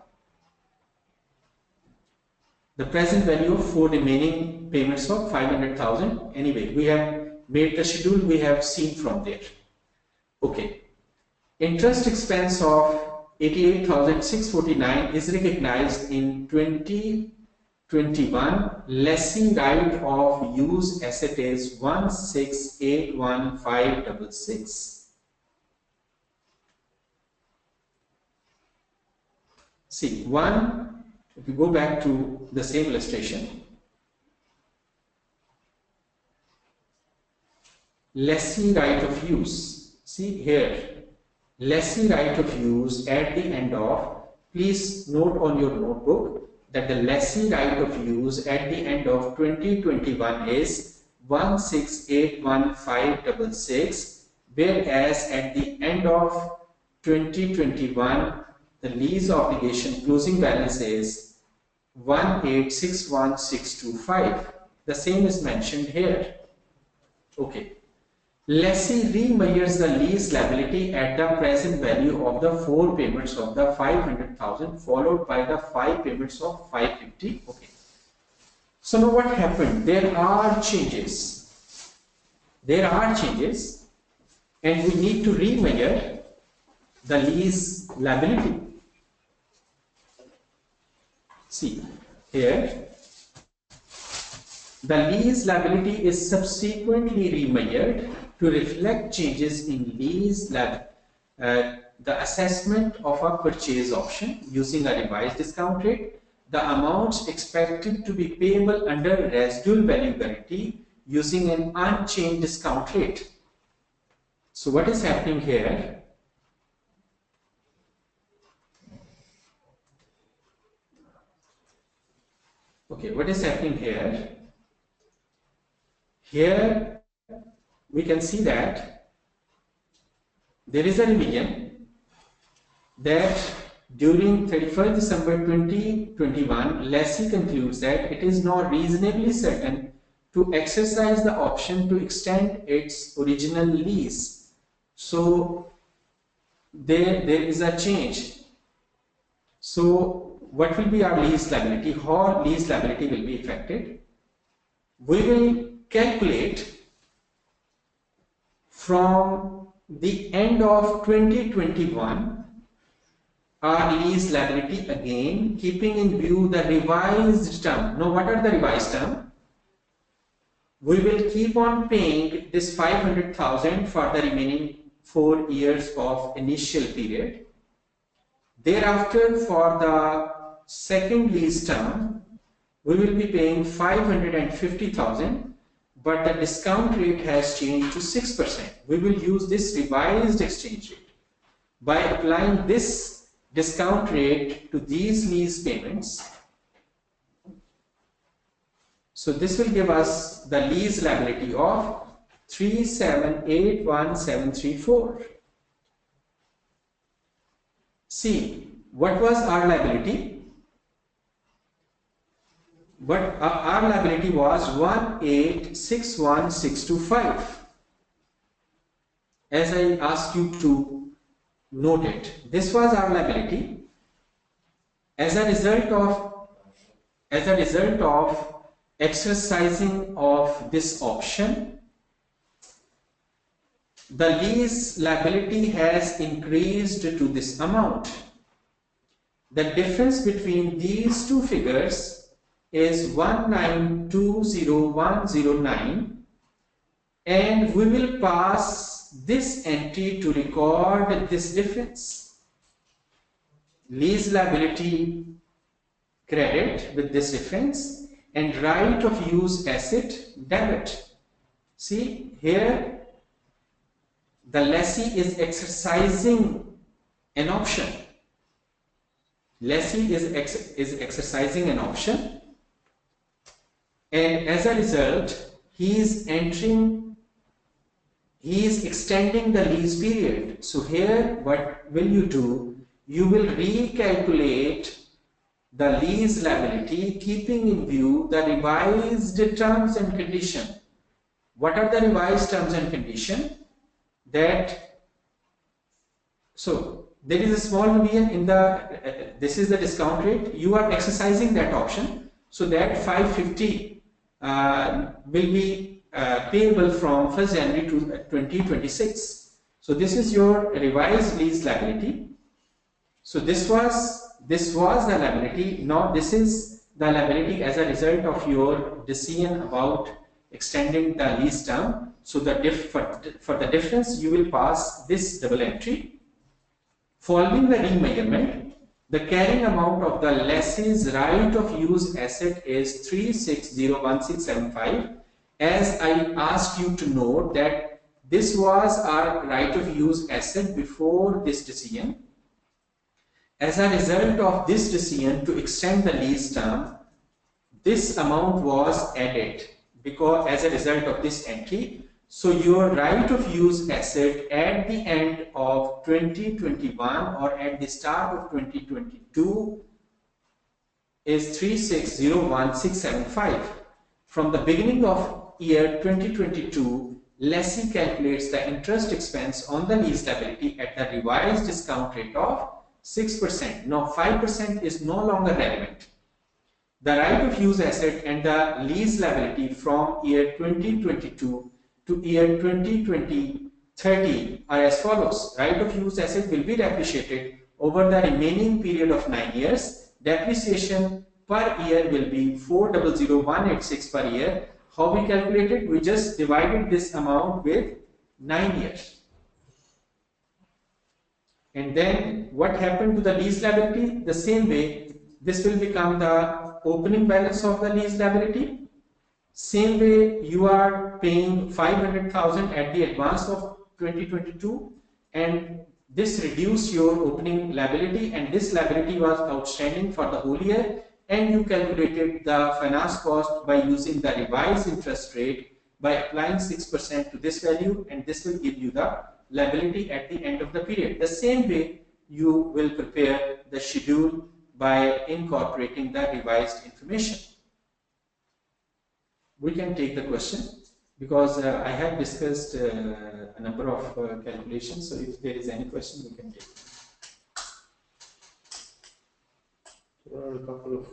The present value of 4 remaining payments of 500,000. Anyway, we have made the schedule, we have seen from there. Okay. Interest expense of 88,649 is recognized in 2021. Lessee right of use asset is 1681566. See, if you go back to the same illustration, lessee right of use. See here, lessee right of use at the end of, please note on your notebook that the lessee right of use at the end of 2021 is 1681566, whereas at the end of 2021 the lease obligation closing balance is 1861625. The same is mentioned here. Okay. Lessee remeasures the lease liability at the present value of the 4 payments of the 500,000 followed by the 5 payments of 550. Okay. So now what happened? There are changes. And we need to remeasure the lease liability. See here, the lease liability is subsequently remeasured to reflect changes in lease the assessment of a purchase option using a revised discount rate, the amounts expected to be payable under residual value guarantee using an unchanged discount rate. So what is happening here? Okay, what is happening here? Here we can see that there is a revision that during 31st December 2021, lessee concludes that it is now reasonably certain to exercise the option to extend its original lease. So there is a change. So what will be our lease liability? How lease liability will be affected? We will calculate from the end of 2021 our lease liability again, keeping in view the revised term. Now what are the revised term? We will keep on paying this 500,000 for the remaining 4 years of initial period. Thereafter, for the second lease term, we will be paying 550,000, but the discount rate has changed to 6%. We will use this revised exchange rate. By applying this discount rate to these lease payments, so this will give us the lease liability of 3781734. See, what was our liability? Our liability was 1861625. As I asked you to note it, this was our liability. As a result of exercising of this option, the lease liability has increased to this amount. The difference between these two figures is 1920109, and we will pass this entry to record this difference. Lease liability credit with this difference and right of use asset debit. See here, the lessee is exercising an option. Lessee is exercising an option, and as a result, he is extending the lease period. So here, what will you do? you will recalculate the lease liability keeping in view the revised terms and condition. What are the revised terms and condition? That, so there is a small revision in the, this is the discount rate, you are exercising that option, so that 550 will be payable from 1st January to 2026. So this is your revised lease liability. So this was the liability. Now this is the liability as a result of your decision about extending the lease term. So the for the difference you will pass this double entry. Following the remeasurement, the carrying amount of the lessee's right of use asset is 3601675. As I asked you to note that this was our right of use asset before this decision. As a result of this decision to extend the lease term, this amount was added because as a result of this entry. So your right of use asset at the end of 2021 or at the start of 2022 is 3601675. From the beginning of year 2022, lessee calculates the interest expense on the lease liability at the revised discount rate of 6%. Now 5% is no longer relevant. The right of use asset and the lease liability from year 2022 to year 2030 are as follows. Right of use asset will be depreciated over the remaining period of 9 years. Depreciation per year will be 400,186 per year. How we calculated? We just divided this amount with 9 years. And then what happened to the lease liability? The same way, this will become the opening balance of the lease liability. Same way, you are paying 500,000 at the advance of 2022, and this reduced your opening liability, and this liability was outstanding for the whole year, and you calculated the finance cost by using the revised interest rate by applying 6% to this value, and this will give you the liability at the end of the period. The same way you will prepare the schedule by incorporating the revised information. We can take the question because I have discussed a number of calculations, so if there is any question we can take. There are a couple of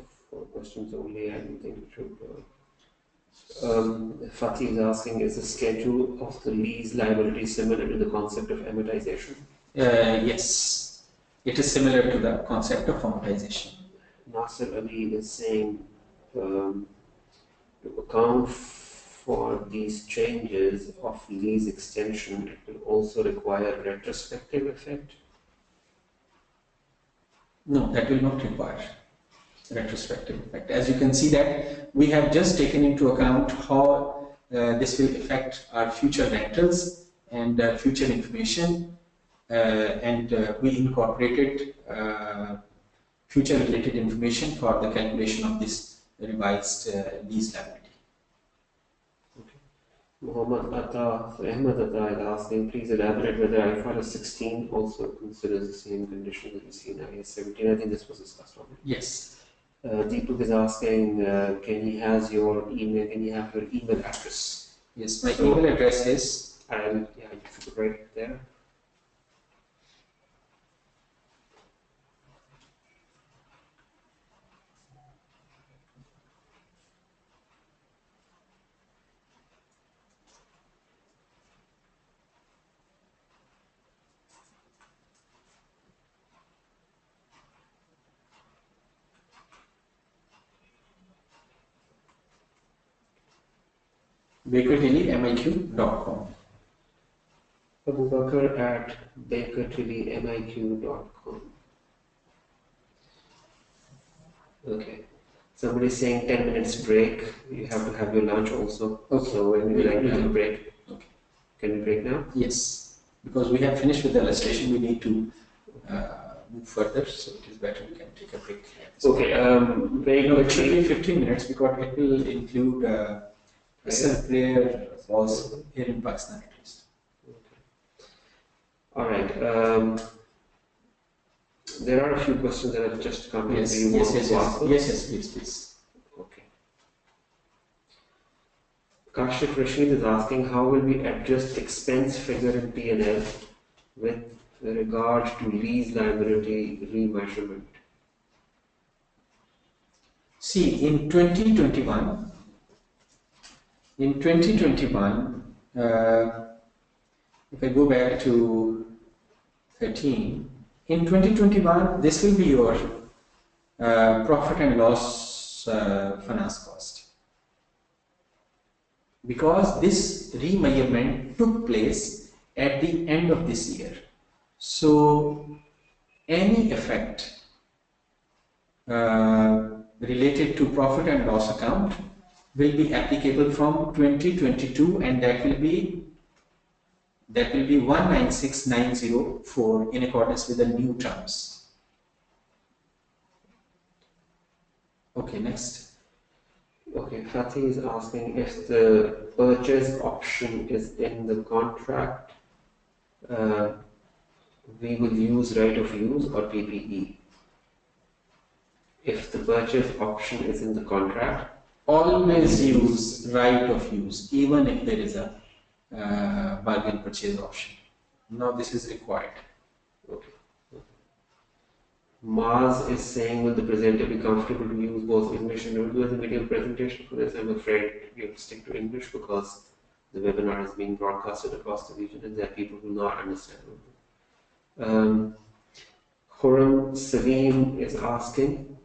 questions only. I don't think we should. Fatih is asking, is the schedule of the lease liability similar to the concept of amortization? Yes, it is similar to the concept of amortization. Nasser Ali is saying to account for these changes of lease extension, it will also require retrospective effect? No, that will not require retrospective effect. As you can see that we have just taken into account how this will affect our future rentals and future information, and we incorporated future related information for the calculation of this revised lease liability. Okay. Muhammad Atta, so Ahmed Atta is asking, please elaborate whether IFRS 16 also considers the same condition that we see in IAS 17. I think this was discussed already. Yes. Deepak is asking, can you have your email address? Yes, my email address is, and yeah, you should write it there. bakertillymiq.com. Abubakar at bakertillymiq.com. Okay. Somebody's saying 10 minutes break. You have to have your lunch also. Okay. So when would you like to have a break? Okay. Can we break now? Yes. Because we have finished with the illustration, we need to move further. So it is better we can take a break. Okay. Very No, it should quickly. be 15 minutes because it will include prayer was here in Pakistan at least. All right. There are a few questions that have just come in. Yes, Do you yes, want yes, to yes, ask those? yes, yes, please, please. Okay. Kashif Rashid is asking, how will we adjust expense figure in P&L with regard to lease liability remeasurement? See, in 2021, if I go back to 13, in 2021, this will be your profit and loss finance cost. Because this remeasurement took place at the end of this year. So, any effect related to profit and loss account will be applicable from 2022, and that will be 196904 in accordance with the new terms. Okay, next. Okay, Fatih is asking if the purchase option is in the contract, we will use right of use or PPE. If the purchase option is in the contract, Always use right of use, even if there is a bargain purchase option. Now this is required. okay. Maz is saying, will the presenter be comfortable to use both English and Urdu as a video presentation for this? I'm afraid we have to stick to English because the webinar is being broadcasted across the region and there are people who do not understand Urdu. Khurram Salim is asking,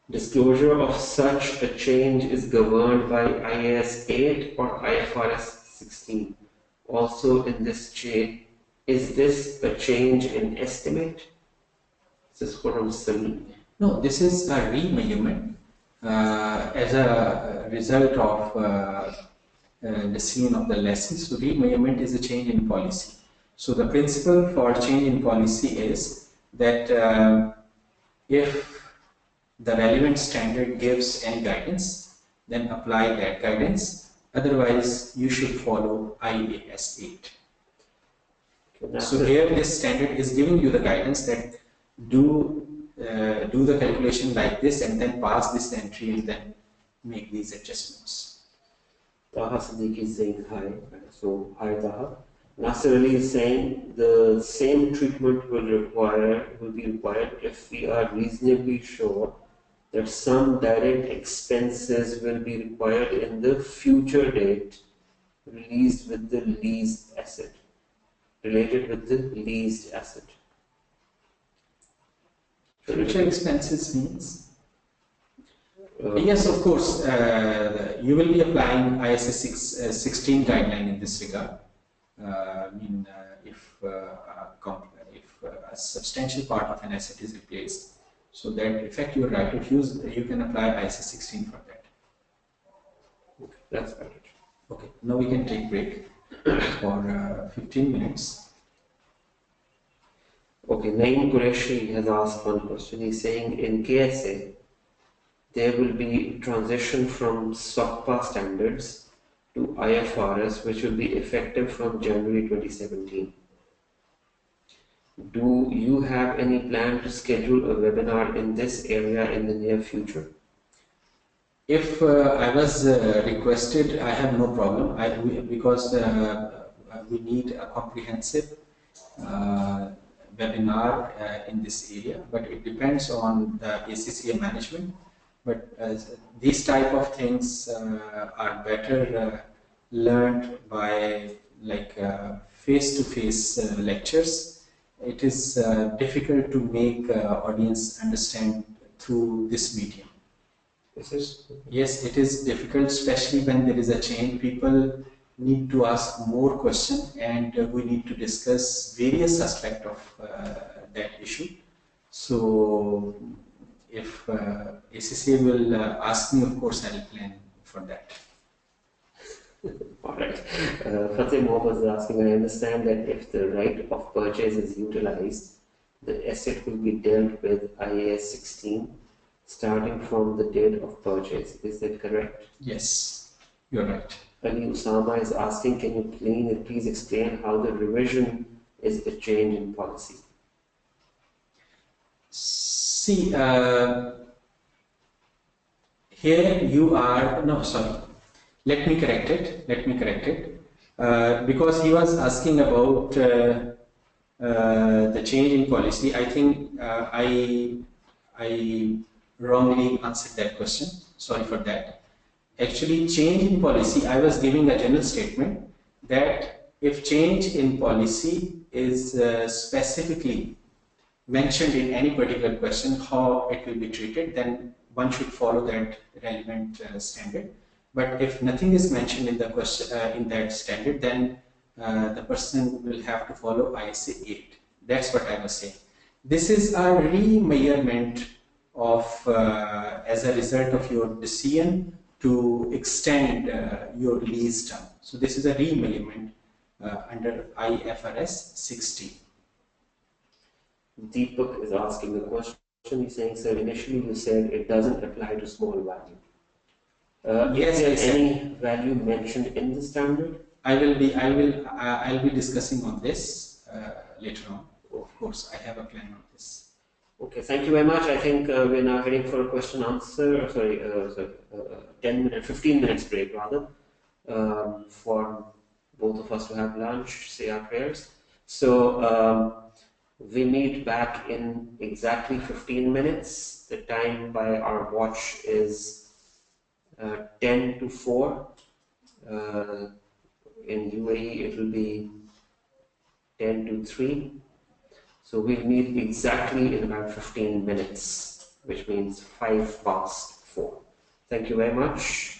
disclosure of such a change is governed by IAS 8 or IFRS 16. Also in this chain, is this a change in estimate? This is Khurram Salim. No, this is a remeasurement as a result of the scene of the lessons. So remeasurement is a change in policy. So the principle for change in policy is that if the relevant standard gives any guidance, then apply that guidance. Otherwise, you should follow IAS 8. So here, this standard is giving you the guidance that do the calculation like this and then pass this entry and then make these adjustments. Taha Siddiqui is saying hi. So hi Taha. Nasser Ali is saying the same treatment will be required if we are reasonably sure that some direct expenses will be required in the future date released with the leased asset, related with the leased asset. Future expenses means? Yes, of course, you will be applying ISS 16 guideline in this regard. If a substantial part of an asset is replaced, so that affect your right of use, you can apply ISS 16 for that. Okay, that's better. Okay, now we can take break for 15 minutes. Okay, Naeem Qureshi has asked one question. He's saying in KSA, there will be transition from SOCPA standards to IFRS, which will be effective from January 2017. Do you have any plan to schedule a webinar in this area in the near future? If I was requested, I have no problem. Because we need a comprehensive webinar in this area, but it depends on the ACCA management. But these type of things are better learned by face-to-face lectures. It is difficult to make audience understand through this medium. Yes, it is difficult, especially when there is a change. People need to ask more questions, and we need to discuss various aspects of that issue. So, if ACCA will ask me, of course, I will plan for that. Alright. Fateh Mohammed is asking, I understand that if the right of purchase is utilized, the asset will be dealt with IAS 16 starting from the date of purchase. Is that correct? Yes, you're right. Ali Usama is asking, can you please explain how the revision is a change in policy? See, here you are, no, sorry. Let me correct it. Because he was asking about the change in policy. I think I wrongly answered that question. Sorry for that. Actually, change in policy, I was giving a general statement that if change in policy is specifically mentioned in any particular question how it will be treated, then one should follow that relevant standard. But if nothing is mentioned in the question in that standard, then the person will have to follow ISA 8. That's what I was saying. This is a remeasurement of as a result of your decision to extend your lease term. So this is a remeasurement under IFRS 16. Deepak is asking the question. He's saying, sir, initially you said it doesn't apply to small value. Yes, is there any value mentioned in the standard? I'll be discussing on this later on. Of course, I have a plan on this. Okay, thank you very much. I think we're now heading for a question answer. 15 minutes break rather, for both of us to have lunch, say our prayers. So we meet back in exactly 15 minutes. The time by our watch is 10 to 4. In UAE it will be 10 to 3. So we'll meet exactly in about 15 minutes, which means 5 past 4. Thank you very much.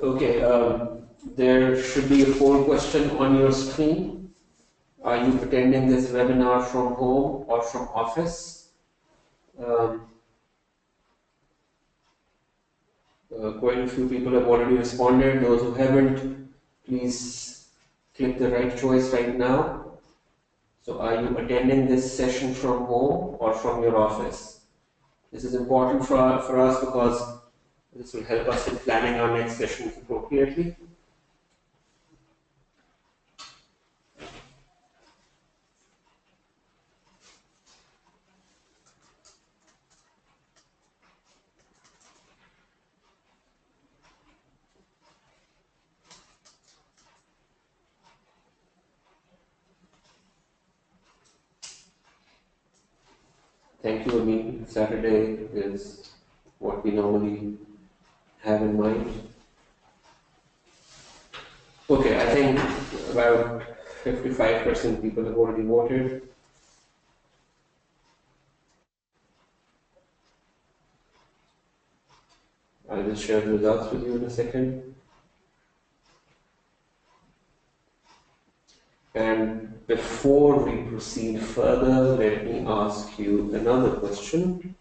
Okay, there should be a poll question on your screen. Are you attending this webinar from home or from office? Um, Quite a few people have already responded. Those who haven't, please click the right choice right now. So are you attending this session from home or from your office? This is important for us because this will help us in planning our next sessions appropriately. Thank you, Amin. Saturday is what we normally have in mind. Okay, I think about 55% people have already voted. I'll just share the results with you in a second. And before we proceed further, let me ask you another question.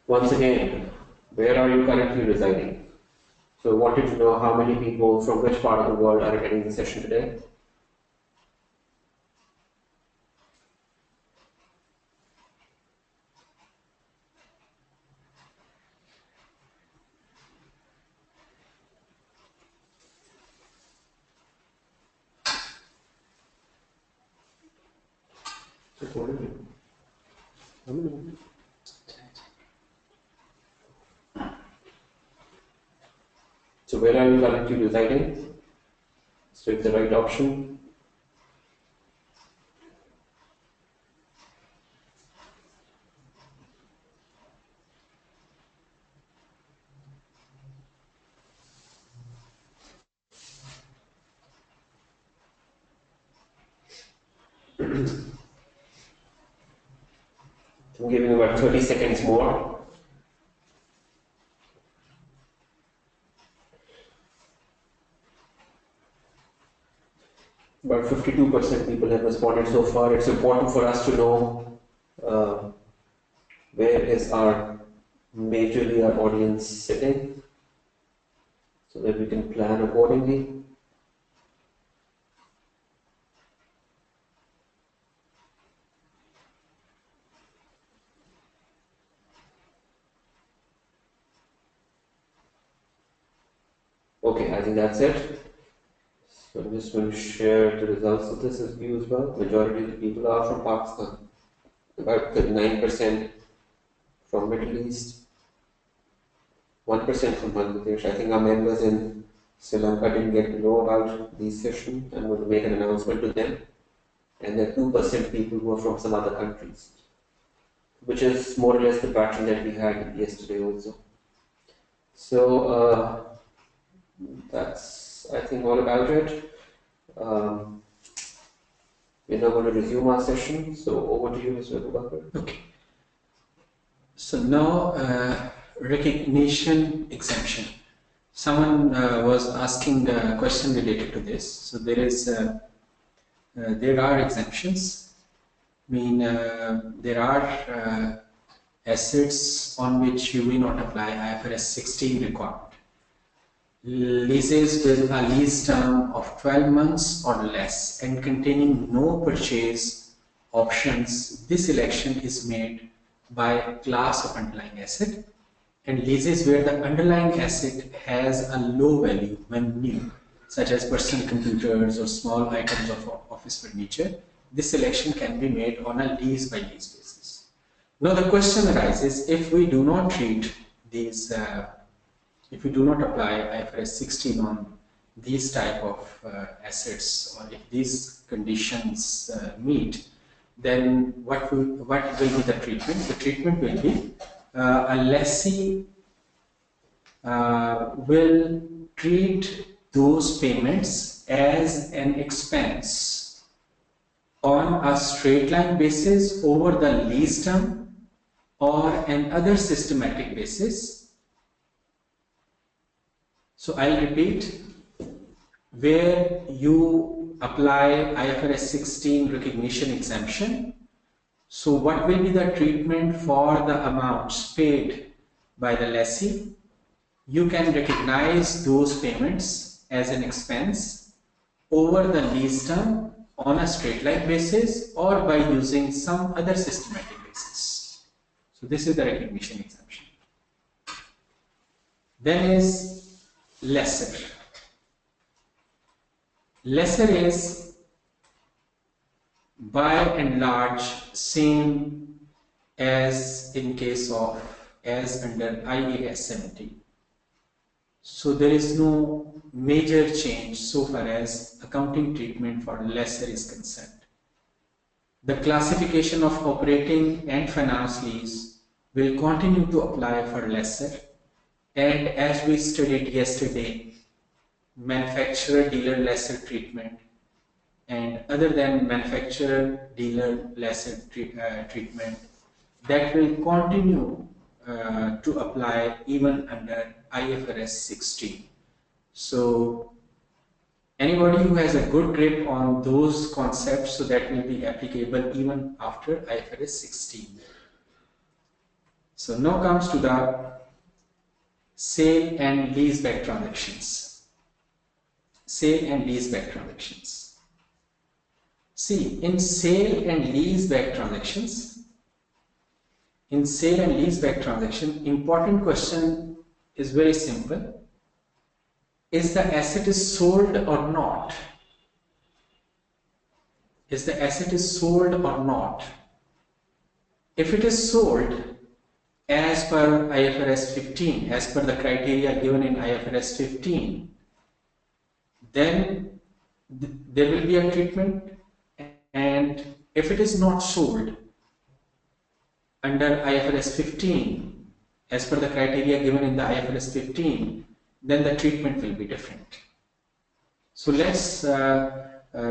Once again, where are you currently residing? So I wanted to know how many people from which part of the world are attending the session today. So where are you currently residing? So it's the right option. I'm giving about 30 seconds more. About 52% people have responded so far. It's important for us to know where is our majorly our audience sitting so that we can plan accordingly. Okay, I think that's it. So I'm just going to share the results of this with you as well. Majority of the people are from Pakistan. About 39% from Middle East, 1% from Bangladesh. I think our members in Sri Lanka didn't get to know about these sessions. I'm going to make an announcement to them. And then 2% people who are from some other countries, which is more or less the pattern that we had yesterday also. So that's, I think, all about it. We're now going to resume our session. So over to you, Mr. Abubakar. Okay. So now recognition exemption. Someone was asking a question related to this. So there are exemptions. I mean, there are assets on which you will not apply IFRS 16 requirement. Leases with a lease term of 12 months or less and containing no purchase options. This selection is made by a class of underlying asset, and leases where the underlying asset has a low value when new, such as personal computers or small items of office furniture. This selection can be made on a lease by lease basis. Now the question arises, if we do not treat these if we do not apply IFRS 16 on these type of assets, or if these conditions meet, then what will be the treatment? The treatment will be a lessee will treat those payments as an expense on a straight line basis over the lease term, or an other systematic basis. So I'll repeat, where you apply IFRS 16 recognition exemption. So what will be the treatment for the amounts paid by the lessee? You can recognize those payments as an expense over the lease term on a straight line basis or by using some other systematic basis. So this is the recognition exemption. Then is lesser. Lesser is by and large same as in case of as under IAS 17. So there is no major change so far as accounting treatment for lesser is concerned. The classification of operating and finance lease will continue to apply for lesser, and as we studied yesterday, manufacturer dealer lesser treatment and other than manufacturer dealer lesser treatment that will continue to apply even under IFRS 16. So anybody who has a good grip on those concepts, so that will be applicable even after IFRS 16. So now comes to the sale and leaseback transactions. Sale and leaseback transactions. See, in sale and leaseback transactions, important question is very simple. Is the asset is sold or not? Is the asset is sold or not? If it is sold as per IFRS 15, as per the criteria given in IFRS 15, then there will be a treatment. And if it is not sold under IFRS 15, as per the criteria given in the IFRS 15, then the treatment will be different. So let's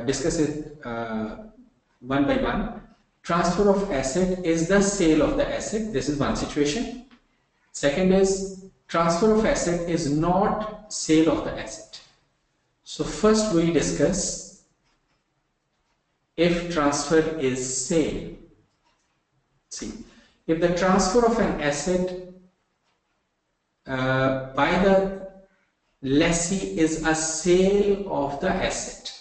discuss it one by one. Transfer of asset is the sale of the asset. This is one situation. Second is transfer of asset is not sale of the asset. So first we discuss if transfer is sale. See, if the transfer of an asset by the lessee is a sale of the asset,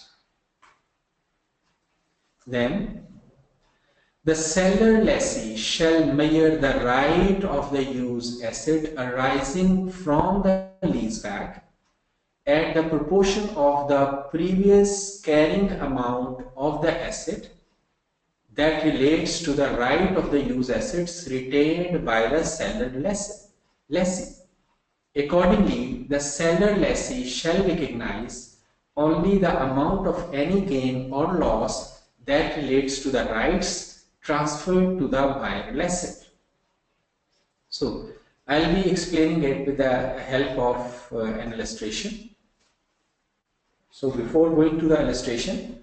then the seller lessee shall measure the right of the used asset arising from the leaseback at the proportion of the previous carrying amount of the asset that relates to the right of the used assets retained by the seller lessee. Accordingly, the seller lessee shall recognize only the amount of any gain or loss that relates to the rights transferred to the buyer lessee. So, I'll be explaining it with the help of an illustration. So, before going to the illustration,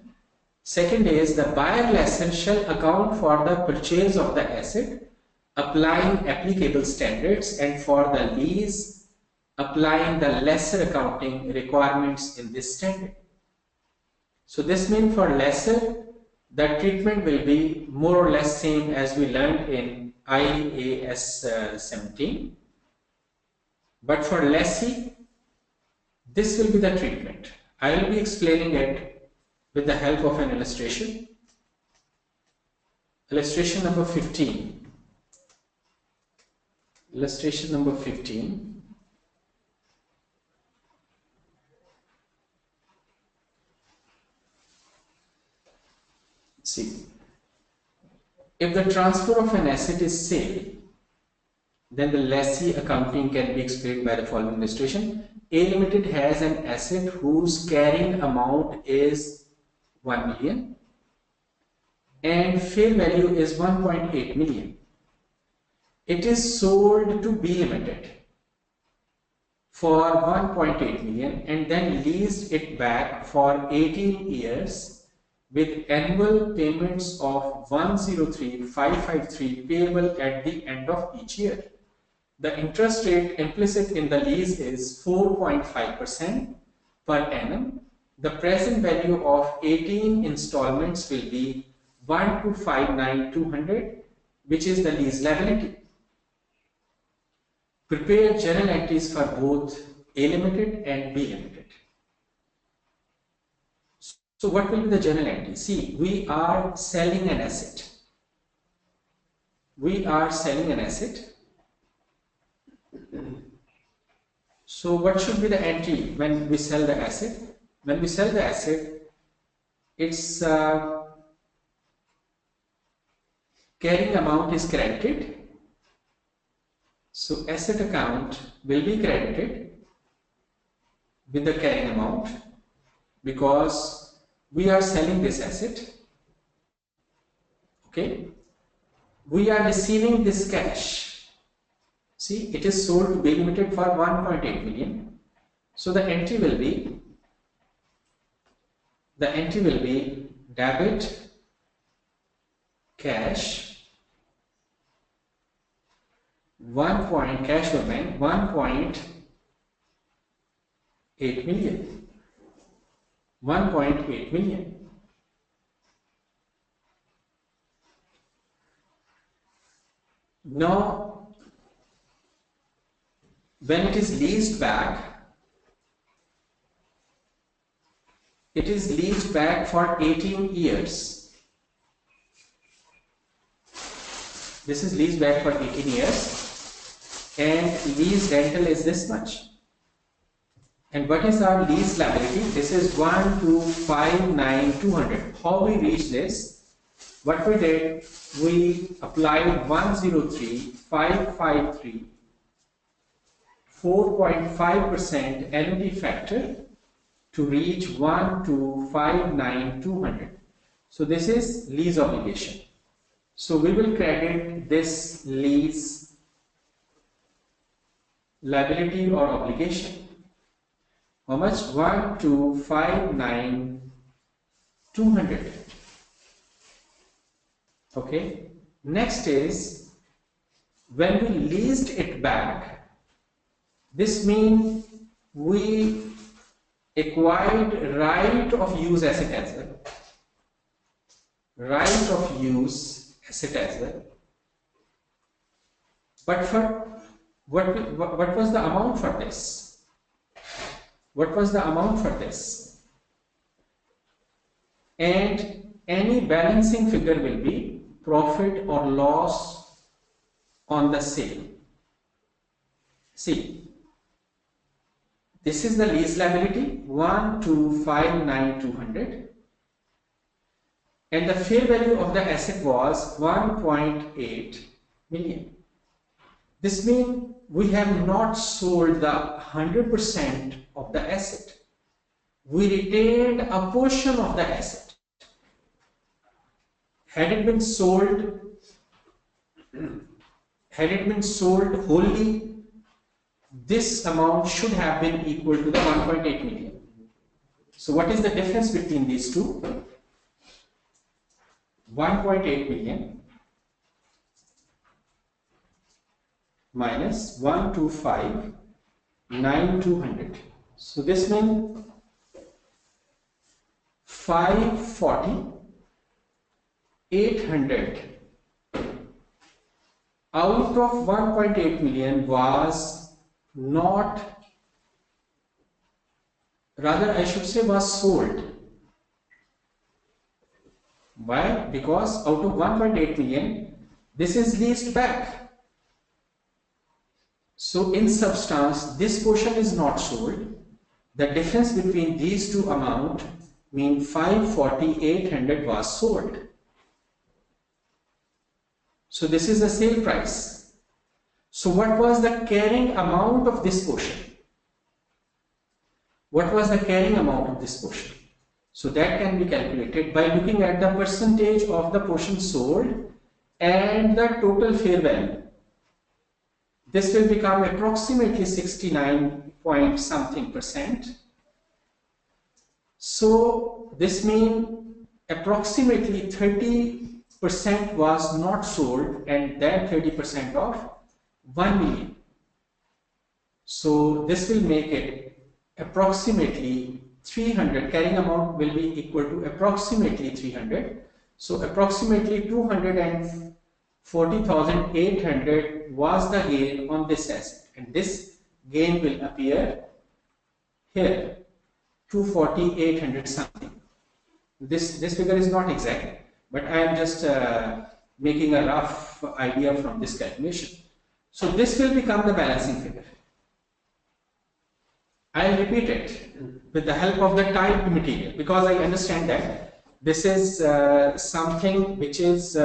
second is the buyer lessee shall account for the purchase of the asset, applying applicable standards, and for the lease, applying the lesser accounting requirements in this standard. So this means for lesser, the treatment will be more or less same as we learned in IAS 17. But for lessee, this will be the treatment. I will be explaining it with the help of an illustration. Illustration number 15. Illustration number 15. See, if the transfer of an asset is sale, then the lessee accounting can be explained by the following illustration. A Limited has an asset whose carrying amount is 1 million and fair value is 1.8 million. It is sold to B Limited for 1.8 million and then leased it back for 18 years with annual payments of 103,553 payable at the end of each year. The interest rate implicit in the lease is 4.5% per annum. The present value of 18 installments will be 1,259,200, which is the lease liability. Prepare journal entries for both A Limited and B Limited. So what will be the journal entry? See, we are selling an asset. We are selling an asset. So what should be the entry when we sell the asset? When we sell the asset, its carrying amount is credited. So asset account will be credited with the carrying amount because we are selling this asset. Okay. We are receiving this cash. See, it is sold to B Limited for 1.8 million. So the entry will be debit cash cash or bank 1.8 million. 1.8 million. Now, when it is leased back, it is leased back for 18 years. This is leased back for 18 years and lease rental is this much. And what is our lease liability? This is 1,259,200. How we reach this? What we did, we applied 103,553 4.5% annuity factor to reach 1,259,200. So this is lease obligation. So we will credit this lease liability or obligation. How much? 1,259,200. Okay. Next is when we leased it back. This means we acquired right of use asset as well. Right of use asset as well. But for what was the amount for this? What was the amount for this? And any balancing figure will be profit or loss on the sale. See, this is the lease liability 1,259,200 and the fair value of the asset was 1.8 million. This means we have not sold the 100% of the asset. We retained a portion of the asset. Had it been sold wholly, this amount should have been equal to the 1.8 million. So what is the difference between these two? 1.8 million minus 125,9,200. So this means 540,800 out of 1.8 million was not, rather I should say was sold. Why? Because out of 1.8 million, this is leased back. So in substance, this portion is not sold. The difference between these two amounts means 540,800 was sold. So this is the sale price. So what was the carrying amount of this portion? What was the carrying amount of this portion? So that can be calculated by looking at the percentage of the portion sold and the total fair value. This will become approximately 69 point something %. So this means approximately 30% was not sold, and that 30% of 1 million. So this will make it approximately 300, carrying amount will be equal to approximately 300. So approximately 240,800 was the gain on this asset, and this gain will appear here, 240,800 something. This figure is not exact, but I am just making a rough idea from this calculation. So this will become the balancing figure. I'll repeat it with the help of the typed material, because I understand that this is something which is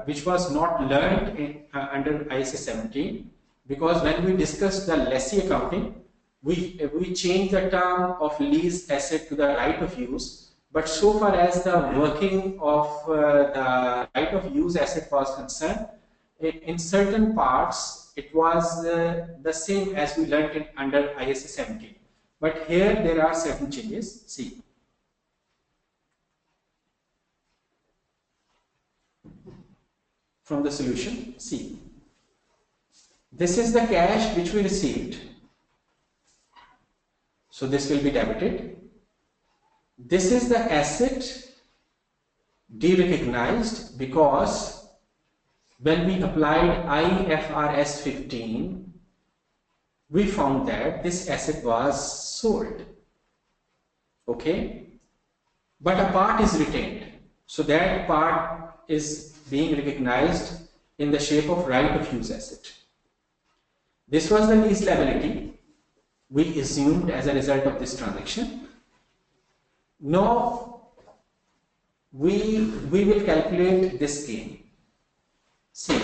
which was not learned in, under ISA 17, because when we discussed the lessee accounting, we changed the term of lease asset to the right of use, but so far as the working of the right of use asset was concerned, in certain parts it was the same as we learned in under ISA 17. But here there are certain changes. See. From the solution, see. This is the cash which we received. So this will be debited. This is the asset de-recognized, because when we applied IFRS 15, we found that this asset was sold. Okay? But a part is retained. So that part is being recognized in the shape of right of use asset. This was the lease liability we assumed as a result of this transaction. Now we will calculate this gain. See,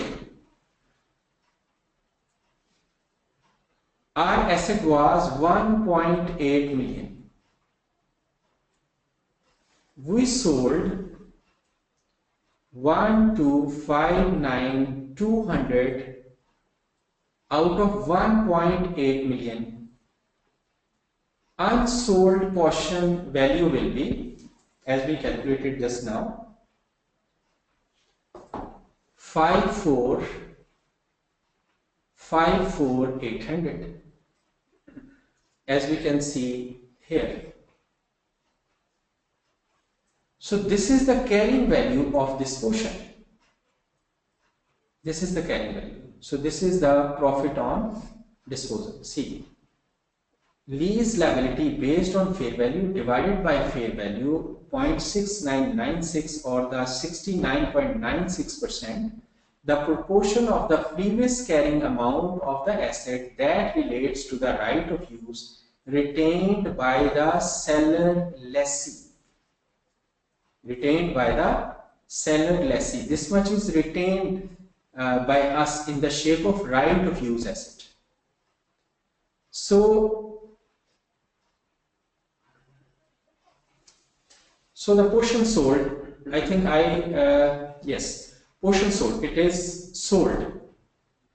our asset was 1.8 million. We sold 1,259,200 out of 1.8 million. Unsold portion value will be, as we calculated just now, 54,800, as we can see here. So this is the carrying value of this portion. This is the carrying value. So this is the profit on disposal. See, lease liability based on fair value divided by fair value 0.6996, or the 69.96%, the proportion of the previous carrying amount of the asset that relates to the right of use retained by the seller lessee. Retained by the seller lessee. This much is retained by us in the shape of right of use asset. So the portion sold, I think yes, portion sold, it is sold.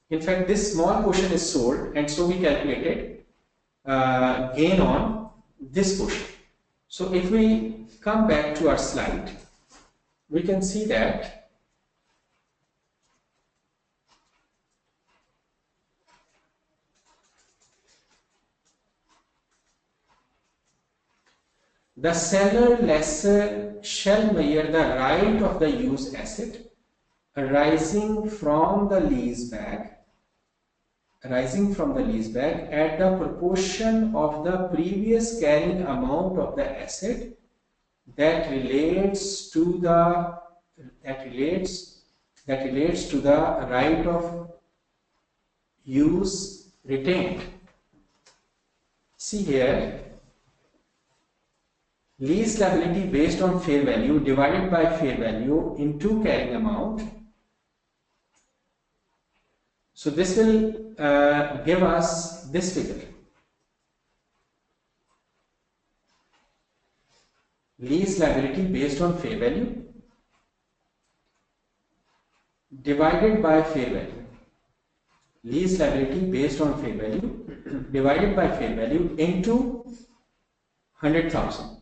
In fact, this small portion is sold, and so we calculated gain on this portion. So if we come back to our slide, we can see that the seller lessor shall measure the right of the use asset arising from the lease back at the proportion of the previous carrying amount of the asset that relates to the right of use retained. See here, lease liability based on fair value divided by fair value into carrying amount. So this will give us this figure. Lease liability based on fair value divided by fair value. Lease liability based on fair value divided by fair value into 100,000.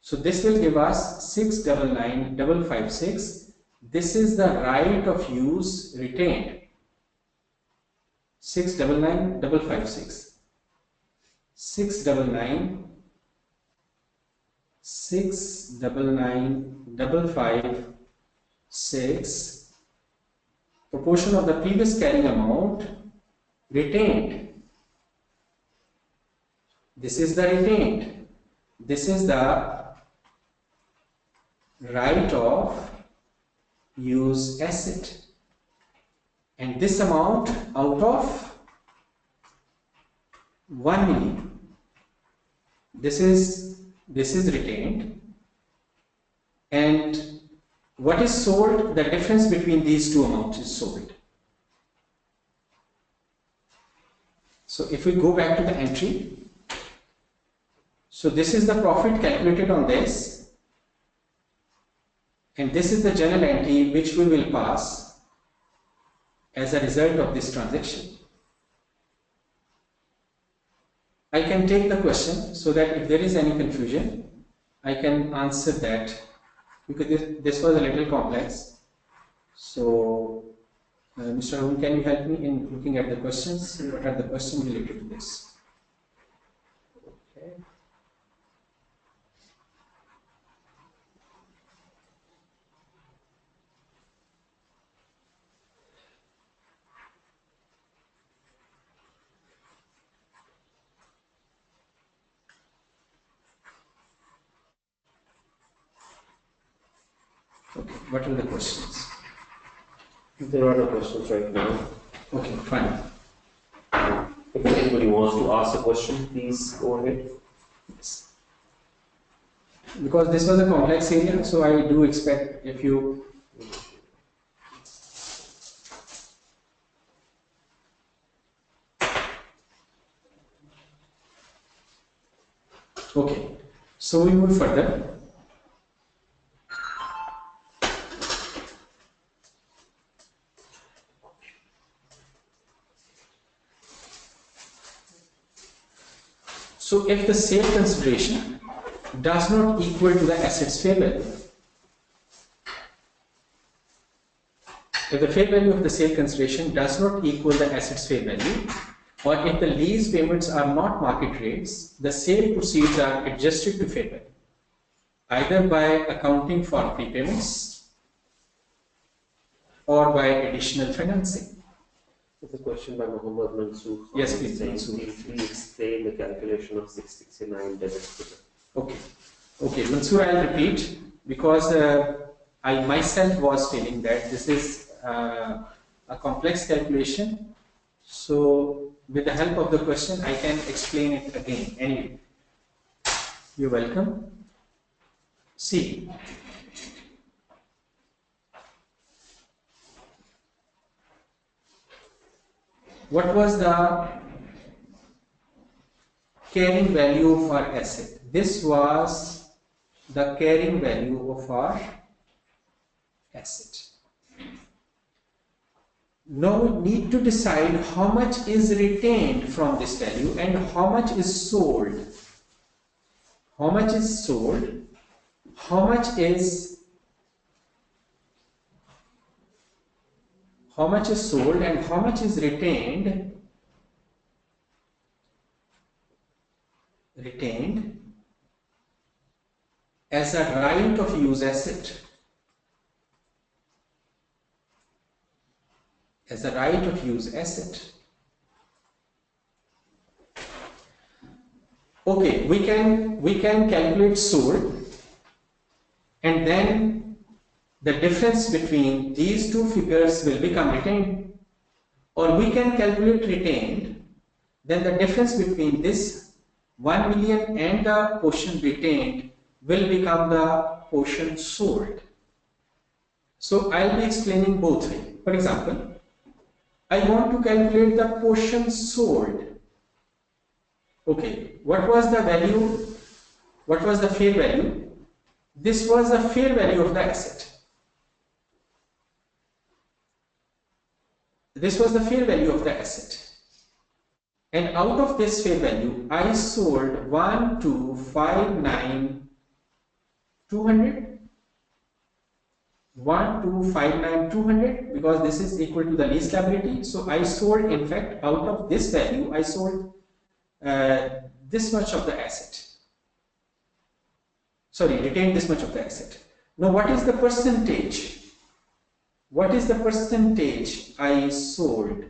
So this will give us 699,556. This is the right of use retained. 699,556. 699,556. Proportion of the previous carrying amount retained. This is the retained. This is the right of use asset. And this amount out of 1 million. This is retained. And what is sold? The difference between these two amounts is sold. So if we go back to the entry, so this is the profit calculated on this, and this is the journal entry which we will pass as a result of this transaction. I can take the question so that if there is any confusion, I can answer that, because this was a little complex. So, Mr. Arun, can you help me in looking at the questions? What are the questions related to this? Okay. Okay, what are the questions? There are no questions right now. Okay, fine. If anybody wants to ask a question, please go ahead. Yes. Because this was a complex area, so I do expect if you okay, so we move further. So if the sale consideration does not equal to the asset's fair value, if the fair value of the sale consideration does not equal the asset's fair value, or if the lease payments are not market rates, the sale proceeds are adjusted to fair value, either by accounting for prepayments or by additional financing. There's a question by Muhammad Mansoor. Yes, please, saying, Mansoor. please explain the calculation of 669 debit figure. Okay. Okay, Mansoor, I'll repeat, because I myself was feeling that this is a complex calculation. So, with the help of the question, I can explain it again. Anyway, you're welcome. See, what was the carrying value of our asset? This was the carrying value of our asset. Now we need to decide how much is retained from this value and how much is sold. How much is sold? How much is sold and how much is retained as a right of use asset. As a right of use asset. Okay, we can calculate sold, and then the difference between these two figures will become retained, or we can calculate retained, then the difference between this 1 million and the portion retained will become the portion sold. So I'll be explaining both ways. For example, I want to calculate the portion sold. Okay, what was the value? What was the fair value? This was the fair value of the asset. This was the fair value of the asset. And out of this fair value, I sold 1259 200, 1259 200, because this is equal to the lease liability. So I sold, in fact, out of this value, I sold this much of the asset. Sorry, retained this much of the asset. Now, what is the percentage? What is the percentage I sold?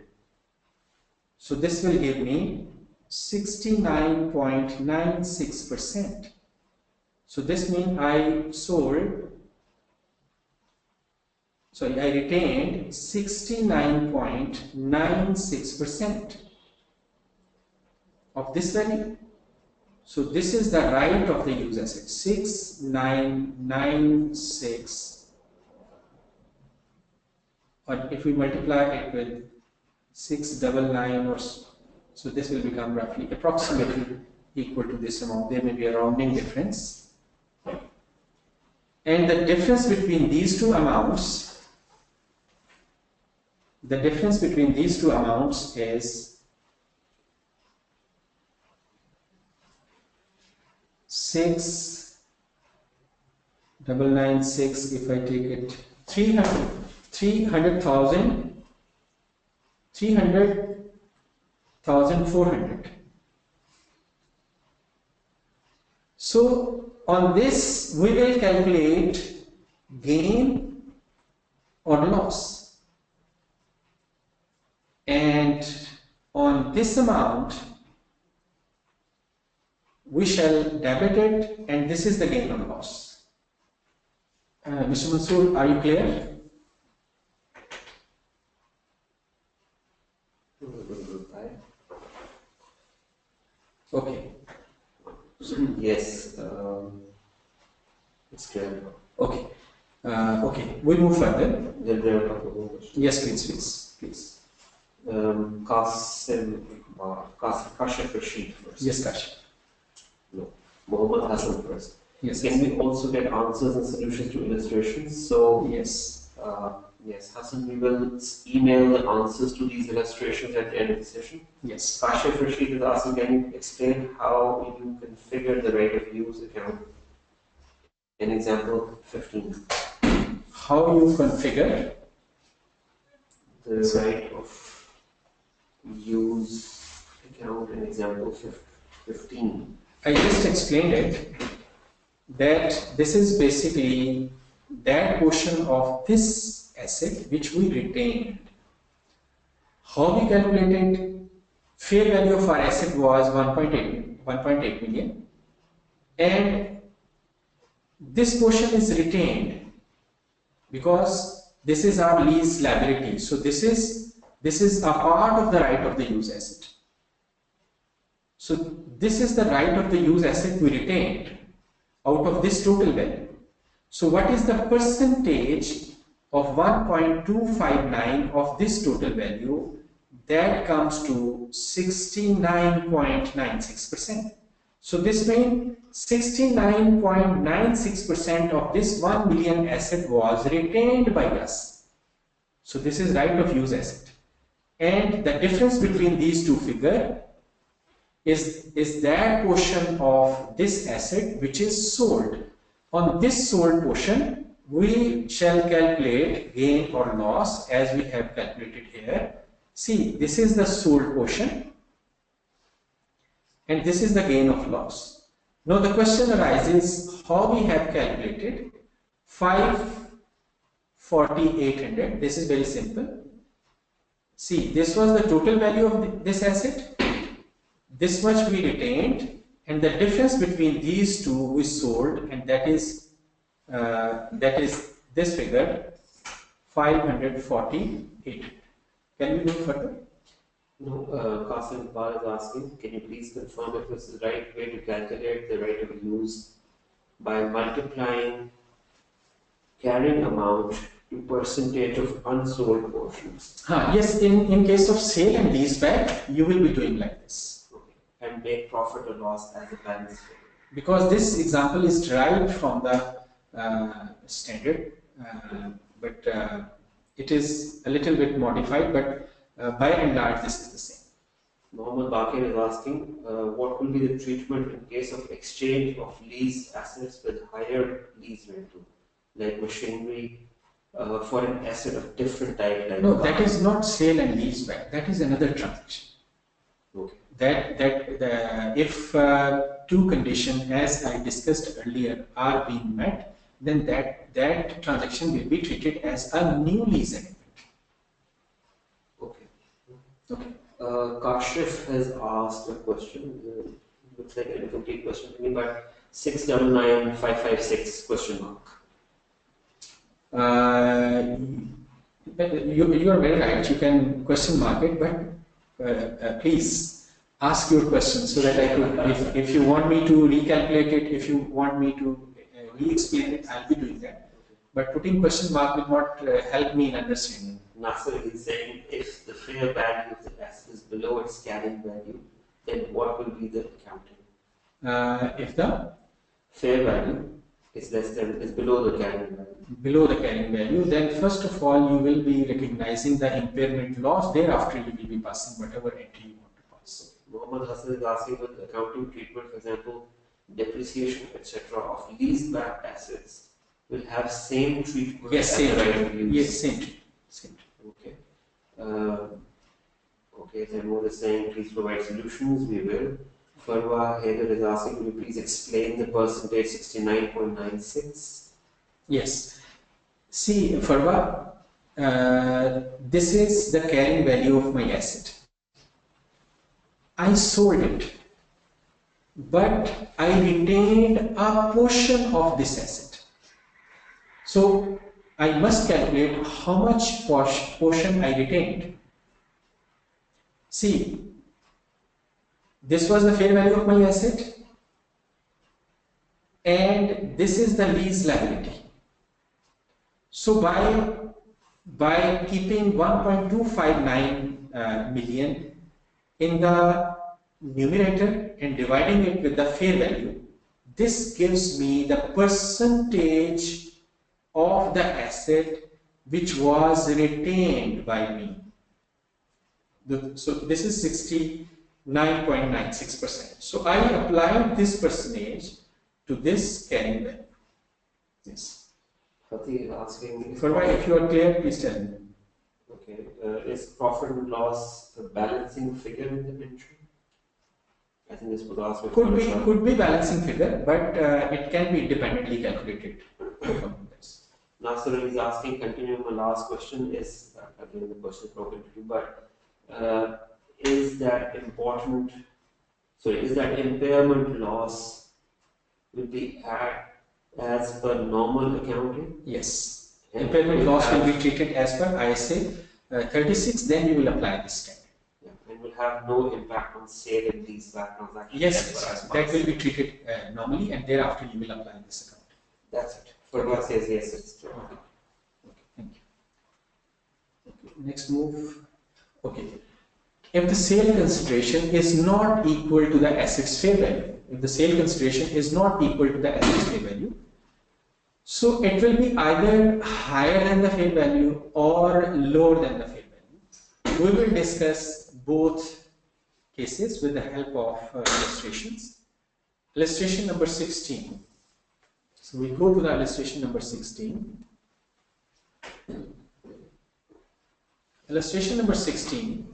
So this will give me 69.96%. So this means I retained 69.96% of this value. So this is the right of the use asset, 6996, or if we multiply it with 699 or so this will become roughly approximately equal to this amount. There may be a rounding difference, and the difference between these two amounts, is 6996. If I take it 300,400. So on this we will calculate gain or loss, and on this amount we shall debit it, and this is the gain or loss. Mr. Mansoor, are you clear? Okay. Yes, it's clear. Okay. Okay. We move further. There are a couple of questions. Yes, please. Kashif Rashid first. Yes, Kashif. No, Mohammed Hassan first. Yes. Can we also get answers and solutions to illustrations? So Yes. yes, Hassan, we will email the answers to these illustrations at the end of the session. Yes. Kashif Rashid is asking, can you explain how you configure the right of use account? An example 15. How you configure The right of use account in example 15. I just explained it, that this is basically that portion of this asset which we retained. How we calculated? Fair value of our asset was 1.8 million, and this portion is retained because this is our lease liability. So this is a part of the right of the use asset. So this is the right of the use asset we retained out of this total value. So what is the percentage of 1.259 of this total value? That comes to 69.96%. So this means 69.96% of this 1 million asset was retained by us. So this is right of use asset. And the difference between these two figures is that portion of this asset which is sold. On this sold portion, we shall calculate gain or loss as we have calculated here. See, this is the sold portion and this is the gain of loss. Now the question arises, how we have calculated 540,800. This is very simple. See, this was the total value of this asset. This much we retained, and the difference between these two we sold, and that is this figure, 548. Can we go further? No, Qasim Iqbal is asking, can you please confirm if this is the right way to calculate the right of use by multiplying carrying amount to percentage of unsold portions? Yes, in case of sale and lease back, you will be doing like this. And make profit or loss as a balance figure. Because this example is derived from the standard, but it is a little bit modified, but by and large this is the same. Mohammed Bakir is asking, what will be the treatment in case of exchange of leased assets with higher lease rental, like machinery, for an asset of different type, like No, that is not sale and lease back. That is another transaction. Okay. If two conditions, as I discussed earlier, are being met, then that transaction will be treated as a new lease agreement. Okay. Okay. Kashif has asked a question. Looks like an incomplete question to me, but 699,556 question mark. You are very right. You can question mark it, but please ask your question so that I could. If you want me to recalculate it, if you want me to re-explain it, I'll be doing that. But putting question mark will not help me in understanding. Nasser is saying if the fair value of the asset is below its carrying value, then what will be the accounting? If the fair value is below the carrying value. Below the carrying value, then first of all you will be recognizing the impairment loss. Thereafter you will be passing whatever entry you want to pass. Mohammed Hassan is asking with accounting treatment, for example, depreciation, etc., of leased back assets will have same treatment. Yes, same treatment. Yes, same treatment. Okay. Okay, then what is saying, please provide solutions. We will. Farwa Heather is asking, will you please explain the percentage 69.96? Yes. See, Farwa, this is the carrying value of my asset. I sold it, but I retained a portion of this asset. So I must calculate how much portion I retained. See, this was the fair value of my asset, and this is the lease liability. So by keeping 1.259 million in the numerator and dividing it with the fair value, this gives me the percentage of the asset which was retained by me. So this is 69.96%. So I applied this percentage to this carrying value. Yes. Fatih is asking, if you are clear, please tell me. Okay. Is profit and loss a balancing figure in the entry? I think this was asked. Could be balancing figure, but it can be independently calculated. Nasser is asking, continuing my last question, is again the question is broken to you, but is that important? Sorry, is that impairment loss will be as per normal accounting? Yes. Impairment loss will be treated as per ISA 36, then you will apply this standard. Yeah, and will have no impact on sale and lease back transactions. Yes, that will be treated normally, and thereafter you will apply this account. That's it. Farwa says yes, it's true. Okay, thank you. Okay, next move. Okay. If the sale consideration is not equal to the asset's fair value, if the sale consideration is not equal to the asset's fair value, so it will be either higher than the fair value or lower than the fair value. We will discuss both cases with the help of illustrations. Illustration number 16. So we go to the illustration number 16. Illustration number 16.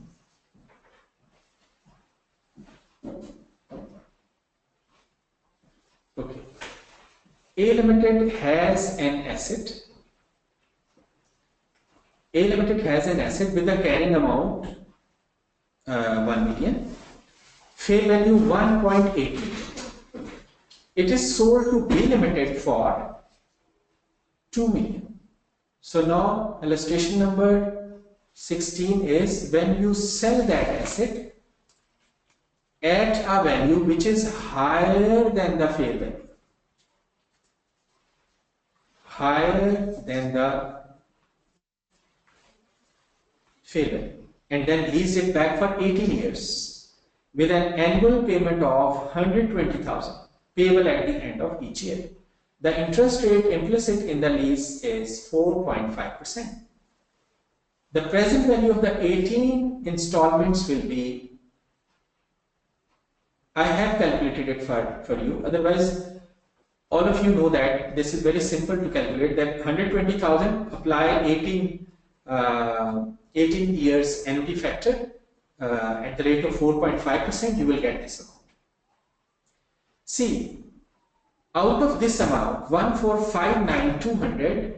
Okay. A Limited has an asset. A Limited has an asset with a carrying amount 1 million, fair value 1.8 million. It is sold to B Limited for 2 million. So now illustration number 16 is when you sell that asset at a value which is higher than the fair value. Higher than the fair value, and then lease it back for 18 years with an annual payment of 120,000 payable at the end of each year. The interest rate implicit in the lease is 4.5%. The present value of the 18 installments will be I have calculated it for you. Otherwise, all of you know that this is very simple to calculate, that 120,000 apply 18 years annuity factor at the rate of 4.5%, you will get this amount. See, out of this amount, 1,459,200,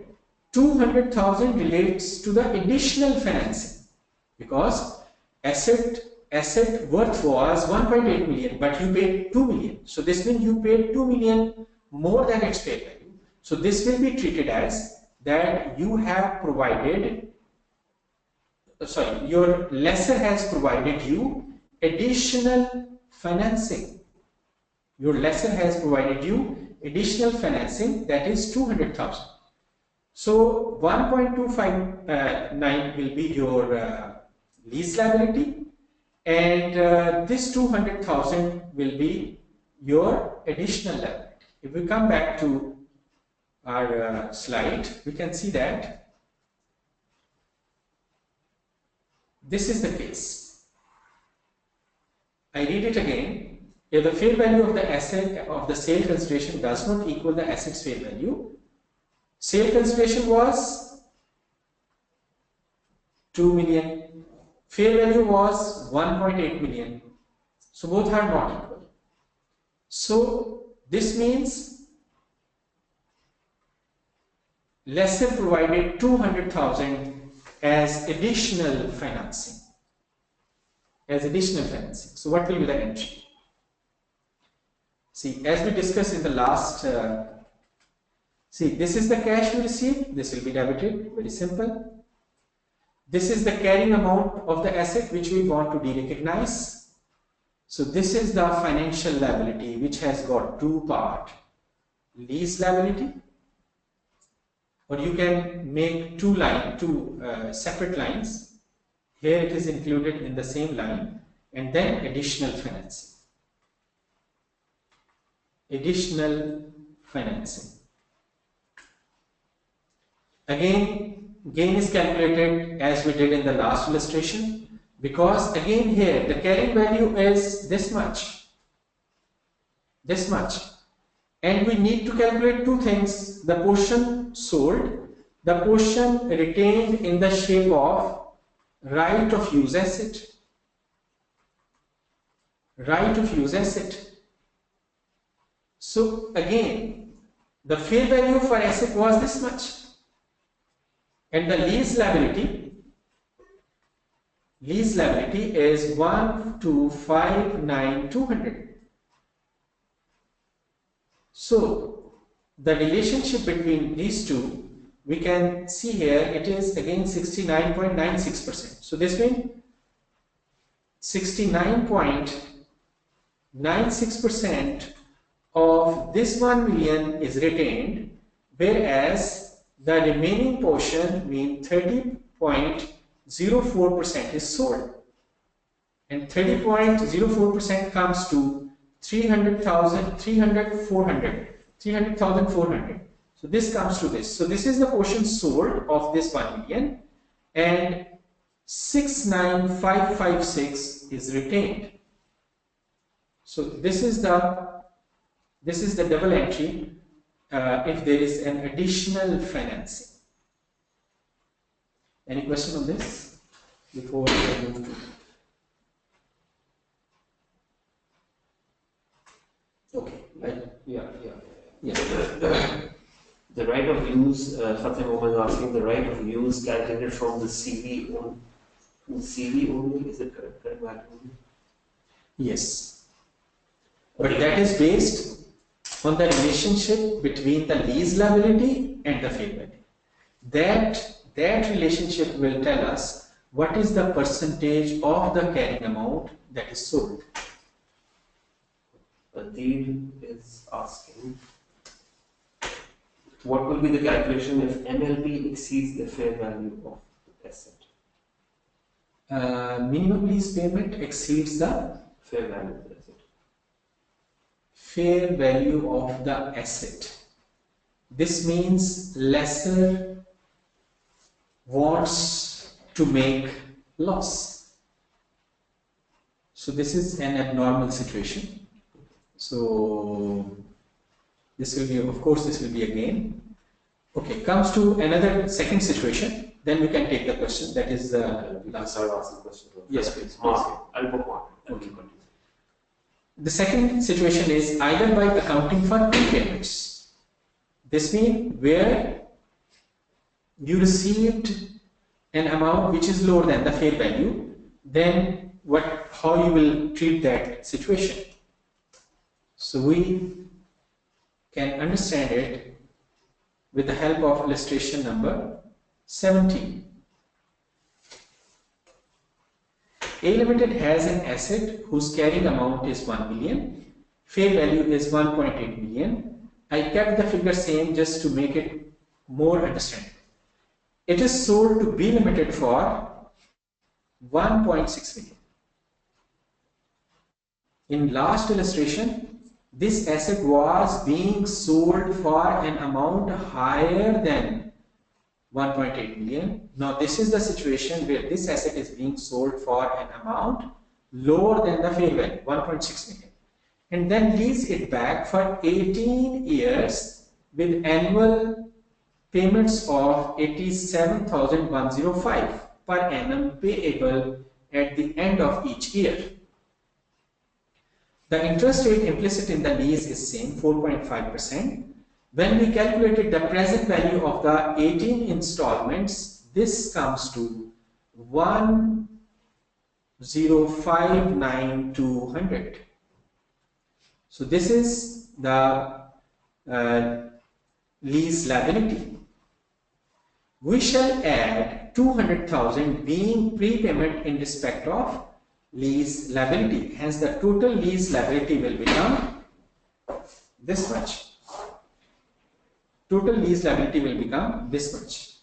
200,000 relates to the additional financing, because asset worth was 1.8 million, but you paid 2 million. So this means you paid 2 million more than its fair value. So this will be treated as that you have provided, your lessor has provided you additional financing. Your lessor has provided you additional financing, that is 200,000. So 1.259 will be your lease liability, and this 200,000 will be your additional liability. If we come back to our slide, we can see that this is the case. I read it again. If the fair value of the asset of the sale consideration does not equal the asset's fair value, sale consideration was 2 million, fair value was 1.8 million. So both are not equal. So this means lessor provided 200,000 as additional financing. So what will be the entry? See, as we discussed in the last, see, this is the cash we received, this will be debited, very simple. This is the carrying amount of the asset which we want to derecognize. So this is the financial liability which has got two parts, lease liability, or you can make two separate lines. Here it is included in the same line, and then additional financing. Again, gain is calculated as we did in the last illustration, because again here the carrying value is this much, and we need to calculate two things: the portion sold, the portion retained in the shape of right of use asset. So again, the fair value for asset was this much, and the lease liability is 1,259,200. So the relationship between these two, we can see here, it is again 69.96%. So this means 69.96% of this 1 million is retained, whereas the remaining portion, means 30.04%, is sold, and 30.04% comes to 300,400. So this comes to this. So this is the portion sold of this 1 million, and 69,556 is retained. So this is the double entry if there is an additional financing. Any question on this before we move to? Okay. The right of use, Fatima was asking, the right of use calculated from the CV only, is it correct value only? Yes. But that is based on the relationship between the lease liability and the fair value. That relationship will tell us what is the percentage of the carrying amount that is sold. Adil is asking, what will be the calculation if MLP exceeds the fair value of the asset? Minimum lease payment exceeds the fair value of the asset. Fair value of the asset. This means lessor wants to make loss. So this is an abnormal situation. So this will be, of course, this will be a gain. Okay, comes to another second situation. Then we can take the question. That is the last. I'll ask the question. Yes, please. I'll book one. Okay. The second situation is either by accounting for prepayments. This means where you received an amount which is lower than the fair value, then how you will treat that situation. So we can understand it with the help of illustration number 17. A Limited has an asset whose carrying amount is 1 million, fair value is 1.8 million. I kept the figure same just to make it more understandable. It is sold to B Limited for 1.6 million. In last illustration, this asset was being sold for an amount higher than 1.8 million. Now this is the situation where this asset is being sold for an amount lower than the fair value, 1.6 million. And then lease it back for 18 years with annual payments of 87,105 per annum payable at the end of each year. The interest rate implicit in the lease is same, 4.5%. When we calculated the present value of the 18 installments, this comes to 1,059,200. So this is the lease liability. We shall add 200,000 being prepayment in respect of lease liability. Hence the total lease liability will become this much. Total lease liability will become this much.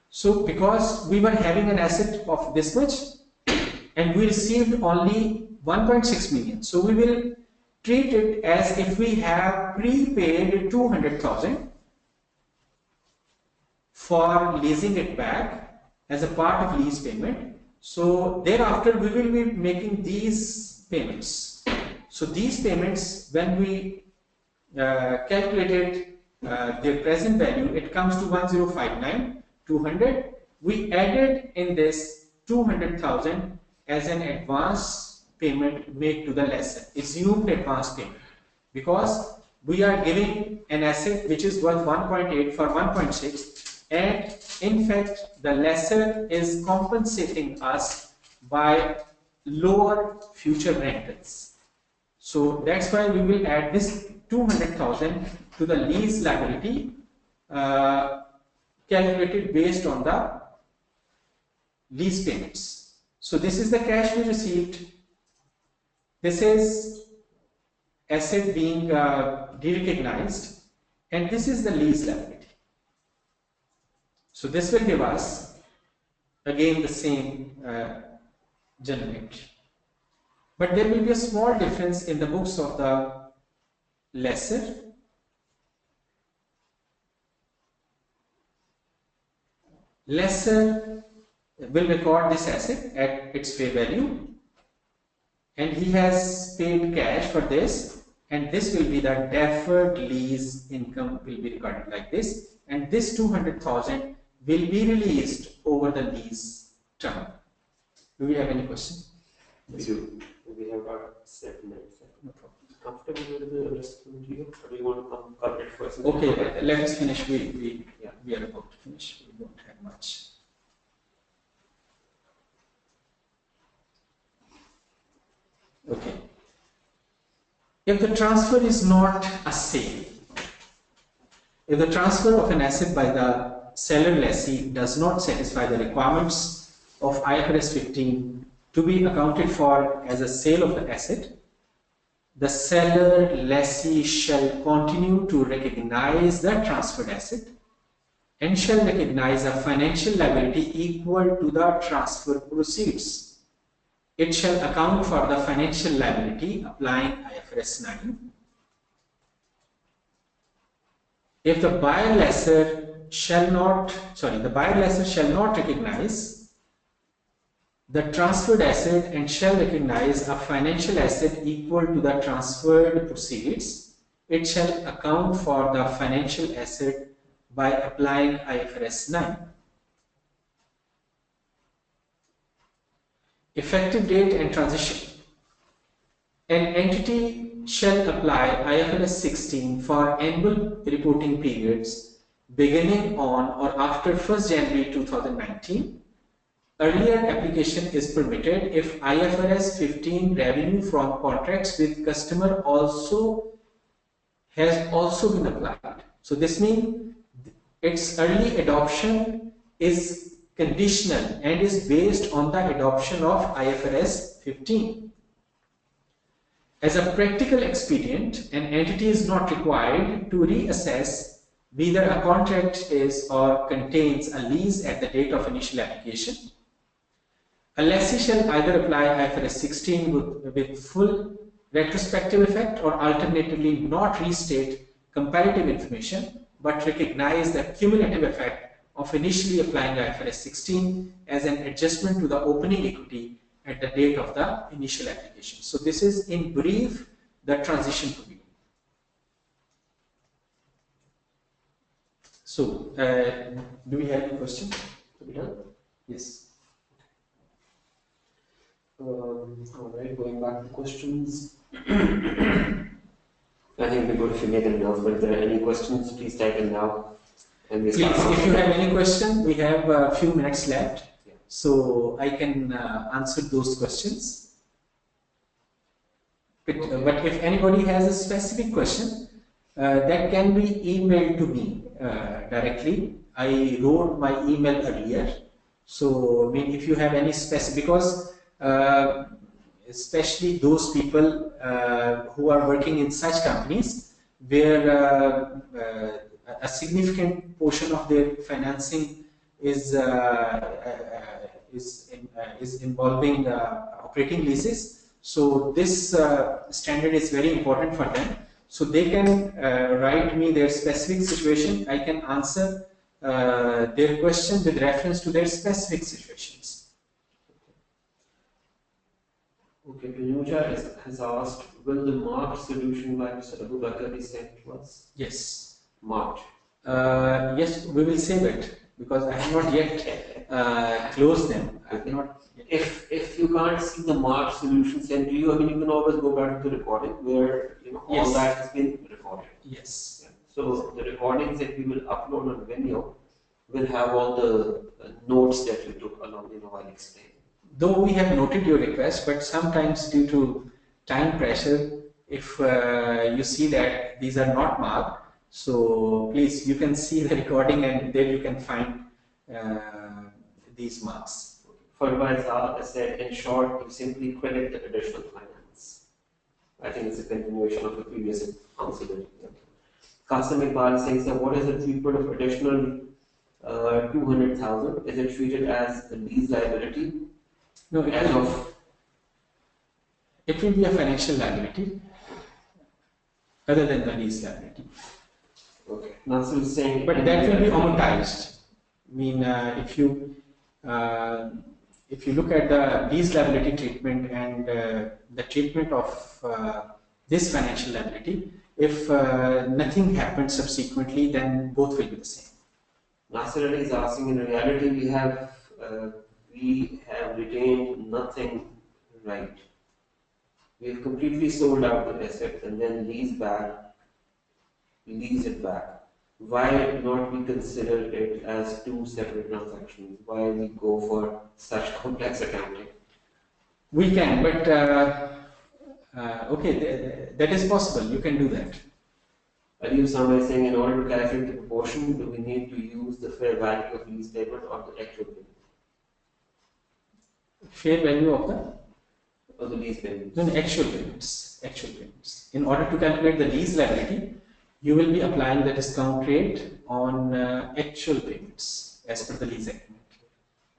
So because we were having an asset of this much and we received only 1.6 million, so we will treat it as if we have prepaid 200,000 for leasing it back as a part of lease payment. So thereafter we will be making these payments. So these payments, when we calculated their present value, it comes to 1,059,200. We added in this 200,000 as an advance payment made to the lessor, assumed advance payment, because we are giving an asset which is worth 1.8 for 1.6, and in fact the lessor is compensating us by lower future rentals. So that's why we will add this 200,000 to the lease liability calculated based on the lease payments. So this is the cash we received. This is asset being derecognized, and this is the lease liability. So this will give us again the same general entry. But there will be a small difference in the books of the lessor. Lessor will record this asset at its fair value, and he has paid cash for this, and this will be the deferred lease income will be recorded like this, and this 200,000 will be released over the lease term. Do we have any question? We do. We have our 7 minutes. No problem. Comfortable with the rest of the video? Or do you want to cover it first? Okay, let us finish. We are about to finish. We don't have much. Okay. If the transfer is not a sale, if the transfer of an asset by the seller lessee does not satisfy the requirements of IFRS 15 to be accounted for as a sale of the asset, the seller lessee shall continue to recognize the transferred asset and shall recognize a financial liability equal to the transfer proceeds. It shall account for the financial liability applying IFRS 9. If the buyer lessor shall not recognize the transferred asset and shall recognize a financial asset equal to the transferred proceeds. It shall account for the financial asset by applying IFRS 9. Effective date and transition. An entity shall apply IFRS 16 for annual reporting periods beginning on or after 1st January 2019. Earlier application is permitted if IFRS 15 revenue from contracts with customer has also been applied. So this means its early adoption is conditional and is based on the adoption of IFRS 15. As a practical expedient, an entity is not required to reassess whether a contract is or contains a lease at the date of initial application. A lessee shall either apply IFRS 16 with full retrospective effect or alternatively not restate comparative information but recognize the cumulative effect of initially applying IFRS 16 as an adjustment to the opening equity at the date of the initial application. So this is in brief the transition provision. So do we have any questions? Yes. All right, going back to questions. I think we're good if you make an announcement. If there are any questions, please type in now. And please, if you have any question, we have a few minutes left. So I can answer those questions. But if anybody has a specific question, that can be emailed to me directly. I wrote my email earlier. So I mean, if you have any specific, because especially those people who are working in such companies where a significant portion of their financing is involving operating leases. So this standard is very important for them. So they can write me their specific situation. I can answer their question with reference to their specific situations. Okay, Pinuja has asked, will the March solution by Mr. Abu Bakr be sent to us? Yes. March. Yes, we will save it because I have not yet closed them. I have not yet. If you can't see the March solution sent to you, I mean, you can always go back to the recording where all that has been recorded. Yes. Yeah. So the recordings that we will upload on Vimeo will have all the notes that you took along while explaining. Though we have noted your request, but sometimes due to time pressure, if you see that these are not marked, so please you can see the recording and there you can find these marks. For I said, in short, you simply credit the additional finance. I think it's a continuation of the previous answer that you gave. Qasim Iqbal is saying, so what is the treatment of additional 200,000? Is it treated as a lease liability? No, it will be a financial liability other than the lease liability. Okay. Nasir is saying, but that will be amortized. I mean, if you look at the lease liability treatment and the treatment of this financial liability, if nothing happens subsequently, then both will be the same. Nasir Ali is asking, in reality, we have retained nothing right. We have completely sold out the asset and then lease it back. Why not we consider it as two separate transactions? Why we go for such complex accounting? We can, but okay, that is possible. You can do that. Ali Usama is saying, in order to calculate the proportion, do we need to use the fair value of lease payment or the actual payment? Fair value of the lease payments? No, actual payments. Actual payments. In order to calculate the lease liability, you will be applying the discount rate on actual payments as per the lease agreement.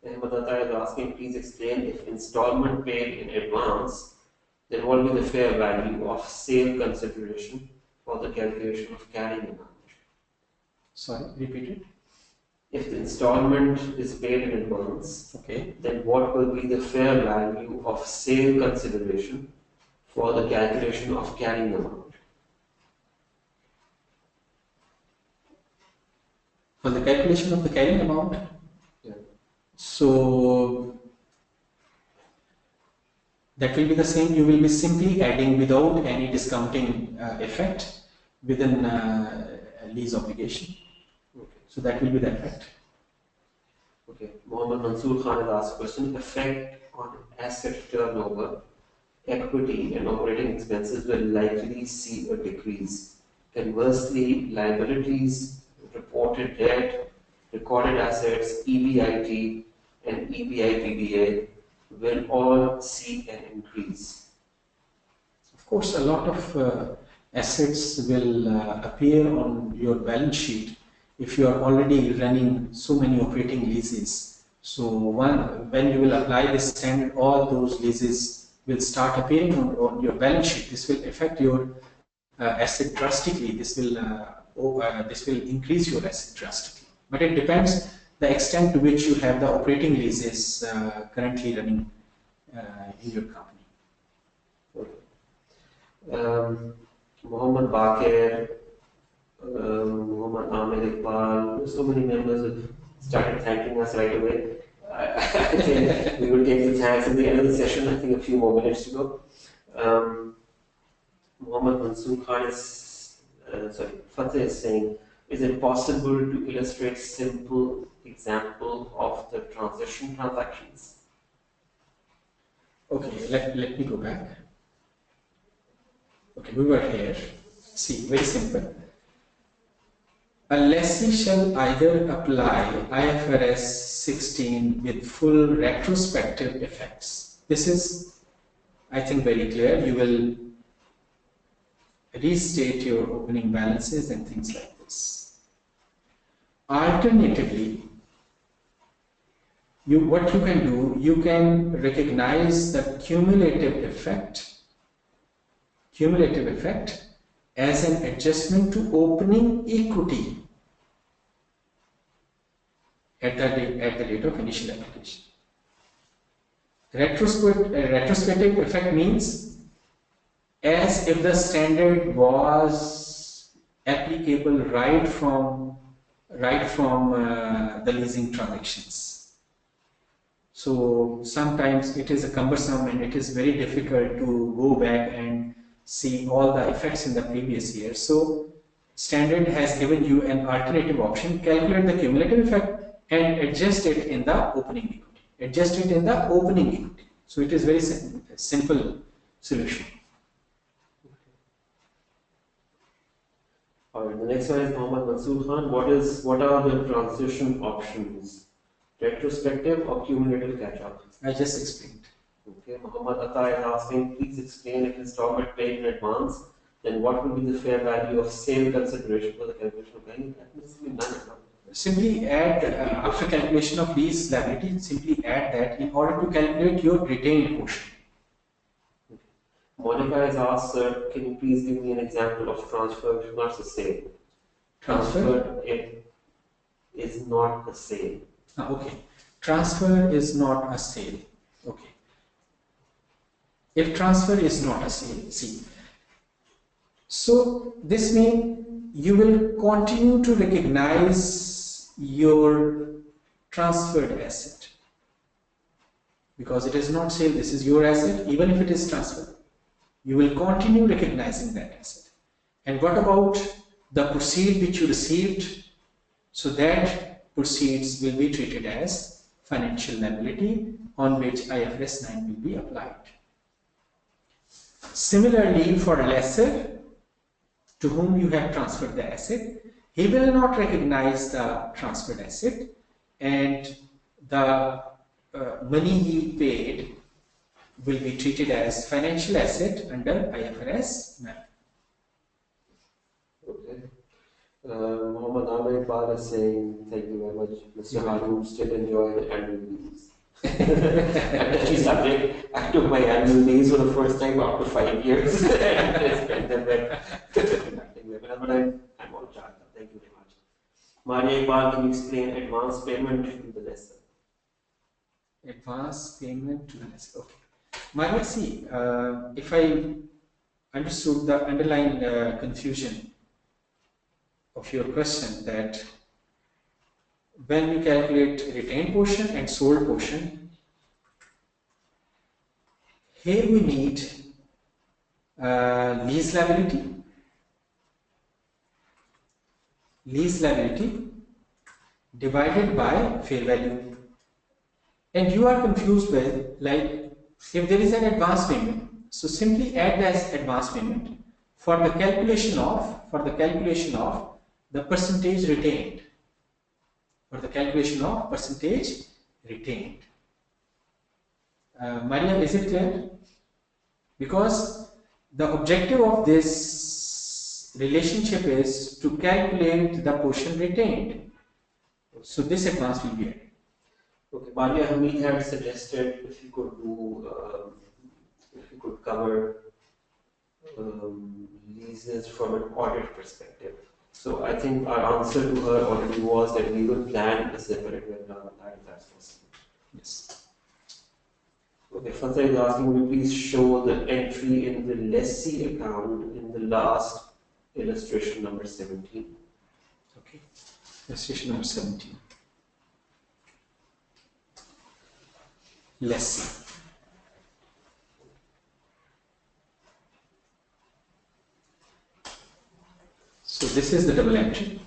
And Madata is asking, please explain if installment paid in advance, then what will be the fair value of sale consideration for the calculation of carrying amount? Sorry, repeat it. if the installment is paid in advance, Okay. then what will be the fair value of sale consideration for the calculation of carrying amount? For the calculation of the carrying amount, Yeah. so that will be the same. You will be simply adding without any discounting effect within a lease obligation. Okay. So that will be the effect. Okay. Mohammed Mansoor Khan has asked a question: effect on asset turnover, equity, and operating expenses will likely see a decrease. Conversely, liabilities, reported debt, recorded assets, EBIT, and EBITDA will all see an increase. Of course, a lot of assets will appear on your balance sheet if you are already running so many operating leases. So when you will apply this standard, all those leases will start appearing on your balance sheet. This will affect your asset drastically. This will increase your asset drastically. But it depends the extent to which you have the operating leases currently running in your company. Muhammad Bakir, Muhammad Ahmed Iqbal, so many members have started thanking us right away. I think we will take the thanks at the end of the session. I think a few more minutes to go. Muhammad Mansoor Khan is, Fateh is saying, is it possible to illustrate simple example of the transition transactions? Okay, let me go back. Okay, we were here. See, very simple. A lessee shall either apply IFRS 16 with full retrospective effects. This is, I think, very clear. You will restate your opening balances and things like this. Alternatively, what you can do, you can recognize the cumulative effect as an adjustment to opening equity at the date of initial application. Retrospective effect means as if the standard was applicable right from the leasing transactions. So sometimes it is cumbersome and it is very difficult to go back and see all the effects in the previous year. So standard has given you an alternative option: calculate the cumulative effect and adjust it in the opening equity. So it is very simple solution. Alright, the next one is Mohammed Mansoor Khan. What are the transition options? Retrospective or cumulative catch-up? I just explained. Okay, Muhammad Atta is asking, please explain if installment paid in advance, then what will be the fair value of sale consideration for the calculation of any? Simply add, after calculation of lease liability, simply add that in order to calculate your retained portion. Okay. Monica has asked, sir, can you please give me an example of transfer, not a sale? Transfer it is not a sale. Okay. Transfer is not a sale. Okay. If transfer is not a sale, see. So this means you will continue to recognize your transferred asset because it is not sale. This is your asset, even if it is transferred. You will continue recognizing that asset. And what about the proceed which you received? So that proceeds will be treated as financial liability on which IFRS 9 will be applied. Similarly, for a lessor to whom you have transferred the asset, he will not recognize the transferred asset, and the money he paid will be treated as financial asset under IFRS 9. Okay. Muhammad Ahmed Iqbal is saying, thank you very much. Mr. Harun, still enjoy the annual leaves. I took my annual leaves for the first time after 5 years. And then but I'm all charged. Thank you very much. Maria Iqbal, can you explain advance payment to the lessor? Advance payment to the lessor. Okay. Maria, see, if I understood the underlying confusion of your question, that when we calculate retained portion and sold portion, here we need lease liability divided by fair value. And you are confused with, like, if there is an advance payment, so simply add as advance payment for the calculation of the percentage retained. Maria, is it clear? Because the objective of this relationship is to calculate the portion retained. So this advance will be added. Okay, Maria Hamid had suggested if you could cover leases from an audit perspective. So I think our answer to her already was that we will plan a separate webinar if that's possible. Yes. Okay, Fazal is asking, will you please show the entry in the lessee account in the last illustration number 17? Okay, illustration number 17. Lessee. So this is the double entry,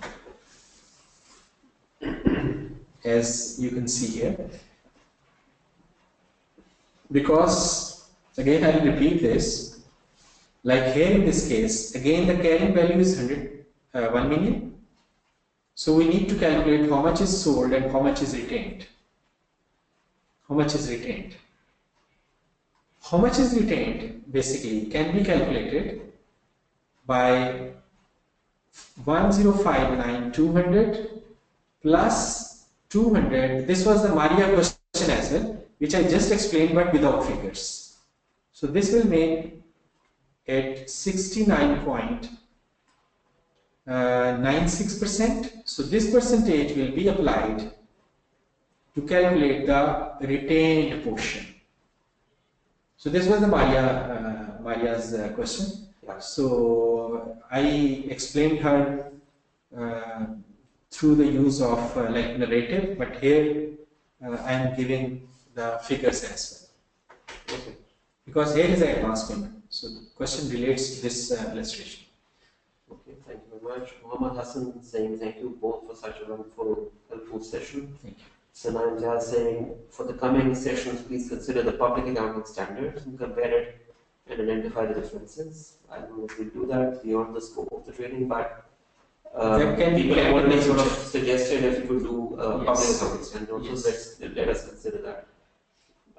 as you can see here. Because, again I will repeat this, like here in this case, again the carrying value is 1 million. So we need to calculate how much is sold and how much is retained. How much is retained basically can be calculated by 1,059,200 plus 200. This was the Maria question as well, which I just explained but without figures. So this will make it 69.96%. So this percentage will be applied to calculate the retained portion. So this was the Maria's question. Yeah. So I explained her through the use of like narrative, but here I am giving the figures as well. Okay. Because here is an advance payment. So the question relates to this illustration. Okay, thank you very much. Muhammad Hassan saying thank you both for such a wonderful, helpful session. Thank you. Sanam Jha saying, for the coming sessions, please consider the public accounting standards and compare it and identify the differences. I don't know if we'll do that beyond the scope of the training, but people have already sort of suggested if you could do public accounting standards, so let us consider that.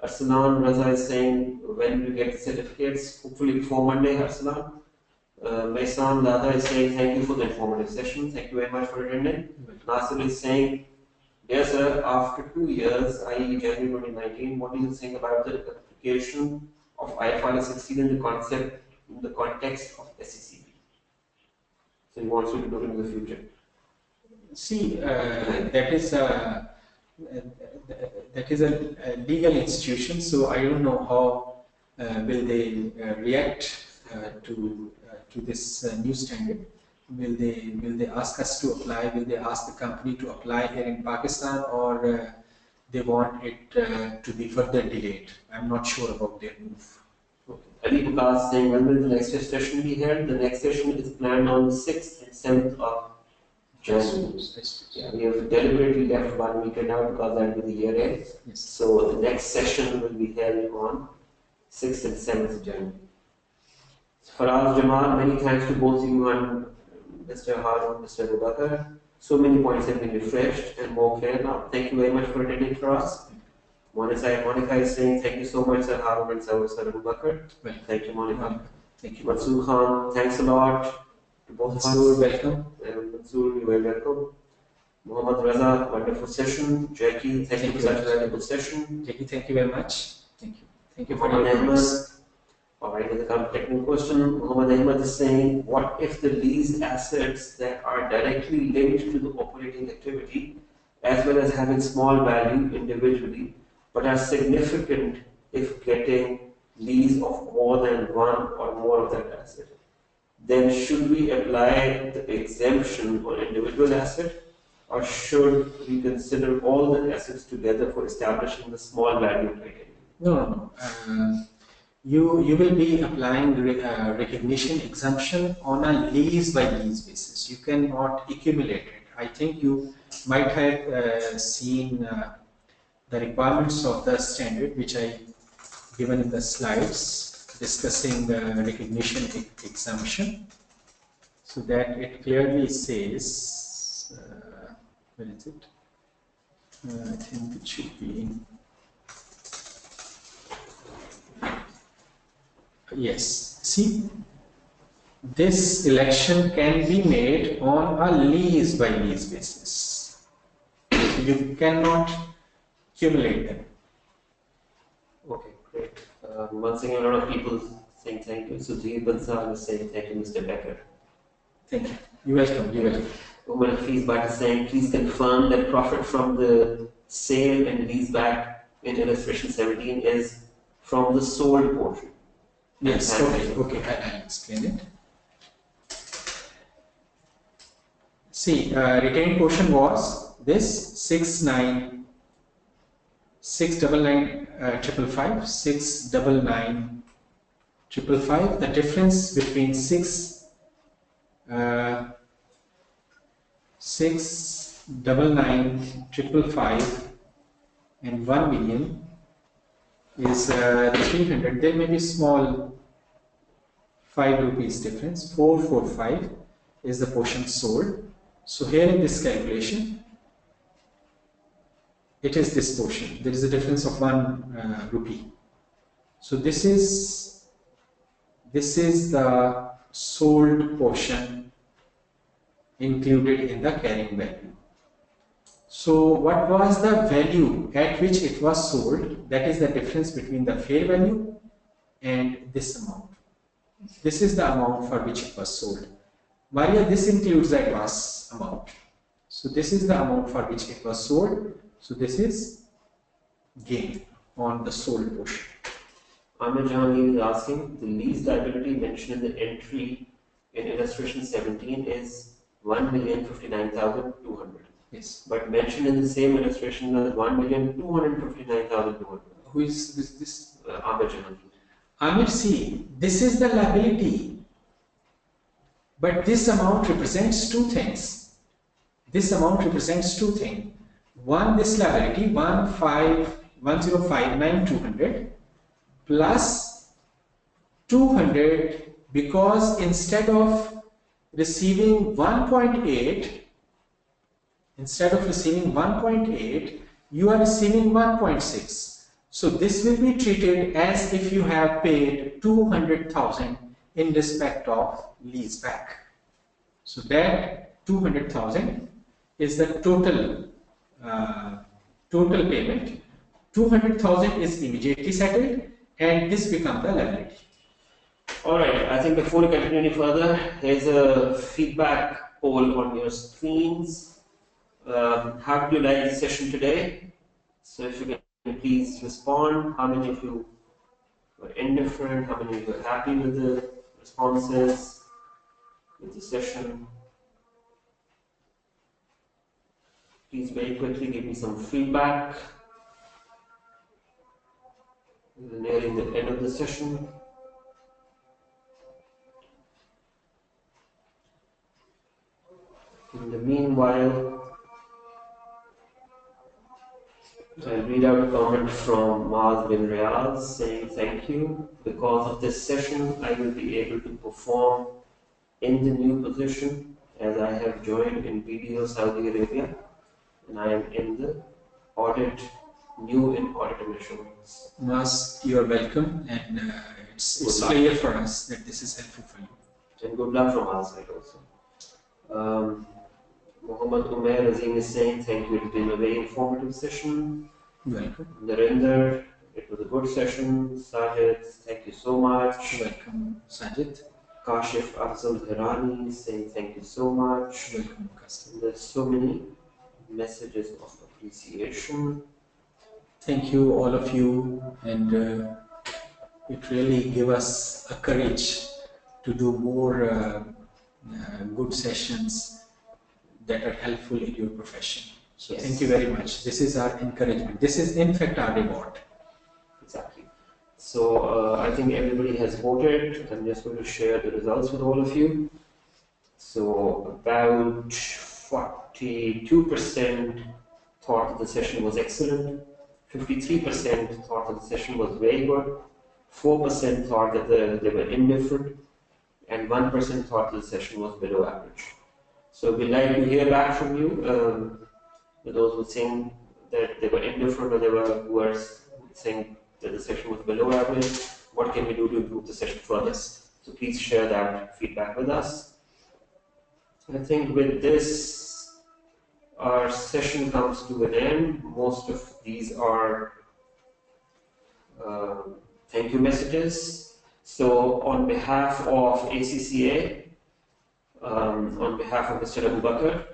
Arsalan Raza is saying, when will you get the certificates? Hopefully before Monday, Arsalan. Maisan Lada is saying, thank you for the informative session. Thank you very much for attending. Nasir is saying, dear sir, after 2 years, i.e. January 2019, what do you think about the application of IFRS 16 in the context of SECB? So he wants you to do it in the future. See, that is a legal institution, so I don't know how will they react to this new standard. Will they ask us to apply? Will they ask the company to apply here in Pakistan, or they want it to be further delayed? I'm not sure about their move. Okay. Ali Bukas saying, when will the next session be held? The next session is planned on 6th and 7th of January. Yeah, we have deliberately left 1 weekend out because that will be the year end. Yes. So the next session will be held on 6th and 7th of January. Faraz Jamal, many thanks to both you and Mr. Harun, Mr. Abubakar. So many points have been refreshed and more clear now. Thank you very much for attending for us. Monica is saying, thank you so much, Sir Harun and Sir Abubakar. Well, thank you, Monica. Thank you. Mansoor Khan, thanks a lot to both of us. Mansoor, welcome. Mansoor, you are welcome. Muhammad Raza, wonderful session. Jackie, thank you for such a valuable session. Jackie, thank you very much. Thank you. Thank you for Muhammad your Ahmed, comments. Alright, there's a kind of technical question. Muhammad Ahmad is saying, what if the leased assets that are directly linked to the operating activity, as well as having small value individually, but are significant if getting lease of more than one or more of that asset? Then should we apply the exemption on individual asset, or should we consider all the assets together for establishing the small value criteria? No. You will be applying recognition exemption on a lease by lease basis. You cannot accumulate it. I think you might have seen the requirements of the standard, which I given in the slides discussing recognition exemption. So that it clearly says, where is it? I think it should be. Yes, see, this election can be made on a lease by lease basis. You cannot accumulate them. Okay, great. Once again, a lot of people saying thank you. Sudhir Bansal is saying thank you, Mr. Becker. Thank you. You're welcome. You're welcome. Umar Hafiz Bhatt is saying, please confirm that profit from the sale and leaseback in illustration 17 is from the sold portion. Yes, okay, I'll explain it. See, retained portion was this 699 555, 699 555. The difference between 699 555 and 1 million is 300. There may be small 5 rupees difference. 445 is the portion sold. So here in this calculation, it is this portion. There is a difference of 1 rupee. So this is the sold portion included in the carrying value. So what was the value at which it was sold? That is the difference between the fair value and this amount. This is the amount for which it was sold. Maria, this includes the advance amount. So this is the amount for which it was sold. So this is gain on the sold portion. Amir Jahangir is asking, the lease liability mentioned in the entry in illustration 17 is 1,059,200. Yes. But mentioned in the same illustration is 1,259,200. Who is this? Amir Jahangir. Amir, see, this is the liability. But this amount represents two things. This amount represents two things. One, this liability, 1,059,200 plus 200, because instead of receiving 1.8, you are receiving 1.6. So this will be treated as if you have paid 200,000 in respect of lease back. So that 200,000 is the total payment. 200,000 is immediately settled, and this becomes the liability. Alright, I think before we continue any further, there's a feedback poll on your screens. How did you like the session today? So if you can please respond. How many of you were indifferent? How many of you were happy with the responses, with the session? Please very quickly give me some feedback. We're nearing the end of the session. In the meanwhile, I'll read out a comment from Maaz bin Riyaz saying, thank you. Because of this session, I will be able to perform in the new position as I have joined in BDO Saudi Arabia, and I am in the new in audit and assurance. Maaz, you are welcome, and it's clear for us that this is helpful for you. And good luck from our side also. Muhammad Umair Azim is saying, thank you, it's been a very informative session. Welcome. Narendra It was a good session. Sajid, thank you so much. Welcome, Sajid. Kashif Afzal Hirani saying thank you so much. Welcome, Kashif. There's so many messages of appreciation. Thank you, all of you, and it really gave us a courage to do more good sessions that are helpful in your profession. So Yes. thank you very much. This is our encouragement. This is in fact our reward. Exactly. So I think everybody has voted. I'm just going to share the results with all of you. So about 42% thought that the session was excellent, 53% thought that the session was very good, 4% thought that they were indifferent, and 1% thought that the session was below average. So we'd like to hear back from you, those who think that they were indifferent or they were saying that the session was below average. What can we do to improve the session further? So please share that feedback with us. I think with this, our session comes to an end. Most of these are thank you messages. So on behalf of ACCA, on behalf of Mr. Abu Bakr,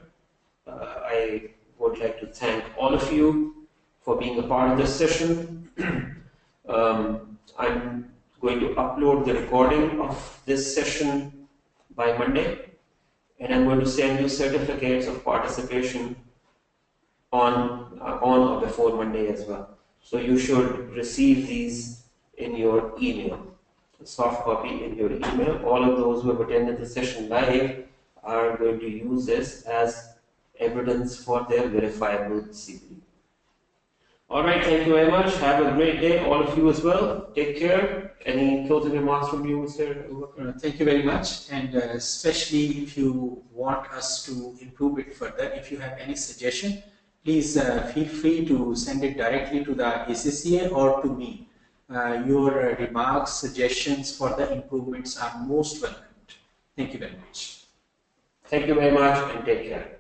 I would like to thank all of you for being a part of this session. I'm going to upload the recording of this session by Monday, and I'm going to send you certificates of participation on or before Monday as well. So you should receive these in your email, a soft copy in your email. All of those who have attended the session live are going to use this as evidence for their verifiable CPD. All right, thank you very much. Have a great day, all of you as well. Take care. Any closing remarks from you, Mr. Thank you very much, and especially if you want us to improve it further, if you have any suggestion, please feel free to send it directly to the ACCA or to me. Your remarks, suggestions for the improvements are most welcomed. Thank you very much. Thank you very much and take care.